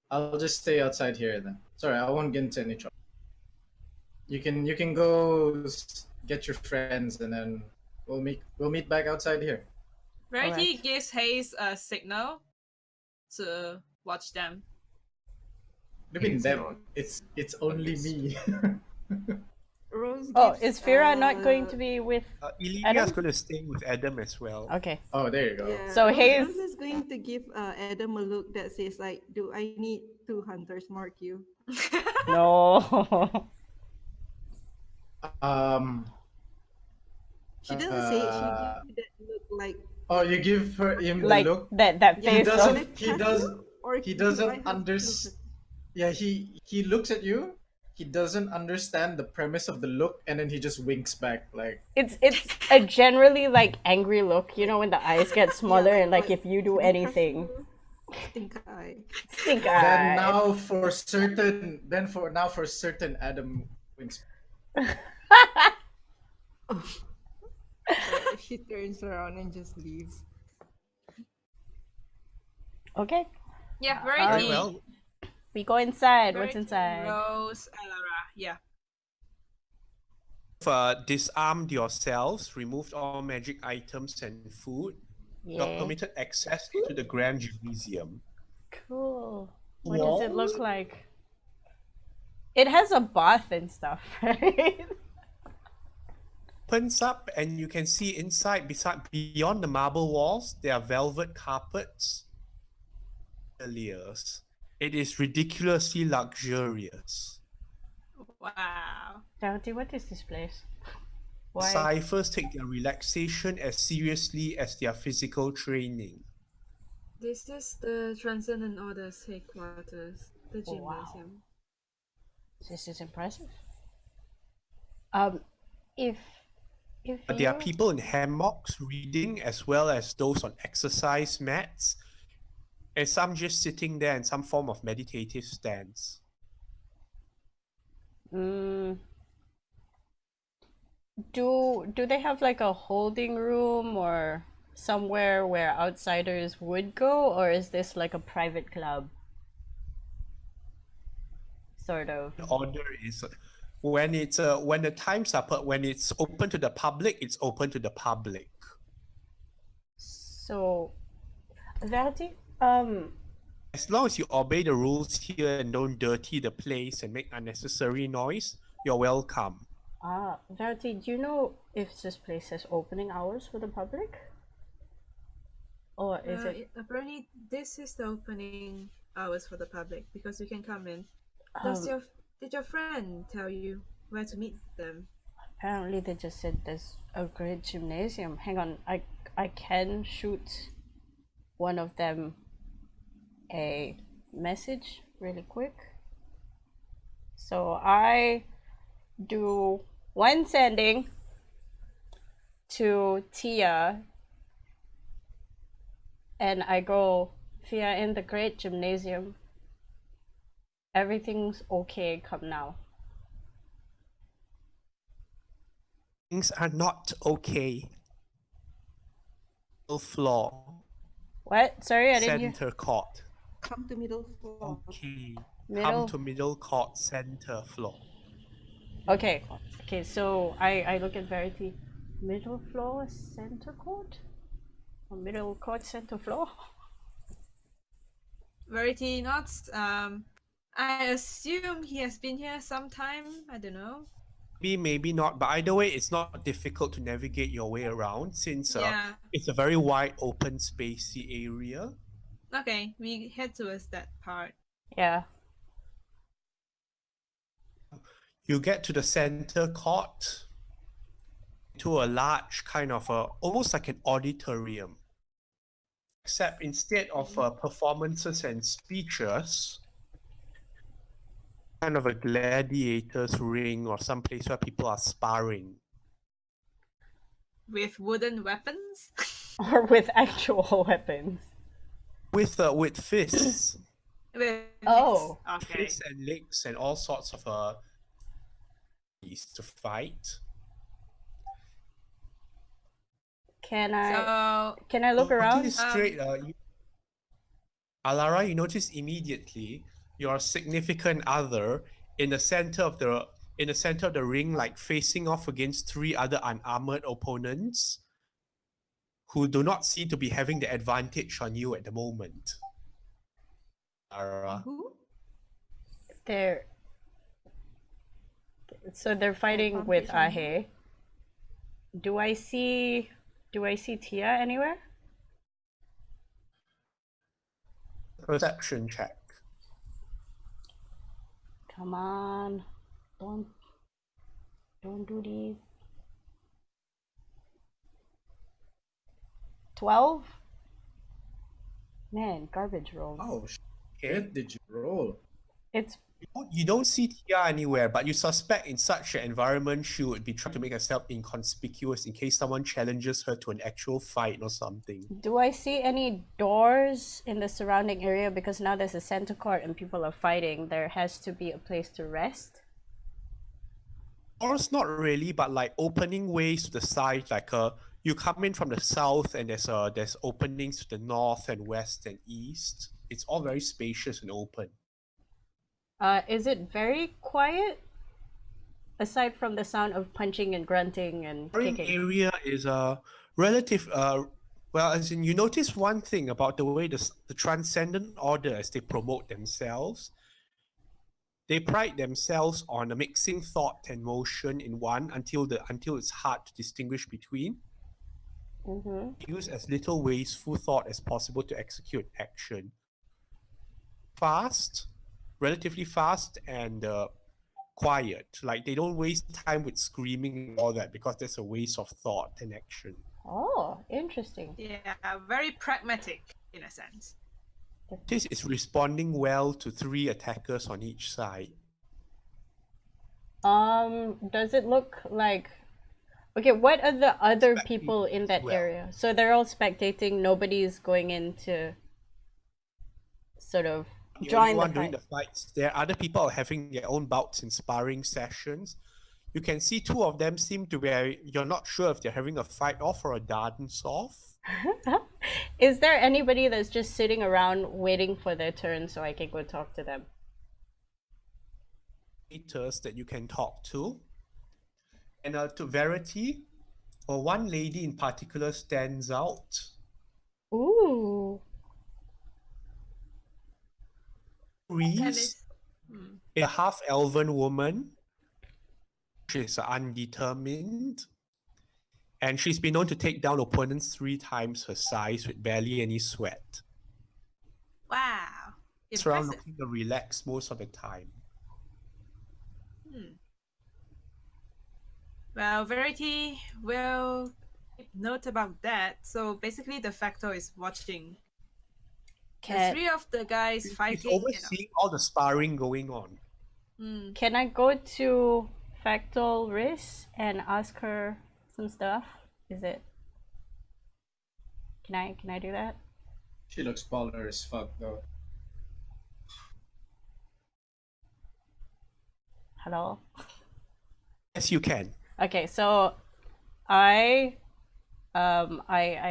I'll just stay outside here then. Sorry, I won't get into any trouble. You can go get your friends, and then we'll meet back outside here. Verity Alright. gives Hayes a signal to watch them. What do you mean It's them? not. It's only me. Rose Oh, gives, is Fira not going to be with? Ilenia's Adam? going to stay with Adam as well. Okay. Oh, there you go. Yeah, So Rose, Hayes- Rose is going to give Adam a look that says like, "Do I need two hunters mark you?" No. She doesn't say it. She gives you that look like. Oh, you give him the like look. that Yeah, face do I doesn't- of he trust does- you, or he do I doesn't have to understand. look Yeah, he looks at you. He doesn't understand the premise of the look, and then he just winks back like. it's a generally like angry look, you know, when the eyes get smaller and like if you do "Do I trust anything. you?" Stink eye. Stink Then eye. now for certain, Adam winks. She turns around and just leaves. Okay. Yeah, Very Verity. well. We go inside. What's Verity, inside? Rose, Elara. Yeah. Disarmed yourselves, removed all magic items and food. You're Yeah. permitted access into the Grand Gymnasium. Cool. What does it look like? It has a bath and stuff, right? Opens up and you can see inside, beyond the marble walls, there are velvet carpets. Chandeliers. It is ridiculously luxurious. Wow. Verity, what is this place? Why? Ciphers take their relaxation as seriously as their physical training. This is the Transcendent Order's headquarters, the Oh, wow. gymnasium. This is impressive. If But there are you- people in hammocks reading, as well as those on exercise mats, and some just sitting there in some form of meditative stance. Do they have like a holding room or somewhere where outsiders would go, or is this like a private club? Sort of. The order is when the times are when it's open to the public, it's open to the public. So, Verity, As long as you obey the rules here and don't dirty the place and make unnecessary noise, you're welcome. Verity, do you know if this place has opening hours for the public? Or is it? Apparently, this is the opening hours for the public because you can come in. Did your friend tell you where to meet them? Apparently, they just said there's a great gymnasium. Hang on, I can shoot one of them a message really quick. So I do one sending to Tia, and I go, Fia, in the great gymnasium. Everything's okay, come now. Things are not okay. Floor. What? Sorry, I didn't hear. Center court. Come to middle floor. Okay. Middle. Come to middle court, center floor. Okay. Okay, so I look at Verity. Middle floor, center court? Or middle court, center floor? Verity nods. I assume he has been here sometime. I don't know. Maybe not, but either way, it's not difficult to navigate your way around since Yeah. it's a very wide, open, spacey area. Okay, we head towards that part. Yeah. You get to the center court, to a large kind of almost like an auditorium. Except instead of performances and speeches, kind of a gladiator's ring or some place where people are sparring. With wooden weapons? Or with actual weapons. With fists. With Oh. Okay. Fists and legs and all sorts of to fight. Can I So look You around? notice straight, Alara, you notice immediately your significant other in the center of the ring, like facing off against three other unarmored opponents who do not seem to be having the advantage on you at the moment. Alara. Who? They're fighting with Advantage on Ahe. Do I see Tia anywhere? Perception check. Come on. Don't do these. 12? Man, garbage rolls. Oh, shit, did you roll? It's You don't see Tia anywhere, but you suspect in such an environment she would be trying to make herself inconspicuous in case someone challenges her to an actual fight or something. Do I see any doors in the surrounding area? Because now there's a center court and people are fighting. There has to be a place to rest. Doors not really, but like opening ways to the side, like you come in from the south and there's openings to the north and west and east. It's all very spacious and open. Is it very quiet? Aside from the sound of punching and grunting and The kicking. area is relative. Well, as in you notice one thing about the way the transcendent order, as they promote themselves, they pride themselves on mixing thought and motion in one until it's hard to distinguish between. Use as little wasteful thought as possible to execute action. Relatively fast and quiet. Like they don't waste time with screaming and all that because that's a waste of thought and action. Oh, interesting. yeah, very pragmatic in a sense. This is responding well to 3 attackers on each side. Does it look like... Okay, what are the other people in that well. area? So they're all spectating, nobody's going in to sort of The join only the one doing fight. the fights. There are other people having their own bouts in sparring sessions. You can see 2 of them seem to be, you're not sure if they're having a fight off or a dance off. Is there anybody that's just sitting around waiting for their turn so I can go talk to them? That you can talk to. And to Verity, one lady in particular stands out. Ooh. Reese, a half-elven woman. She's undetermined. And she's been known to take down opponents 3 times her size with barely any sweat. Wow. It's around Impressive. looking relaxed most of the time. Well, Verity will take note about that. So basically the factor is watching The three of the guys He's fighting. overseeing all the sparring going on. Can I go to Factal Riz and ask her some stuff? Is it? Can I do that? She looks baller as fuck though. Hello. Yes, you can. Okay, so I boop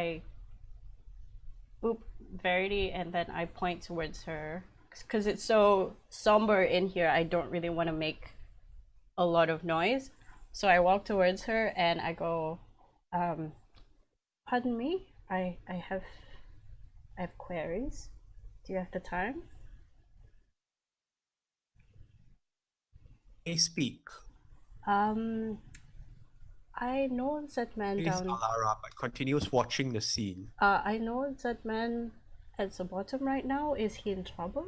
Verity and then I point towards her because it's so somber in here. I don't really want to make a lot of noise, so I walk towards her and I go, pardon me, I have queries. Do you have the time? May speak. I know that man Please, down. Alara, but continues watching the scene. I know that man at the bottom right now. Is he in trouble?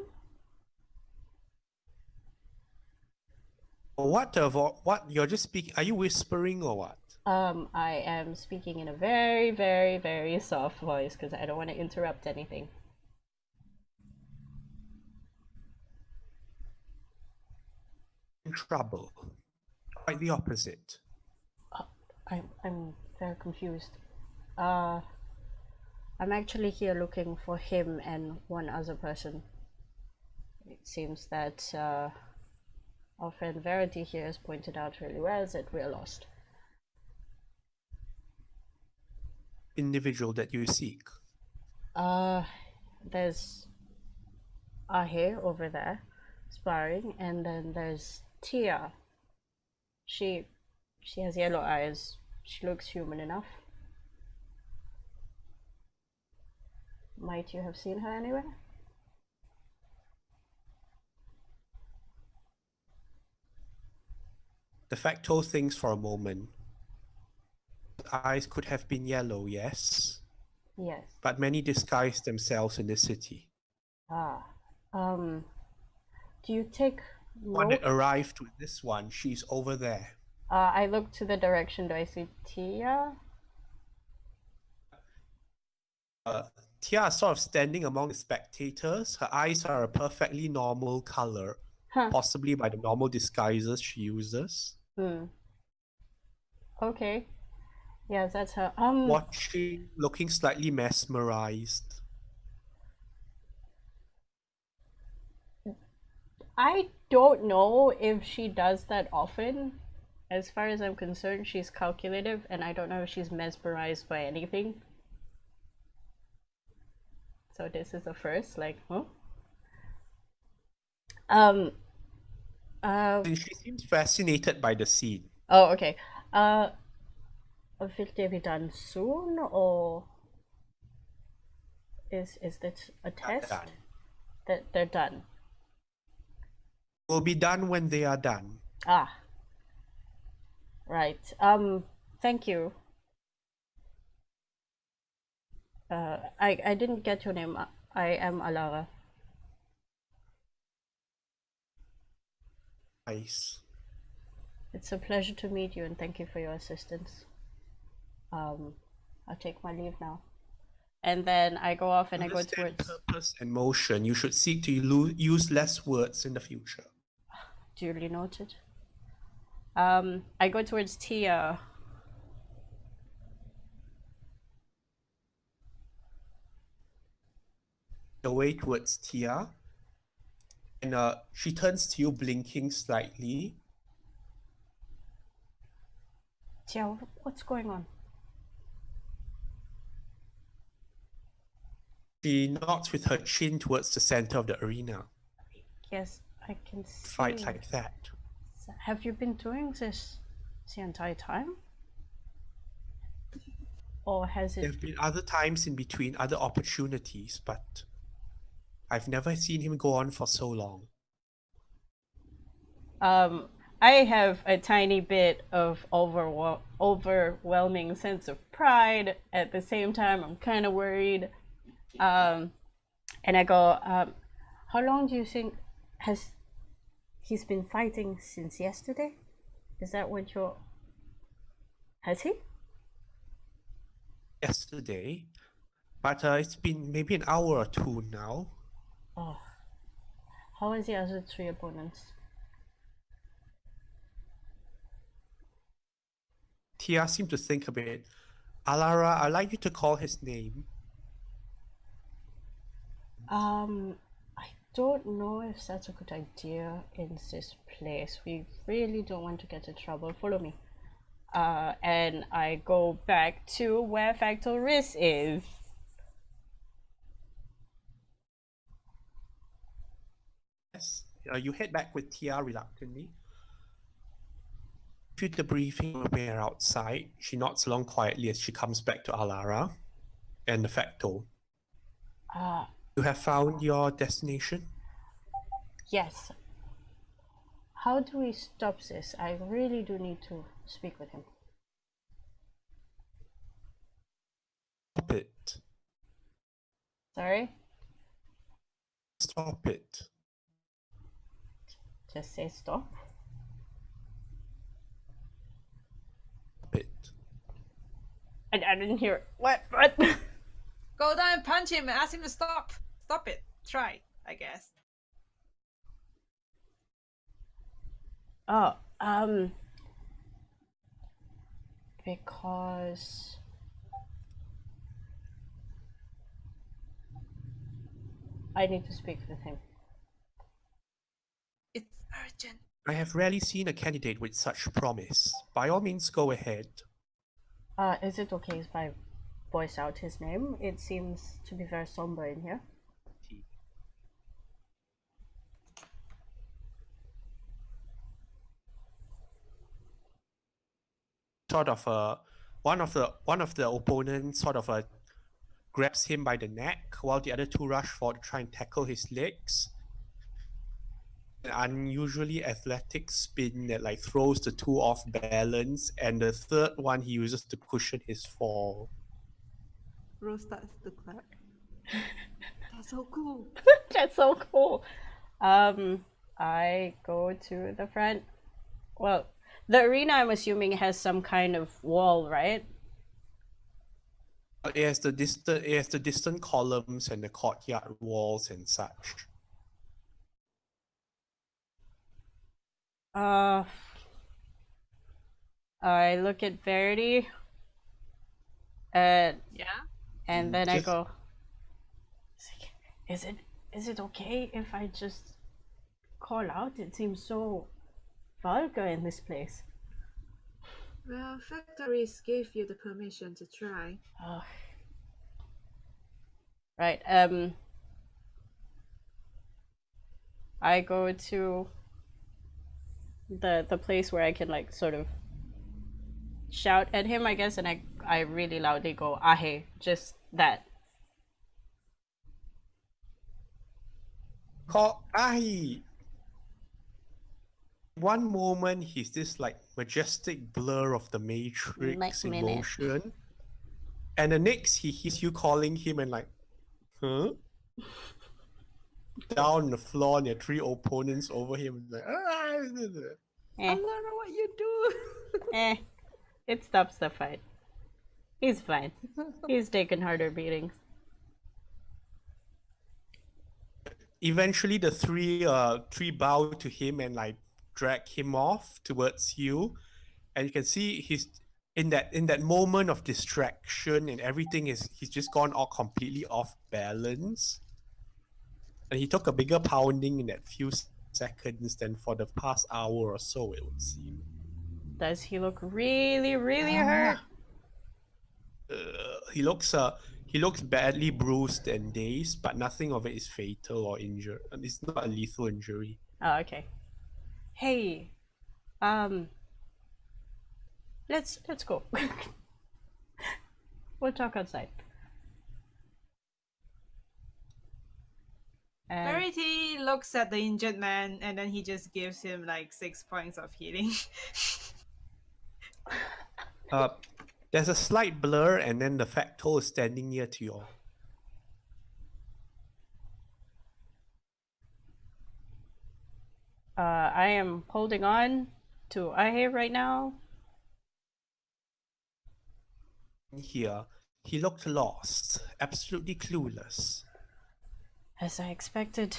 What you're just speaking? Are you whispering or what? I am speaking in a very, very, very soft voice because I don't want to interrupt anything. In trouble. Quite the opposite. I'm very confused. I'm actually here looking for him and one other person. It seems that our friend Verity here has pointed out really well that we're lost. Individual that you seek. There's Ahe over there sparring, and then there's Tia. She has yellow eyes. She looks human enough. Might you have seen her anywhere? The Facto thinks for a moment. Eyes could have been yellow, yes. Yes. But many disguise themselves in the city. Do you take One note? that arrived with this one, she's over there. I look to the direction. Do I see Tia? Tia is sort of standing among the spectators. Her eyes are a perfectly normal color, Huh. possibly by the normal disguises she uses. Okay. Yeah, that's her. Watching, looking slightly mesmerized. I don't know if she does that often. As far as I'm concerned, she's calculative, and I don't know if she's mesmerized by anything. So this is the first, like, huh? She seems fascinated by the scene. Oh, okay. Will they be done soon, or is this a test? Done. That they're done. Will be done when they are done. Ah. Right. Thank you. I didn't get your name. I am Alara. Nice. It's a pleasure to meet you, and thank you for your assistance. I'll take my leave now. And then I go off and I go Understand towards... purpose and motion. You should seek to use less words in the future. Duly noted. I go towards Tia. Away towards Tia. And she turns to you, blinking slightly. Tia, what's going on? She nods with her chin towards the center of the arena. Yes, I can see. Fight like that. Have you been doing this the entire time? Or has There it... have been other times in between, other opportunities, but I've never seen him go on for so long. I have a tiny bit of overwhelming sense of pride. At the same time, I'm kind of worried. And I go, how long do you think he's been fighting since yesterday? Is that what you're... Has he? Yesterday, But it's been maybe an hour or two now. Oh. How is the other 3 opponents? Tia seemed to think a bit. Alara, I'd like you to call his name. I don't know if that's a good idea in this place. We really don't want to get in trouble. Follow me. And I go back to where Factoris is. Yes. You head back with Tia reluctantly. After the briefing, we are outside. She nods along quietly as she comes back to Alara and the Facto. You have found your destination? Yes. How do we stop this? I really do need to speak with him. Stop it. Sorry? Stop it. Just say stop. Stop it. I didn't hear. What? Go down and punch him and ask him to stop. Stop it. Try, I guess. Oh, because I need to speak with him. It's urgent. I have rarely seen a candidate with such promise. By all means, go ahead. Is it okay if I voice out his name? It seems to be very somber in here. Sort of one of the opponents sort of grabs him by the neck while the other two rush forward to try and tackle his legs. An unusually athletic spin that like throws the two off balance, and the third one he uses to cushion his fall. Rose starts to clap. That's so cool. That's so cool. I go to the front. Well, the arena, I'm assuming, has some kind of wall, right? It has the distant columns and the courtyard walls and such. I look at Verity. Yeah? And then I go, is it okay if I just call out? It seems so vulgar in this place. Well, factories gave you the permission to try. Right, I go to the place where I can like sort of shout at him, I guess, and I really loudly go, Ahe, just that. Call Ahi. One moment he's this like majestic blur of the Matrix in motion, and the next he hears you calling him and like, huh? Down on the floor and your three opponents over him like, I don't know what you do. It stops the fight. He's fine. He's taken harder beatings. Eventually the three bow to him and like drag him off towards you, and you can see he's in that moment of distraction and everything he's just gone all completely off balance, and he took a bigger pounding in that few seconds than for the past hour or so, it would seem. Does he look really, really hurt? He looks badly bruised and dazed, but nothing of it is fatal or injured. It's not a lethal injury. Oh, okay. Hey, let's go. We'll talk outside. Verity looks at the injured man and then he just gives him like 6 points of healing. There's a slight blur, and then the Facto is standing near to you all. I am holding on to Ahe right now. Here, He looked lost, absolutely clueless. As I expected.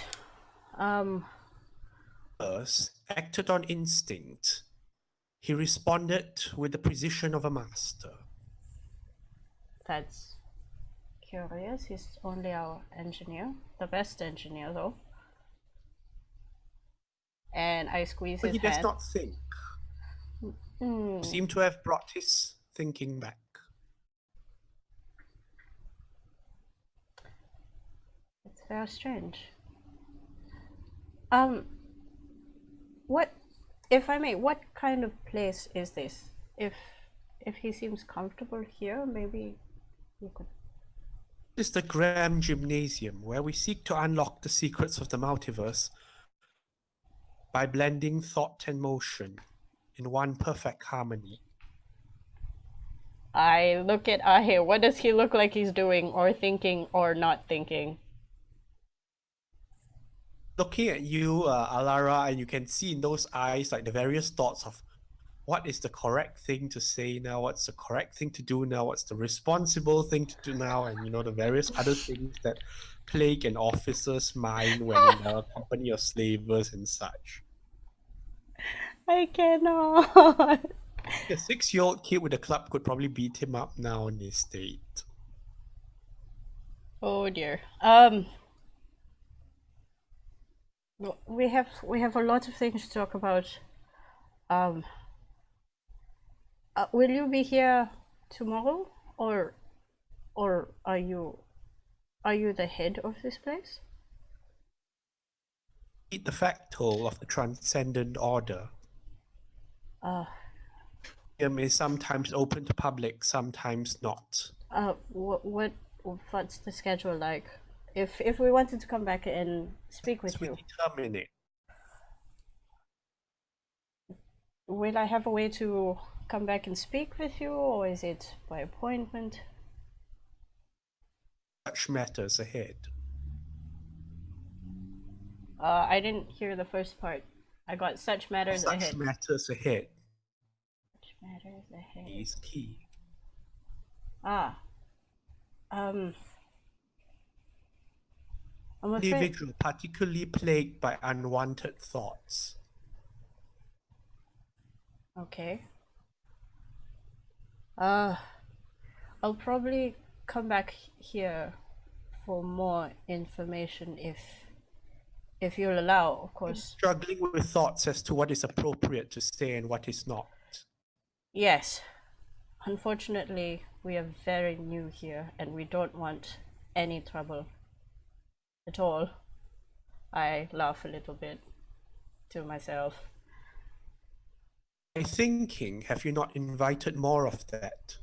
First, acted on instinct. He responded with the precision of a master. That's curious. He's only our engineer. The best engineer, though. And I squeeze But his he does hand. not think. Seem to have brought his thinking back. It's very strange. What, if I may, what kind of place is this? If he seems comfortable here, maybe you could. This is the Graham Gymnasium, where we seek to unlock the secrets of the multiverse by blending thought and motion in one perfect harmony. I look at Ahe. What does he look like he's doing, or thinking, or not thinking? Looking at you, Alara, and you can see in those eyes like the various thoughts of what is the correct thing to say now, what's the correct thing to do now, what's the responsible thing to do now, and the various other things that plague an officer's mind when in a company of slavers and such. I cannot. A 6-year-old kid with a club could probably beat him up now in his state. Oh dear. We have a lot of things to talk about. Will you be here tomorrow, or are you the head of this place? Eat the facto of the transcendent order. Museum is sometimes open to public, sometimes not. What's the schedule like? If we wanted to come back and speak with you, Determine it. will I have a way to come back and speak with you, or is it by appointment? Such matters ahead. I didn't hear the first part. I got such matters Such ahead. matters ahead Such matters ahead. is key. I'm afraid. Individual particularly plagued by unwanted thoughts. Okay. I'll probably come back here for more information if you'll allow, of course. Struggling with thoughts as to what is appropriate to say and what is not. Yes. Unfortunately, we are very new here and we don't want any trouble at all. I laugh a little bit to myself. By thinking, have you not invited more of that?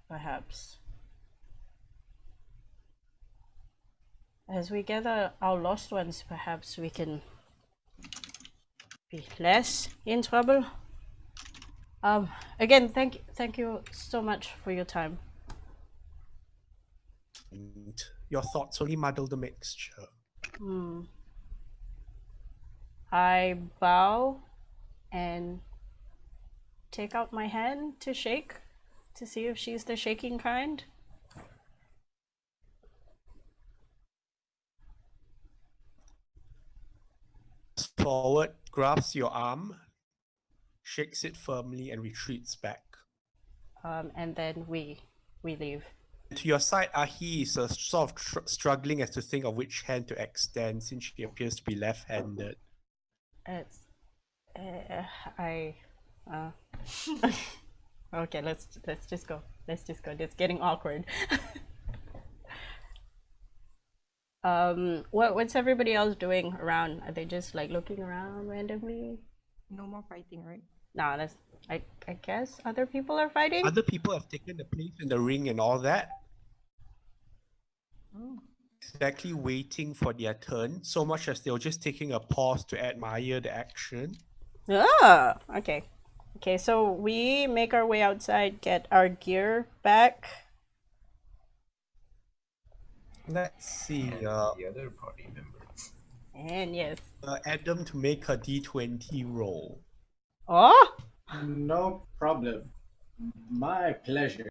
Perhaps. As we gather our lost ones, perhaps we can be less in trouble. Again, thank you so much for your time. And your thoughts only muddle the mixture. I bow and take out my hand to shake to see if she's the shaking kind. Forward, grabs your arm, shakes it firmly, and retreats back. And then we leave. To your side, Ahi is sort of struggling as to think of which hand to extend since she appears to be left-handed. It's okay, let's just go. It's getting awkward. What's everybody else doing around? Are they just like looking around randomly? No more fighting, right? No, that's I guess other people are fighting. Other people have taken the place in the ring and all that. Oh. Exactly waiting for their turn, so much as they were just taking a pause to admire the action. Ah, okay. Okay, so we make our way outside, get our gear back. Let's see. The other party members. And yes. Adam to make a D20 roll. Oh! No problem. My pleasure.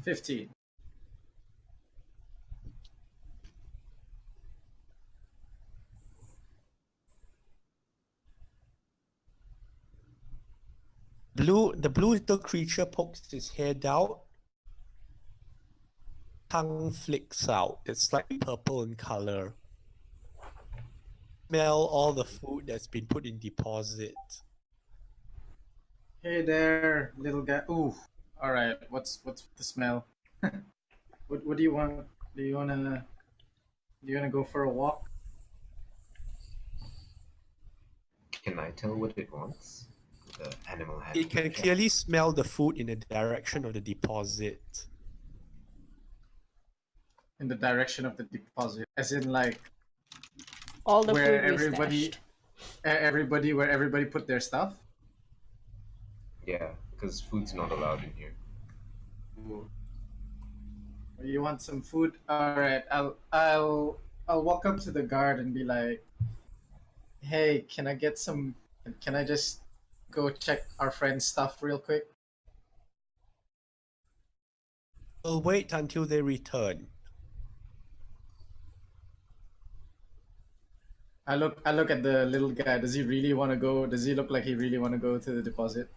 15. The blue little creature pokes his head out. Tongue flicks out. It's slightly purple in color. Smell all the food that's been put in deposit. Hey there, little guy. Ooh. All right. What's the smell? What do you want? Do you wanna go for a walk? Can I tell what it wants? The animal It handling can check. clearly smell the food in the direction of the deposit. In the direction of the deposit, as in like All the where food we everybody, stashed. where everybody put their stuff. Yeah, because food's not allowed in here. Ooh. You want some food? All right. I'll walk up to the guard and be like, "Hey, can I get some? Can I just go check our friend's stuff real quick?" We'll wait until they return. I look at the little guy. Does he really want to go? Does he look like he really want to go to the deposit?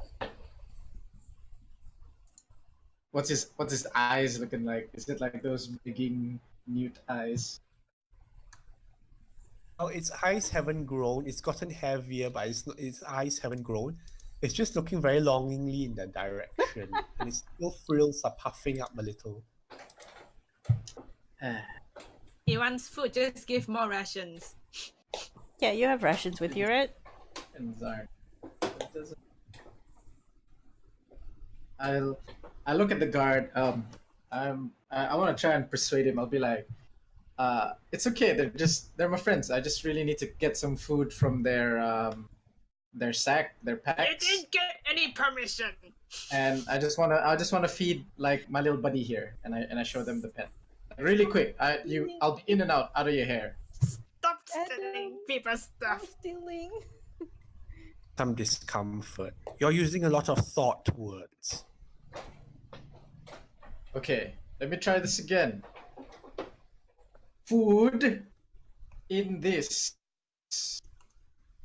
What's his eyes looking like? Is it like those begging mute eyes? Oh, its eyes haven't grown. It's gotten heavier, but its eyes haven't grown. It's just looking very longingly in that direction, and its little frills are puffing up a little. He wants food, just give more rations. Yeah, you have rations with you, right? And Zarn. It doesn't- I look at the guard. I want to try and persuade him. I'll be like, it's okay. They're my friends. I just really need to get some food from their sack, their You packs, didn't get any permission. and I just wanna feed like my little buddy here, and I show them the pet. Really quick. I'll be in and out of your hair. Stop stealing Adam, people's I'm stuff. stealing. Some discomfort. You're using a lot of thought words. Okay, let me try this again. Food in this.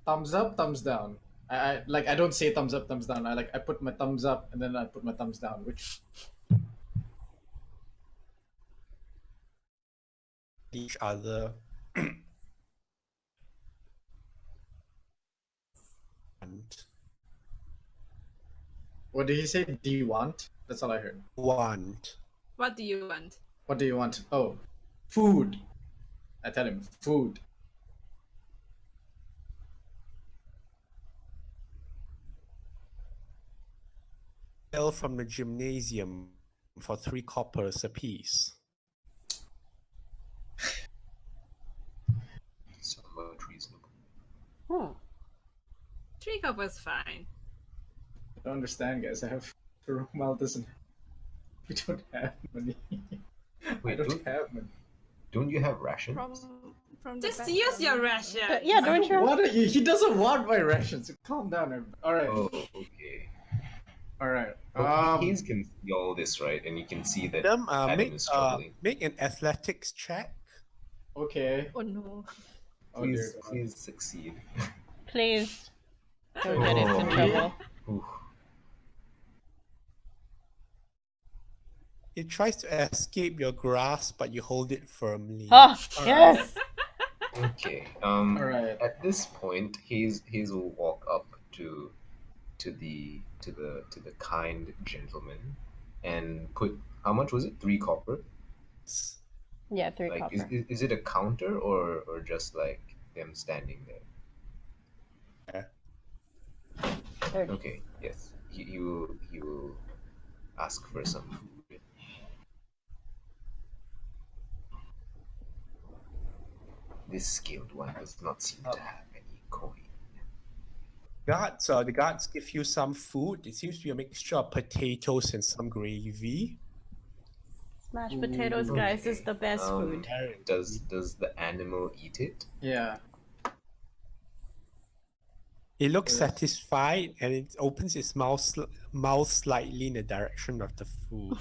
Thumbs up, thumbs down. I don't say thumbs up, thumbs down. I put my thumbs up and then I put my thumbs down. Which Each other. And what did he say? Do you want? That's all I heard. want. What do you want? What do you want? Oh, food. I tell him food. Sell from the gymnasium for 3 coppers apiece. Somewhat reasonable. Hmm. 3 coppers fine. I don't understand, guys. I have Romal doesn't. We don't have money. I Wait, don't have money. Don't you have rations? From the Just back use your room. ration. Yeah, don't you? What are you? He doesn't want my rations. Calm down. All right. Oh, okay. All right. Well, Hayes can see all this, right? And you can see that Adam, Adam is struggling. make an athletics check. Okay. Oh no. Oh dear Please, God. please succeed. Please don't get us in Oh. trouble. Oof. It tries to escape your grasp, but you hold it firmly. Oh, All yes! Okay. All right. At this point, Hayes will walk up to the kind gentleman and put, how much was it? 3 copper. Yeah, 3 Like, copper. is it a counter or just like them standing there? Third. Okay. Yes. He will ask for some food. This skilled one does not seem to have any coin. The guards give you some food. It seems to be a mixture of potatoes and some gravy. Mashed potatoes, guys, is the best food. Does the animal eat it? Yeah. It looks Yes. satisfied and it opens its mouth slightly in the direction of the food.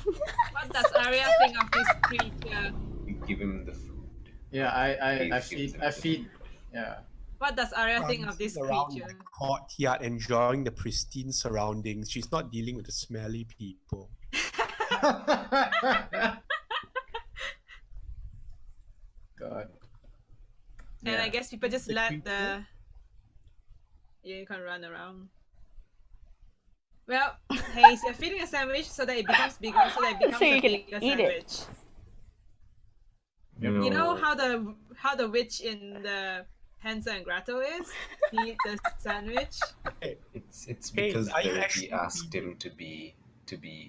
What does Arya think of this creature? You give him the food. Yeah, I Gives feed him I the feed. food. Yeah. What does Arya think of Prancing this around in creature? the courtyard, enjoying the pristine surroundings. She's not dealing with the smelly people. God. And I Yeah. guess people just The let creature? the. Yeah, you can run around. Well, hey, so you're feeding a sandwich so that it becomes bigger, so that it becomes So a you can bigger eat it. sandwich. Yep. You know No. how the witch in the Hansel and Gretel is? He ate the sandwich. It's Hey, because are you Verity actually asked feeding, him to be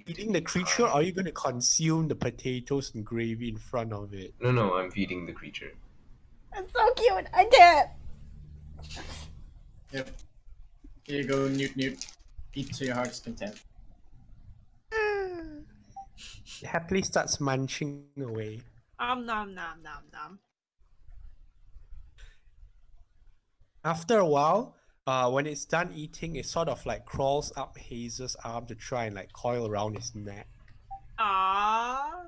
feeding the creature, or are you going to consume the potatoes and gravy in front of it? No, I'm feeding the creature. It's so cute. I can't. Yep. Here you go, Newt Newt. Eat to your heart's content. It happily starts munching away. Nom nom nom. After a while, when it's done eating, it sort of like crawls up Hazel's arm to try and like coil around his neck. Ah.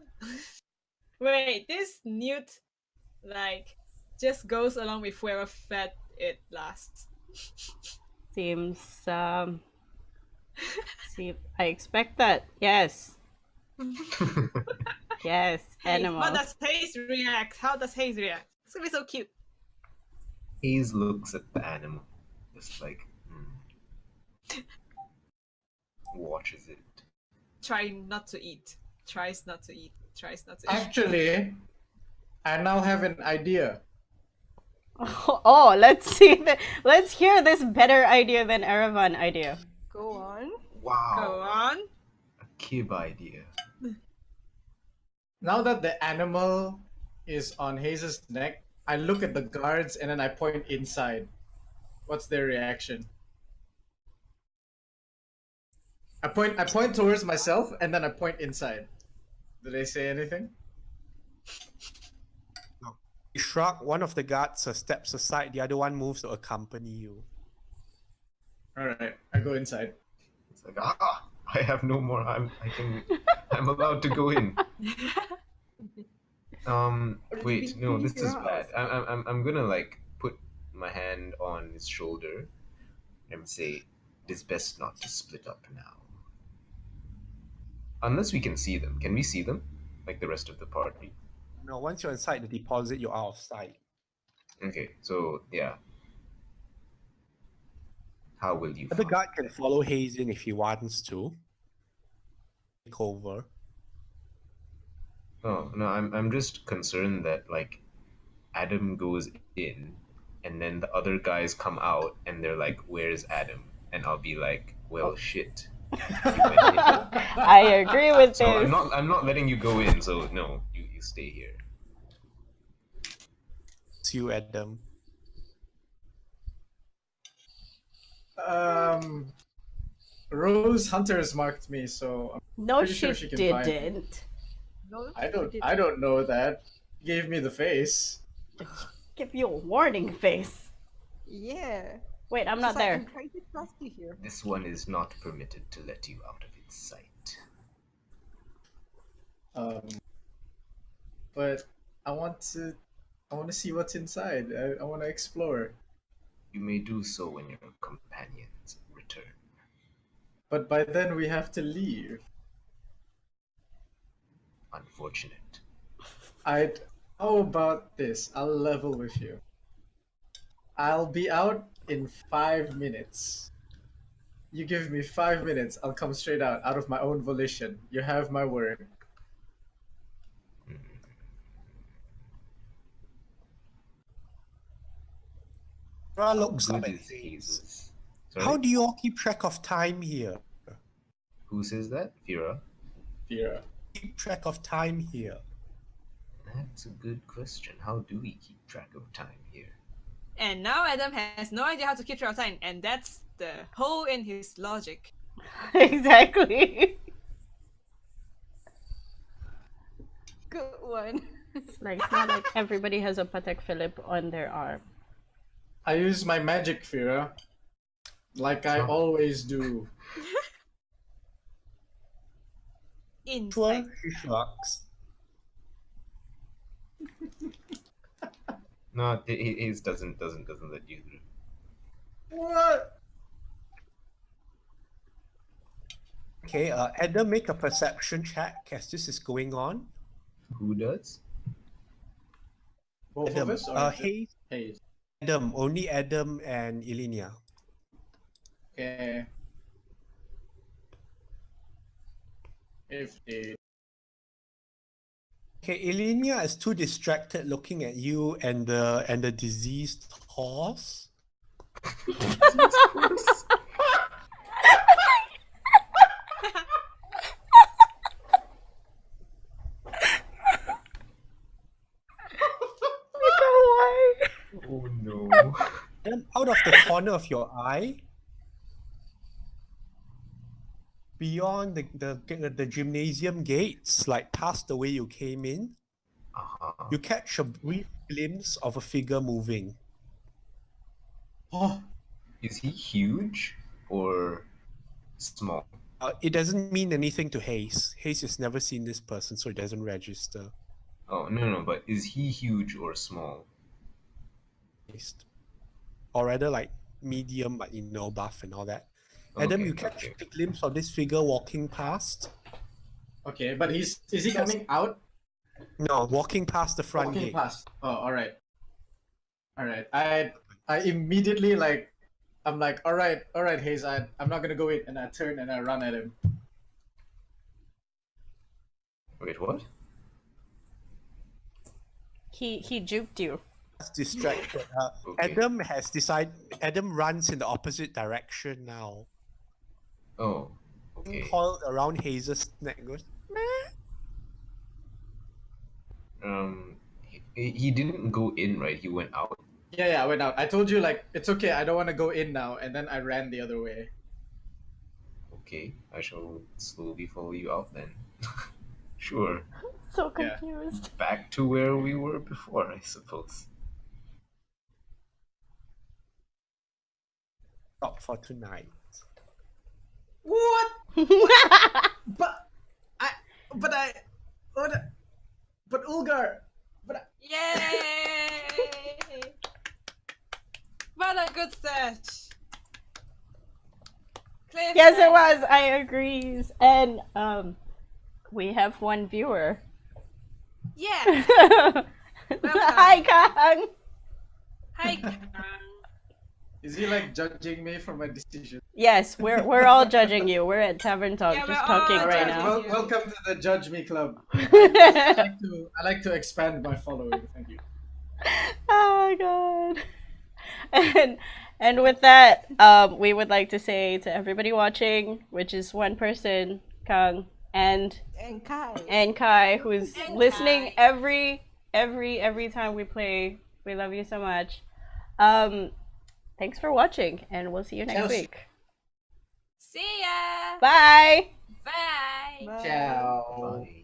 Wait, this newt like just goes along with whoever fed it last. Seems see, I expect that. Yes. Yes, Hey, animals. what does Haze react? How does Haze react? It's gonna be so cute. Hayes looks at the animal, just like watches it. Try not to eat. Tries not to eat. Tries not to eat. Actually, I now have an idea. Oh, let's see. Let's hear this better idea than Erevan idea. Go on. Wow, Go on. a kib idea. Now that the animal is on Haze's neck, I look at the guards and then I point inside. What's their reaction? I point towards myself and then I point inside. Do they say anything? You shrug, one of the guards steps aside, the other one moves to accompany you. Alright, I go inside. It's like I have no more. I'm allowed to go in. Wait, no, this is bad. I'm gonna like put my hand on his shoulder and say, "It is best not to split up now." Unless we can see them. Can we see them? Like the rest of the party? No, once you're inside the deposit, you're out of sight. Okay, so yeah. How will you? The find guard can them? follow Haze in if he wants to. Take over. Oh no, I'm just concerned that like Adam goes in, and then the other guys come out, and they're like, "Where's Adam?" And I'll be like, "Well, shit." He went in. I agree with So this. I'm not letting you go in. So no, you stay here. It's you, Adam. Rose Hunters marked me, so I'm No, pretty she sure she can find me. didn't. No, I she didn't. don't know that. Gave me the face. Give you a warning face. Yeah. Wait, I'm not She's like, there. I'm trying to trust you here. This one is not permitted to let you out of its sight. But I want to see what's inside. I want to explore. You may do so when your companions return. But by then we have to leave. Unfortunate. How about this? I'll level with you. I'll be out in 5 minutes. You give me 5 minutes, I'll come straight out of my own volition. You have my word. Ra looks How up good at is Haze. Hazel's? Sorry? How do you all keep track of time here? Who says that? Fira? Vera. Keep track of time here. That's a good question. How do we keep track of time here? And now Adam has no idea how to keep track of time, and that's the hole in his logic. Exactly. Good one. It's not like everybody has a Patek Philippe on their arm. I use my magic, Vera. Like I always do. Sure, Insect. she shrugs. No, his doesn't let you through. What? Okay, Adam, make a perception check as this is going on. Who does? Both Adam, of us? Or Hayes, Hayes? Adam, only Adam and Ilenia. Okay. If they... Okay, Ilenia is too distracted looking at you and the diseased horse. Oh no. Then out of the corner of your eye, beyond the gymnasium gates, like past the way you came in, you catch a brief glimpse of a figure moving. Oh, Is he huge or small? It doesn't mean anything to Hayes. Hayes has never seen this person, so it doesn't register. Oh no, but is he huge or small? Or rather like medium, but buff and all that. Adam, Okay, you catch okay. a glimpse of this figure walking past. okay, but is he coming out? No, walking past the front Walking gate. past. Oh, alright. Alright. I immediately I'm like, alright, Hayes, I'm not gonna go in, and I turn and I run at him. Wait, what? He juked you. Distracted. Okay. Adam has decided. Adam runs in the opposite direction now. Oh, okay. Coiled around Hayes' neck goes. He didn't go in, right? He went out. Yeah, I went out. I told you like it's okay, I don't want to go in now, and then I ran the other way. Okay, I shall slowly follow you out then. Sure. So Yeah. confused. Back to where we were before, I suppose. Stop for tonight. What? But Ulgar. Yay! What a good search. Yes, it was. I agrees. And we have one viewer. Yeah. Hi, Kang. Hi, Kang. Is he like judging me for my decision? Yes, we're all judging you. We're at Tavern Talk, Yeah, just we're talking all right judging now. you. Welcome to the Judge Me Club. I like to expand my following. Thank you. Oh god. And with that, we would like to say to everybody watching, which is one person, Kang, and Kai, who's listening every time we play. We love you so much. Thanks for watching, and we'll see you next Yes. week. See ya. Bye. Bye. Ciao. Bye.